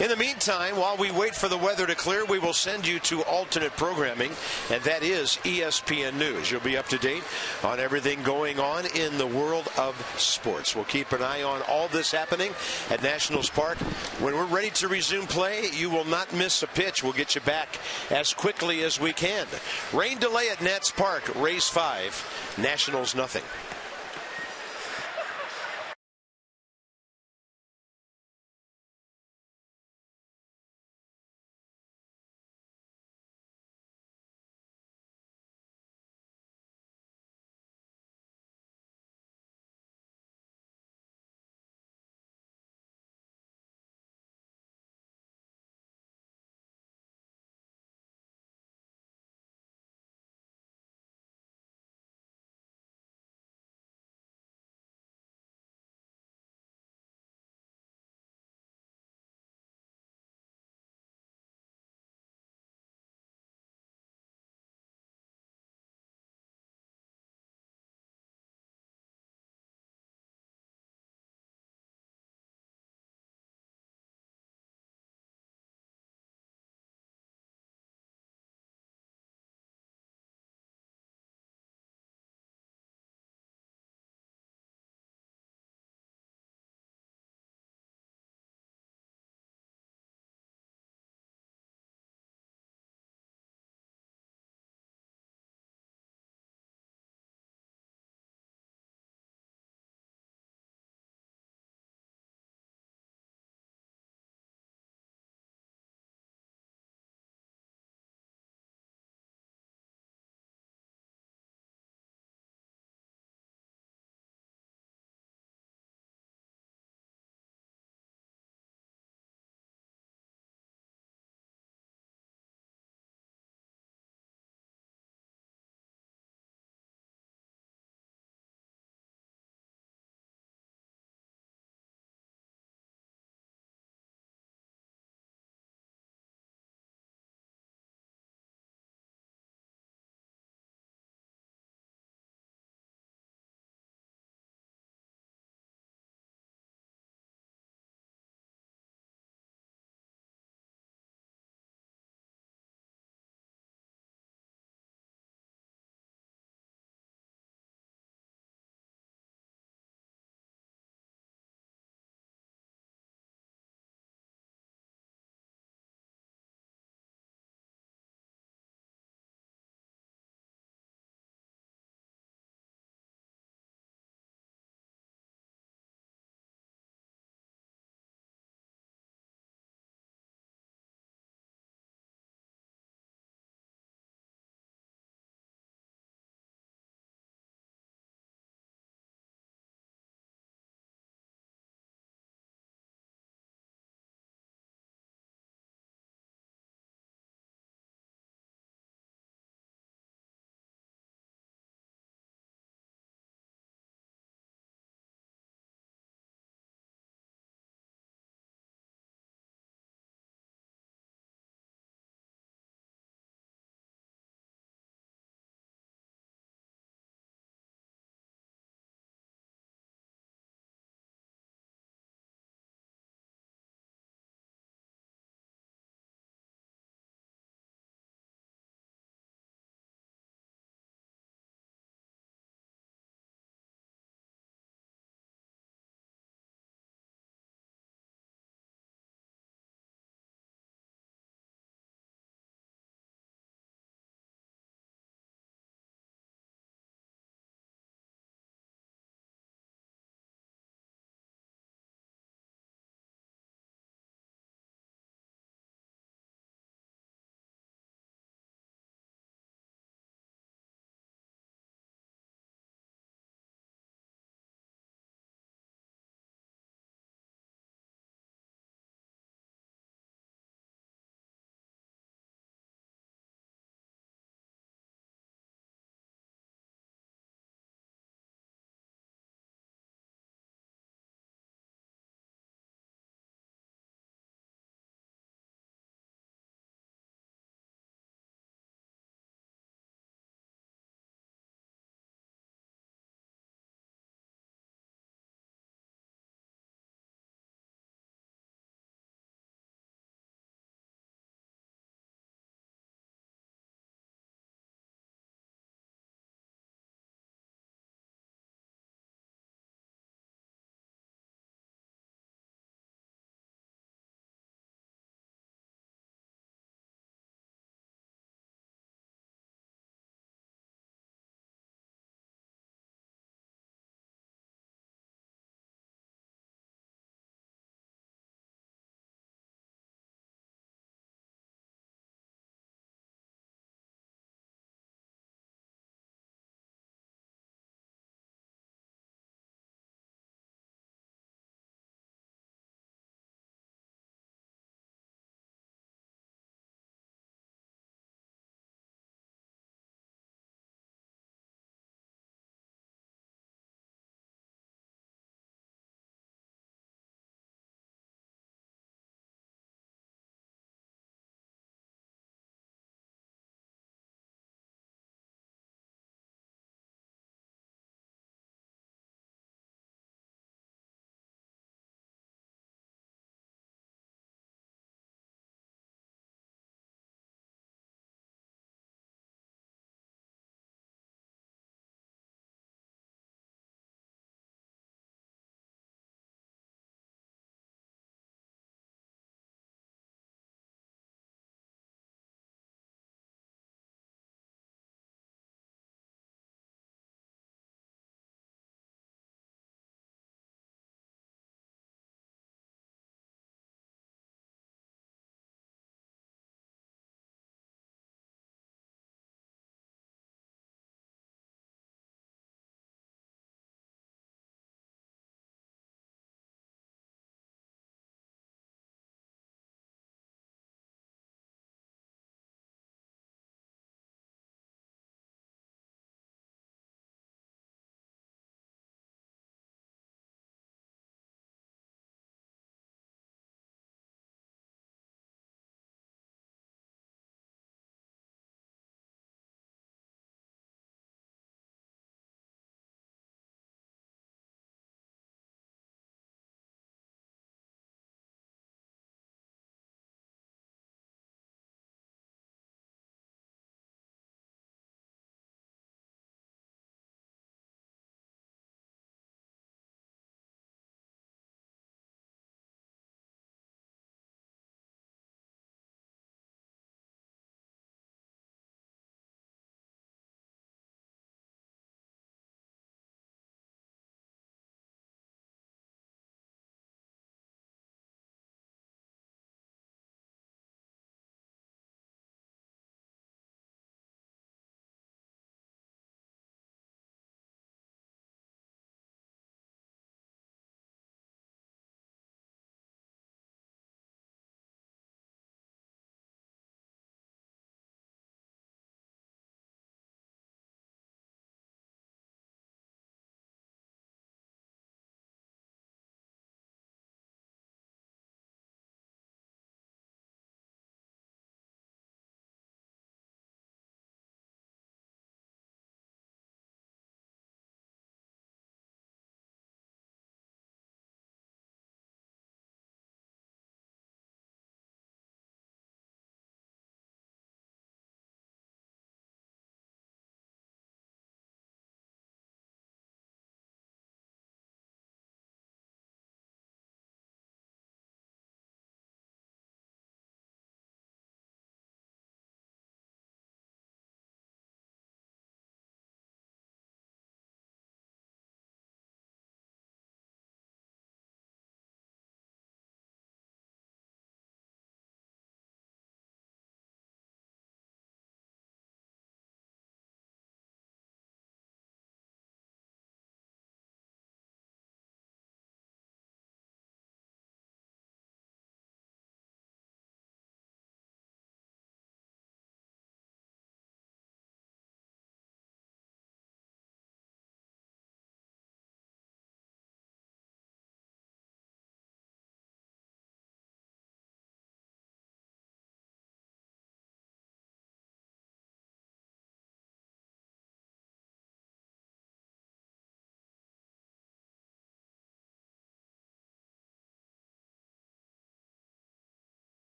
In the meantime, while we wait for the weather to clear, we will send you to alternate programming, and that is ESPN News. You'll be up to date on everything going on in the world of sports. We'll keep an eye on all this happening at Nationals Park. When we're ready to resume play, you will not miss a pitch. We'll get you back as quickly as we can. Rain delay at Nats Park, Rays 5, Nationals nothing.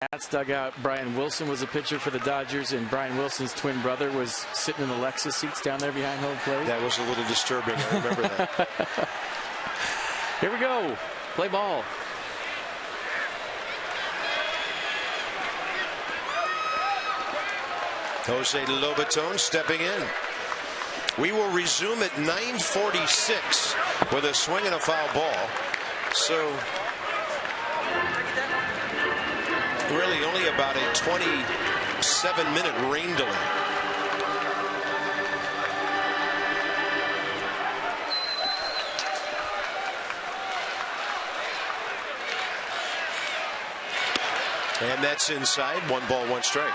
Nats dugout. Brian Wilson was a pitcher for the Dodgers, and Brian Wilson's twin brother was sitting in the Lexus seats down there behind home plate. That was a little disturbing. I remember that. Here we go. Play ball. Jose Lobaton stepping in. We will resume at 9:46 with a swing and a foul ball. So really only about a 27-minute rain delay. And that's inside. 1 ball, 1 strike.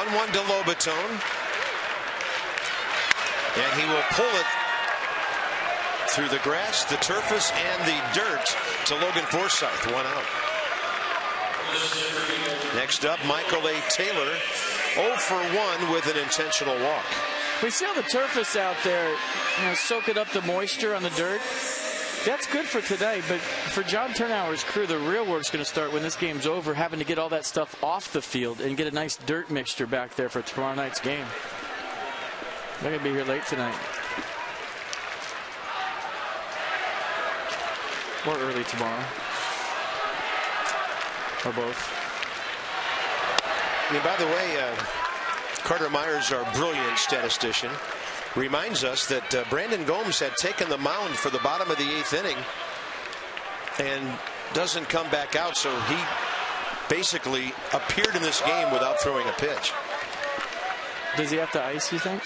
One to Lobaton, and he will pull it through the grass, the turfus, and the dirt to Logan Forsythe. 1 out. Next up, Michael A. Taylor, 0 for 1 with an intentional walk. We see all the turfus out there, soaking up the moisture on the dirt. That's good for today, but for John Turnauer's crew, the real work's going to start when this game's over, having to get all that stuff off the field and get a nice dirt mixture back there for tomorrow night's game. They're going to be here late tonight. Or early tomorrow. Or both. And by the way, Carter Myers, our brilliant statistician, reminds us that Brandon Gomes had taken the mound for the bottom of the 8th inning and doesn't come back out, so he basically appeared in this game without throwing a pitch. Does he have to ice, you think?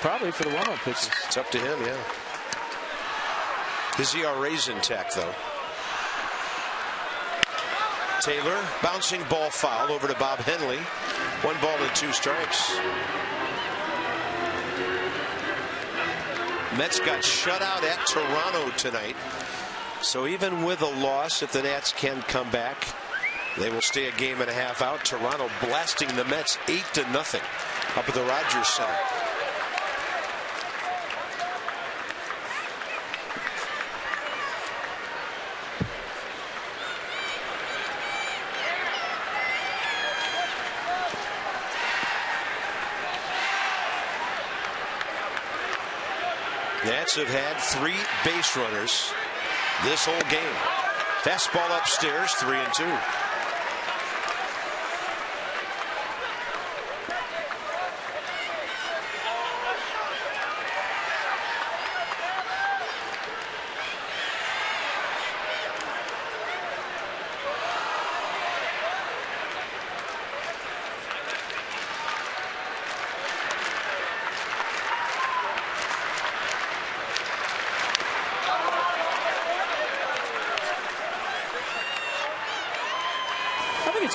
Probably for the warm-up pitches. It's up to him, yeah. His ERA's intact, though. Taylor, bouncing ball foul over to Bob Henley. 1 ball and 2 strikes. Mets got shut out at Toronto tonight. So even with a loss, if the Nats can come back, they will stay a game and a half out. Toronto blasting the Mets 8-0 up at the Rogers Center. Nats have had 3 base runners this whole game. Fastball upstairs, 3-2.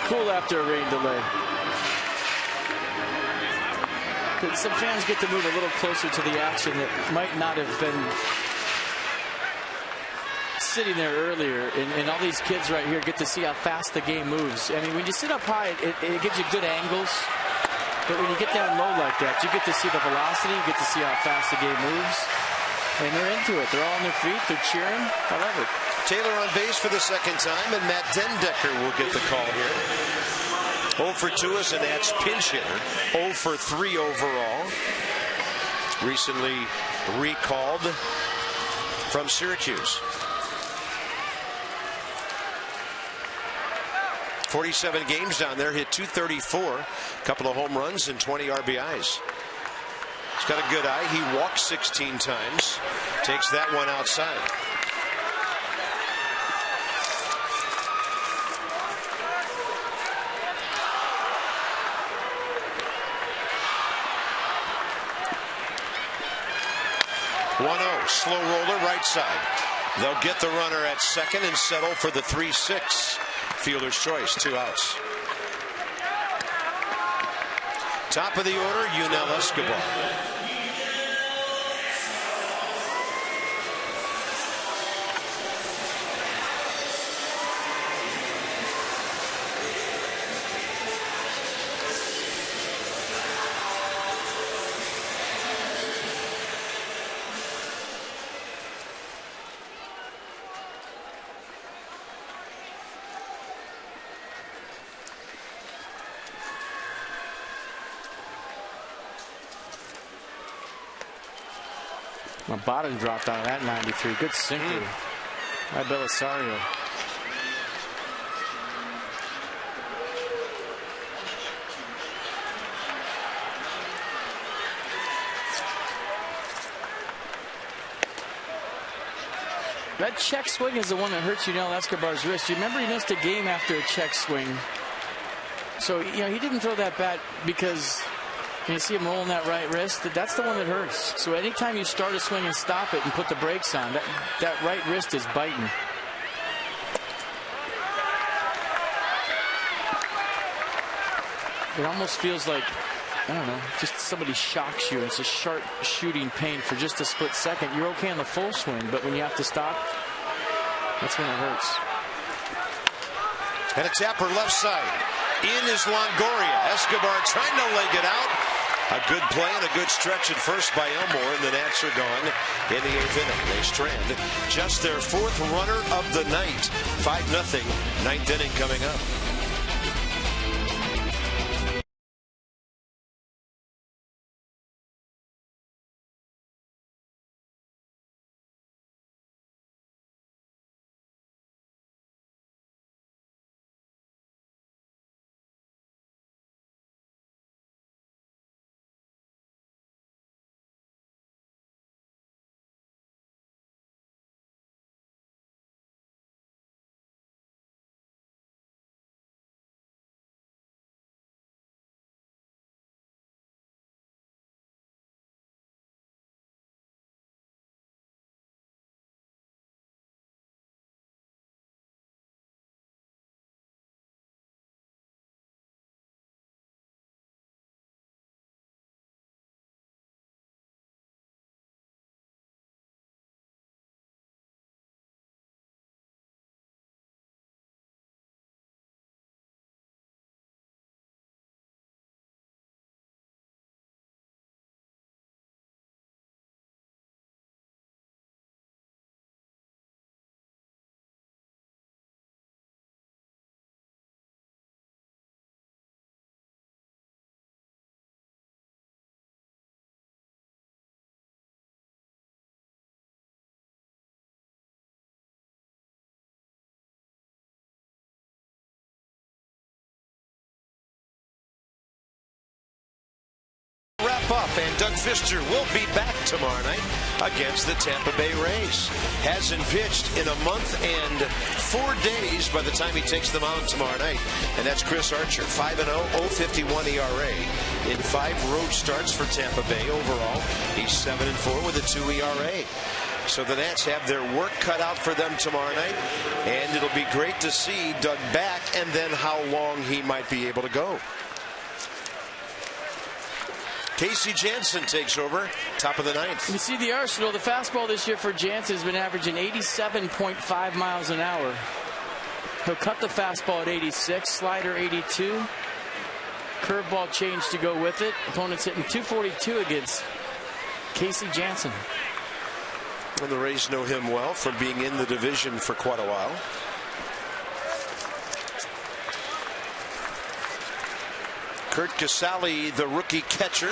Cool after a rain delay. Some fans get to move a little closer to the action that might not have been sitting there earlier. And all these kids right here get to see how fast the game moves. I mean, when you sit up high, it gives you good angles. But when you get down low like that, you get to see the velocity, you get to see how fast the game moves. And they're into it. They're all on their feet. They're cheering. I love it. Taylor on base for the 2nd time, and Matt Dendecker will get the call here. 0 for 2 as a Nats pinch hitter. 0 for 3 overall. Recently recalled from Syracuse. 47 games down there, hit .234, a couple of home runs and 20 RBIs. He's got a good eye. He walked 16 times. Takes that one outside. Slow roller right side. They'll get the runner at second and settle for the 3-6. Fielder's choice, 2 outs. Top of the order, Yunel Escobar. My bottom dropped out of that 93. Good sinker by Belisario. That check swing is the one that hurts Yunel Escobar's wrist. You remember he missed a game after a check swing. So, you know, he didn't throw that bat because you see him rolling that right wrist. That's the one that hurts. So anytime you start a swing and stop it and put the brakes on, that right wrist is biting. It almost feels like, I don't know, just somebody shocks you and it's a sharp shooting pain for just a split second. You're okay on the full swing, but when you have to stop, that's when it hurts. And a tapper left side. In is Longoria. Escobar trying to leg it out. A good play and a good stretch at first by Elmore, and the Nats are gone in the 8th inning. They strand just their 4th runner of the night. 5-0, 9th inning coming up. Up, and Doug Fister will be back tomorrow night against the Tampa Bay Rays. Hasn't pitched in a month and 4 days by the time he takes the mound tomorrow night. And that's Chris Archer, 5-0, 0.51 ERA in 5 road starts for Tampa Bay. Overall, he's 7-4 with a 2 ERA. So the Nats have their work cut out for them tomorrow night, and it'll be great to see Doug back and then how long he might be able to go. Casey Jansen takes over, top of the 9th. You see the arsenal. The fastball this year for Jansen has been averaging 87.5 miles an hour. He'll cut the fastball at 86, slider 82. Curveball change to go with it. Opponents hitting 242 against Casey Jansen. And the Rays know him well from being in the division for quite a while. Kurt Casale, the rookie catcher,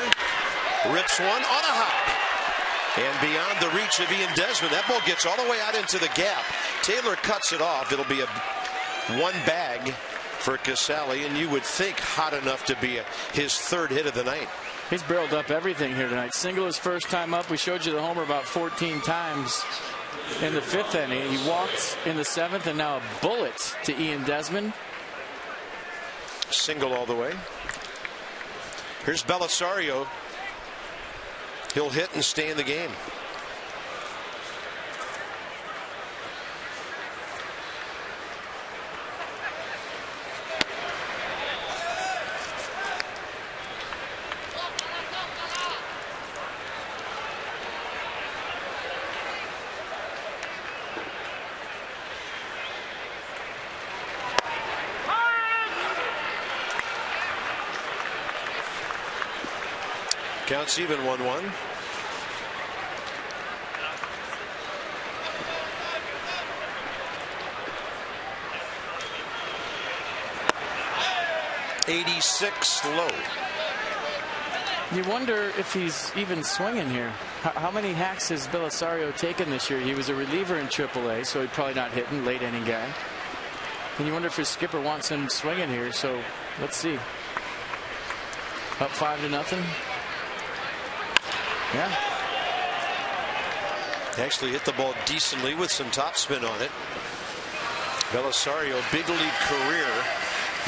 rips one on a hop. And beyond the reach of Ian Desmond, that ball gets all the way out into the gap. Taylor cuts it off. It'll be a 1 bag for Casale, and you would think hot enough to be his 3rd hit of the night. He's barreled up everything here tonight. Single his first time up. We showed you the homer about 14 times in the 5th inning. He walked in the 7th, and now a bullet to Ian Desmond. Single all the way. Here's Belisario. He'll hit and stay in the game. Counts even 1-1. '86 low. You wonder if he's even swinging here. How many hacks has Belisario taken this year? He was a reliever in AAA, so he's probably not hitting, late inning guy. And you wonder if his skipper wants him swinging here. So let's see. Up 5-0. Yeah. Actually hit the ball decently with some topspin on it. Belisario, big league career,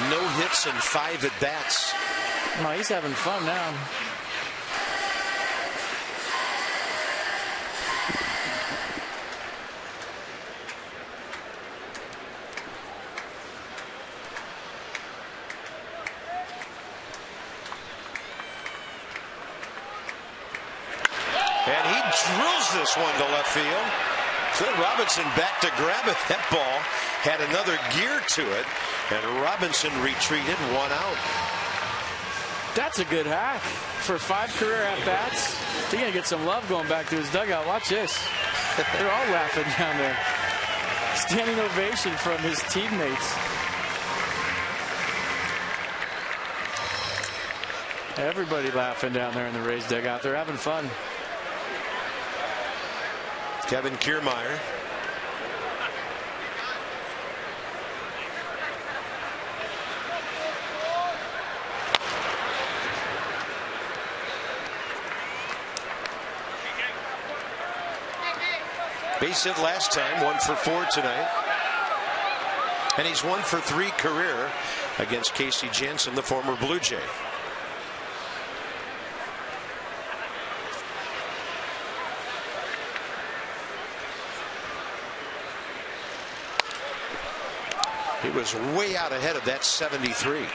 no hits and 5 at bats. No, he's having fun now. And he drills this one to left field. Clint Robinson back to grab it. That ball had another gear to it, and Robinson retreated, 1 out. That's a good hack for 5 career at-bats. He's going to get some love going back to his dugout. Watch this. They're all laughing down there. Standing ovation from his teammates. Everybody laughing down there in the Rays dugout. They're having fun. Kevin Kiermaier. Base hit last time, 1 for 4 tonight. And he's 1 for 3 career against Casey Janssen, the former Blue Jay. He was way out ahead of that 73.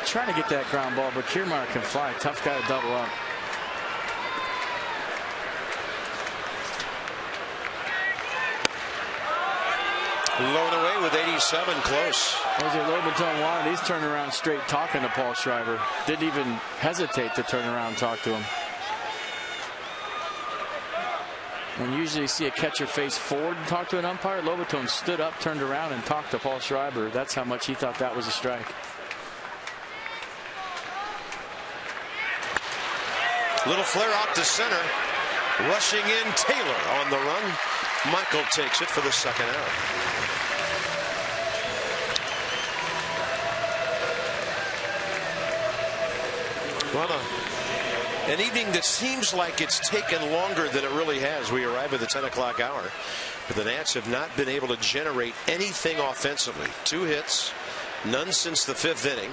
Trying to get that ground ball, but Kiermaier can fly. Tough guy to double up. Blown away with 87, close. Jose Lobaton wanted. He's turning around straight talking to Paul Schreiber. Didn't even hesitate to turn around and talk to him. And usually you see a catcher face forward and talk to an umpire. Lobaton stood up, turned around, and talked to Paul Schreiber. That's how much he thought that was a strike. Little flare out to center. Rushing in, Taylor on the run. Michael takes it for the second out. Well, an evening that seems like it's taken longer than it really has. We arrive at the 10 o'clock hour. But the Nats have not been able to generate anything offensively. 2 hits, none since the 5th inning.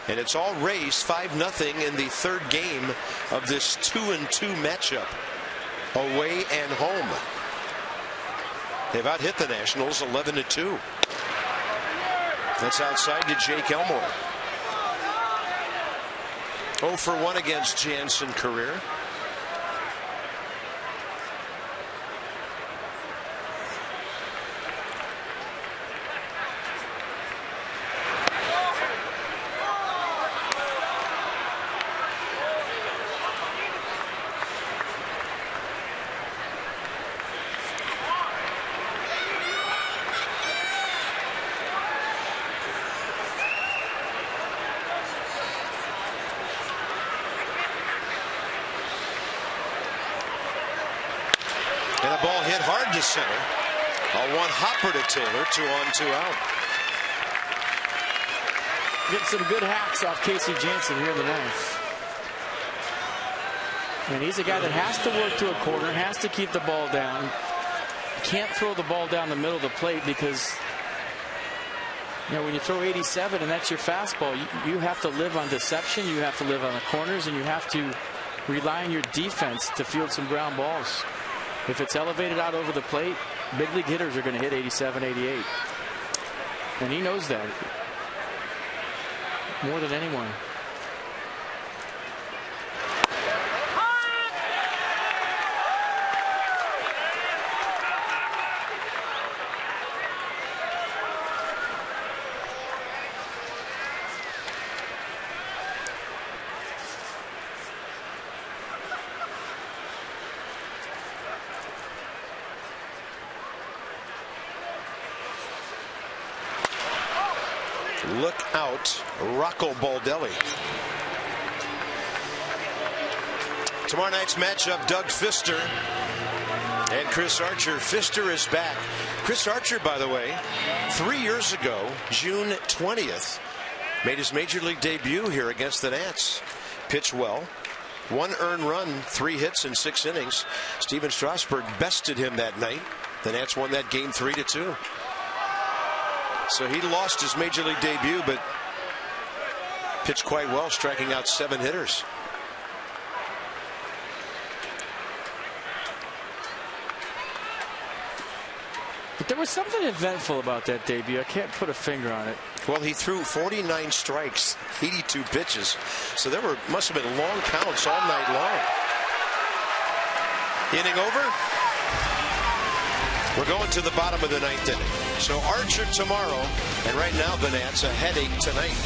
And it's all Rays 5-0 in the 3rd game of this 2-2 matchup, away and home. They've out-hit the Nationals 11-2. That's outside to Jake Elmore. 0 for 1 against Jansen career. And a ball hit hard to center. A 1 hopper to Taylor, 2 on, 2 out. Get some good hacks off Casey Janssen here in the 9th. And he's a guy that has to work to a corner, has to keep the ball down. Can't throw the ball down the middle of the plate because, you know, when you throw 87 and that's your fastball, you have to live on deception, you have to live on the corners, and you have to rely on your defense to field some ground balls. If it's elevated out over the plate, big league hitters are going to hit 87, 88. And he knows that more than anyone. Look out, Rocco Baldelli. Tomorrow night's matchup, Doug Fister and Chris Archer. Fister is back. Chris Archer, by the way, 3 years ago, June 20th, made his major league debut here against the Nats. Pitched well. 1 earned run, 3 hits in 6 innings. Steven Strasburg bested him that night. The Nats won that game 3-2. So he lost his major league debut, but pitched quite well, striking out 7 hitters. But there was something eventful about that debut. I can't put a finger on it. Well, he threw 49 strikes, 82 pitches. So there must have been long counts all night long. Inning over. We're going to the bottom of the 9th inning. So Archer tomorrow, and right now the Nats a headache tonight.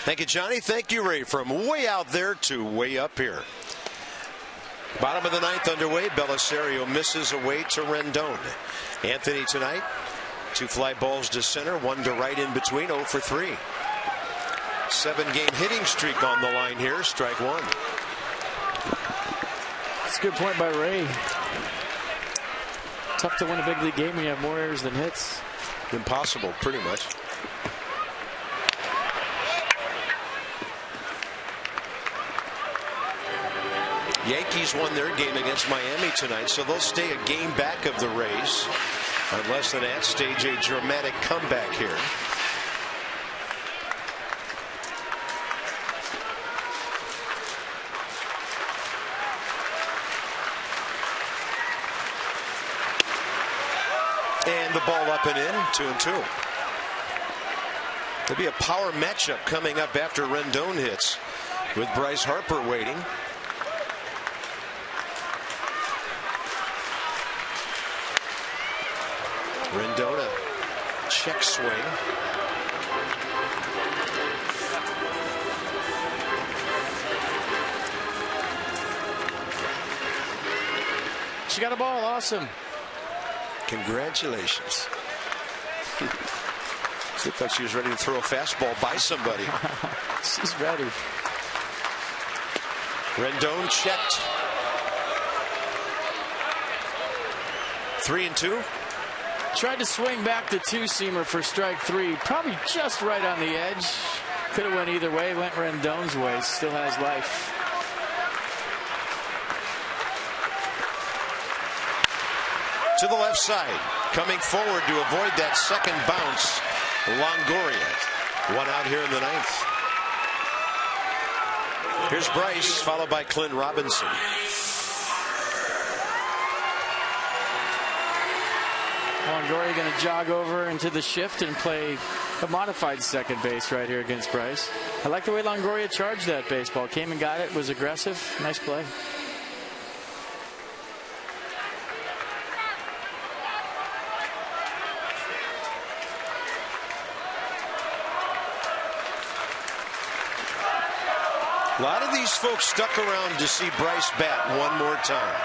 Thank you, Johnny. Thank you, Ray. From way out there to way up here. Bottom of the 9th underway. Belisario misses away to Rendon. Anthony tonight, 2 fly balls to center, 1 to right in between, 0 for 3. 7-game hitting streak on the line here. Strike 1. That's a good point by Ray. Tough to win a big league game when you have more errors than hits. Impossible, pretty much. Yankees won their game against Miami tonight, so they'll stay a game back of the Rays unless the Nats stage a dramatic comeback here. And the ball up and in, 2-2. There'll be a power matchup coming up after Rendon hits, with Bryce Harper waiting. Rendon, a check swing. She got a ball. Awesome. Congratulations. She looked like she was ready to throw a fastball by somebody. She's ready. Rendon checked. 3-2. Tried to swing back the two-seamer for strike 3. Probably just right on the edge. Could have went either way. Went Rendon's way. Still has life. To the left side. Coming forward to avoid that second bounce. Longoria. One out here in the 9th. Here's Bryce, followed by Clint Robinson. Longoria going to jog over into the shift and play a modified second base right here against Bryce. I like the way Longoria charged that baseball. Came and got it, was aggressive. Nice play. A lot of these folks stuck around to see Bryce bat one more time.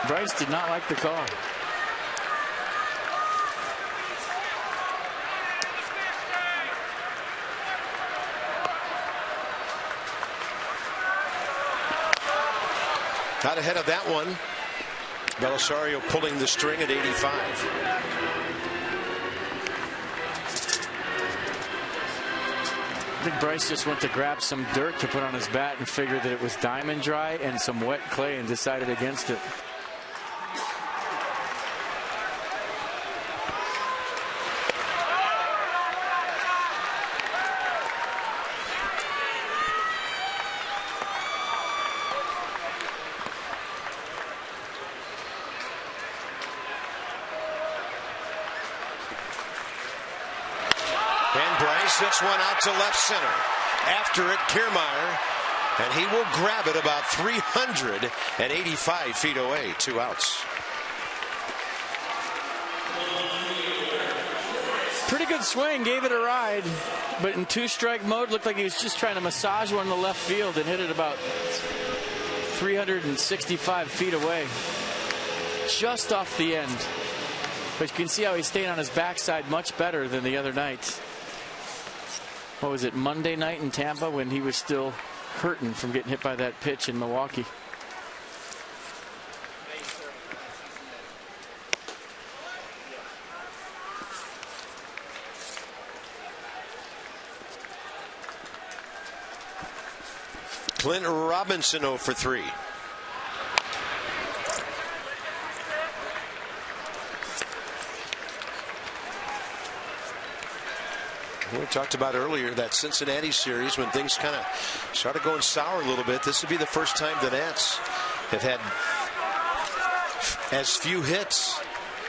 Bryce did not like the call. Got ahead of that one. Belisario pulling the string at 85. I think Bryce just went to grab some dirt to put on his bat and figured that it was diamond dry and some wet clay and decided against it. Hits one out to left center. After it, Kiermaier, and he will grab it about 385 feet away. 2 outs. Pretty good swing, gave it a ride, but in 2-strike mode, looked like he was just trying to massage one in the left field and hit it about 365 feet away, just off the end. But you can see how he's staying on his backside much better than the other night. What was it, Monday night in Tampa when he was still hurting from getting hit by that pitch in Milwaukee? Clint Robinson 0 for 3. We talked about earlier that Cincinnati series when things kind of started going sour a little bit. This would be the first time the Nats have had as few hits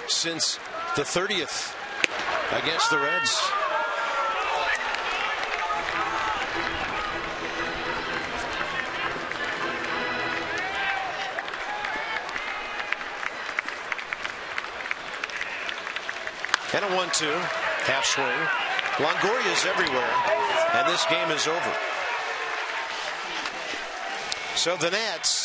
since the 30th against the Reds. And a 1-2, half swing. Longoria is everywhere, and this game is over. So the Nats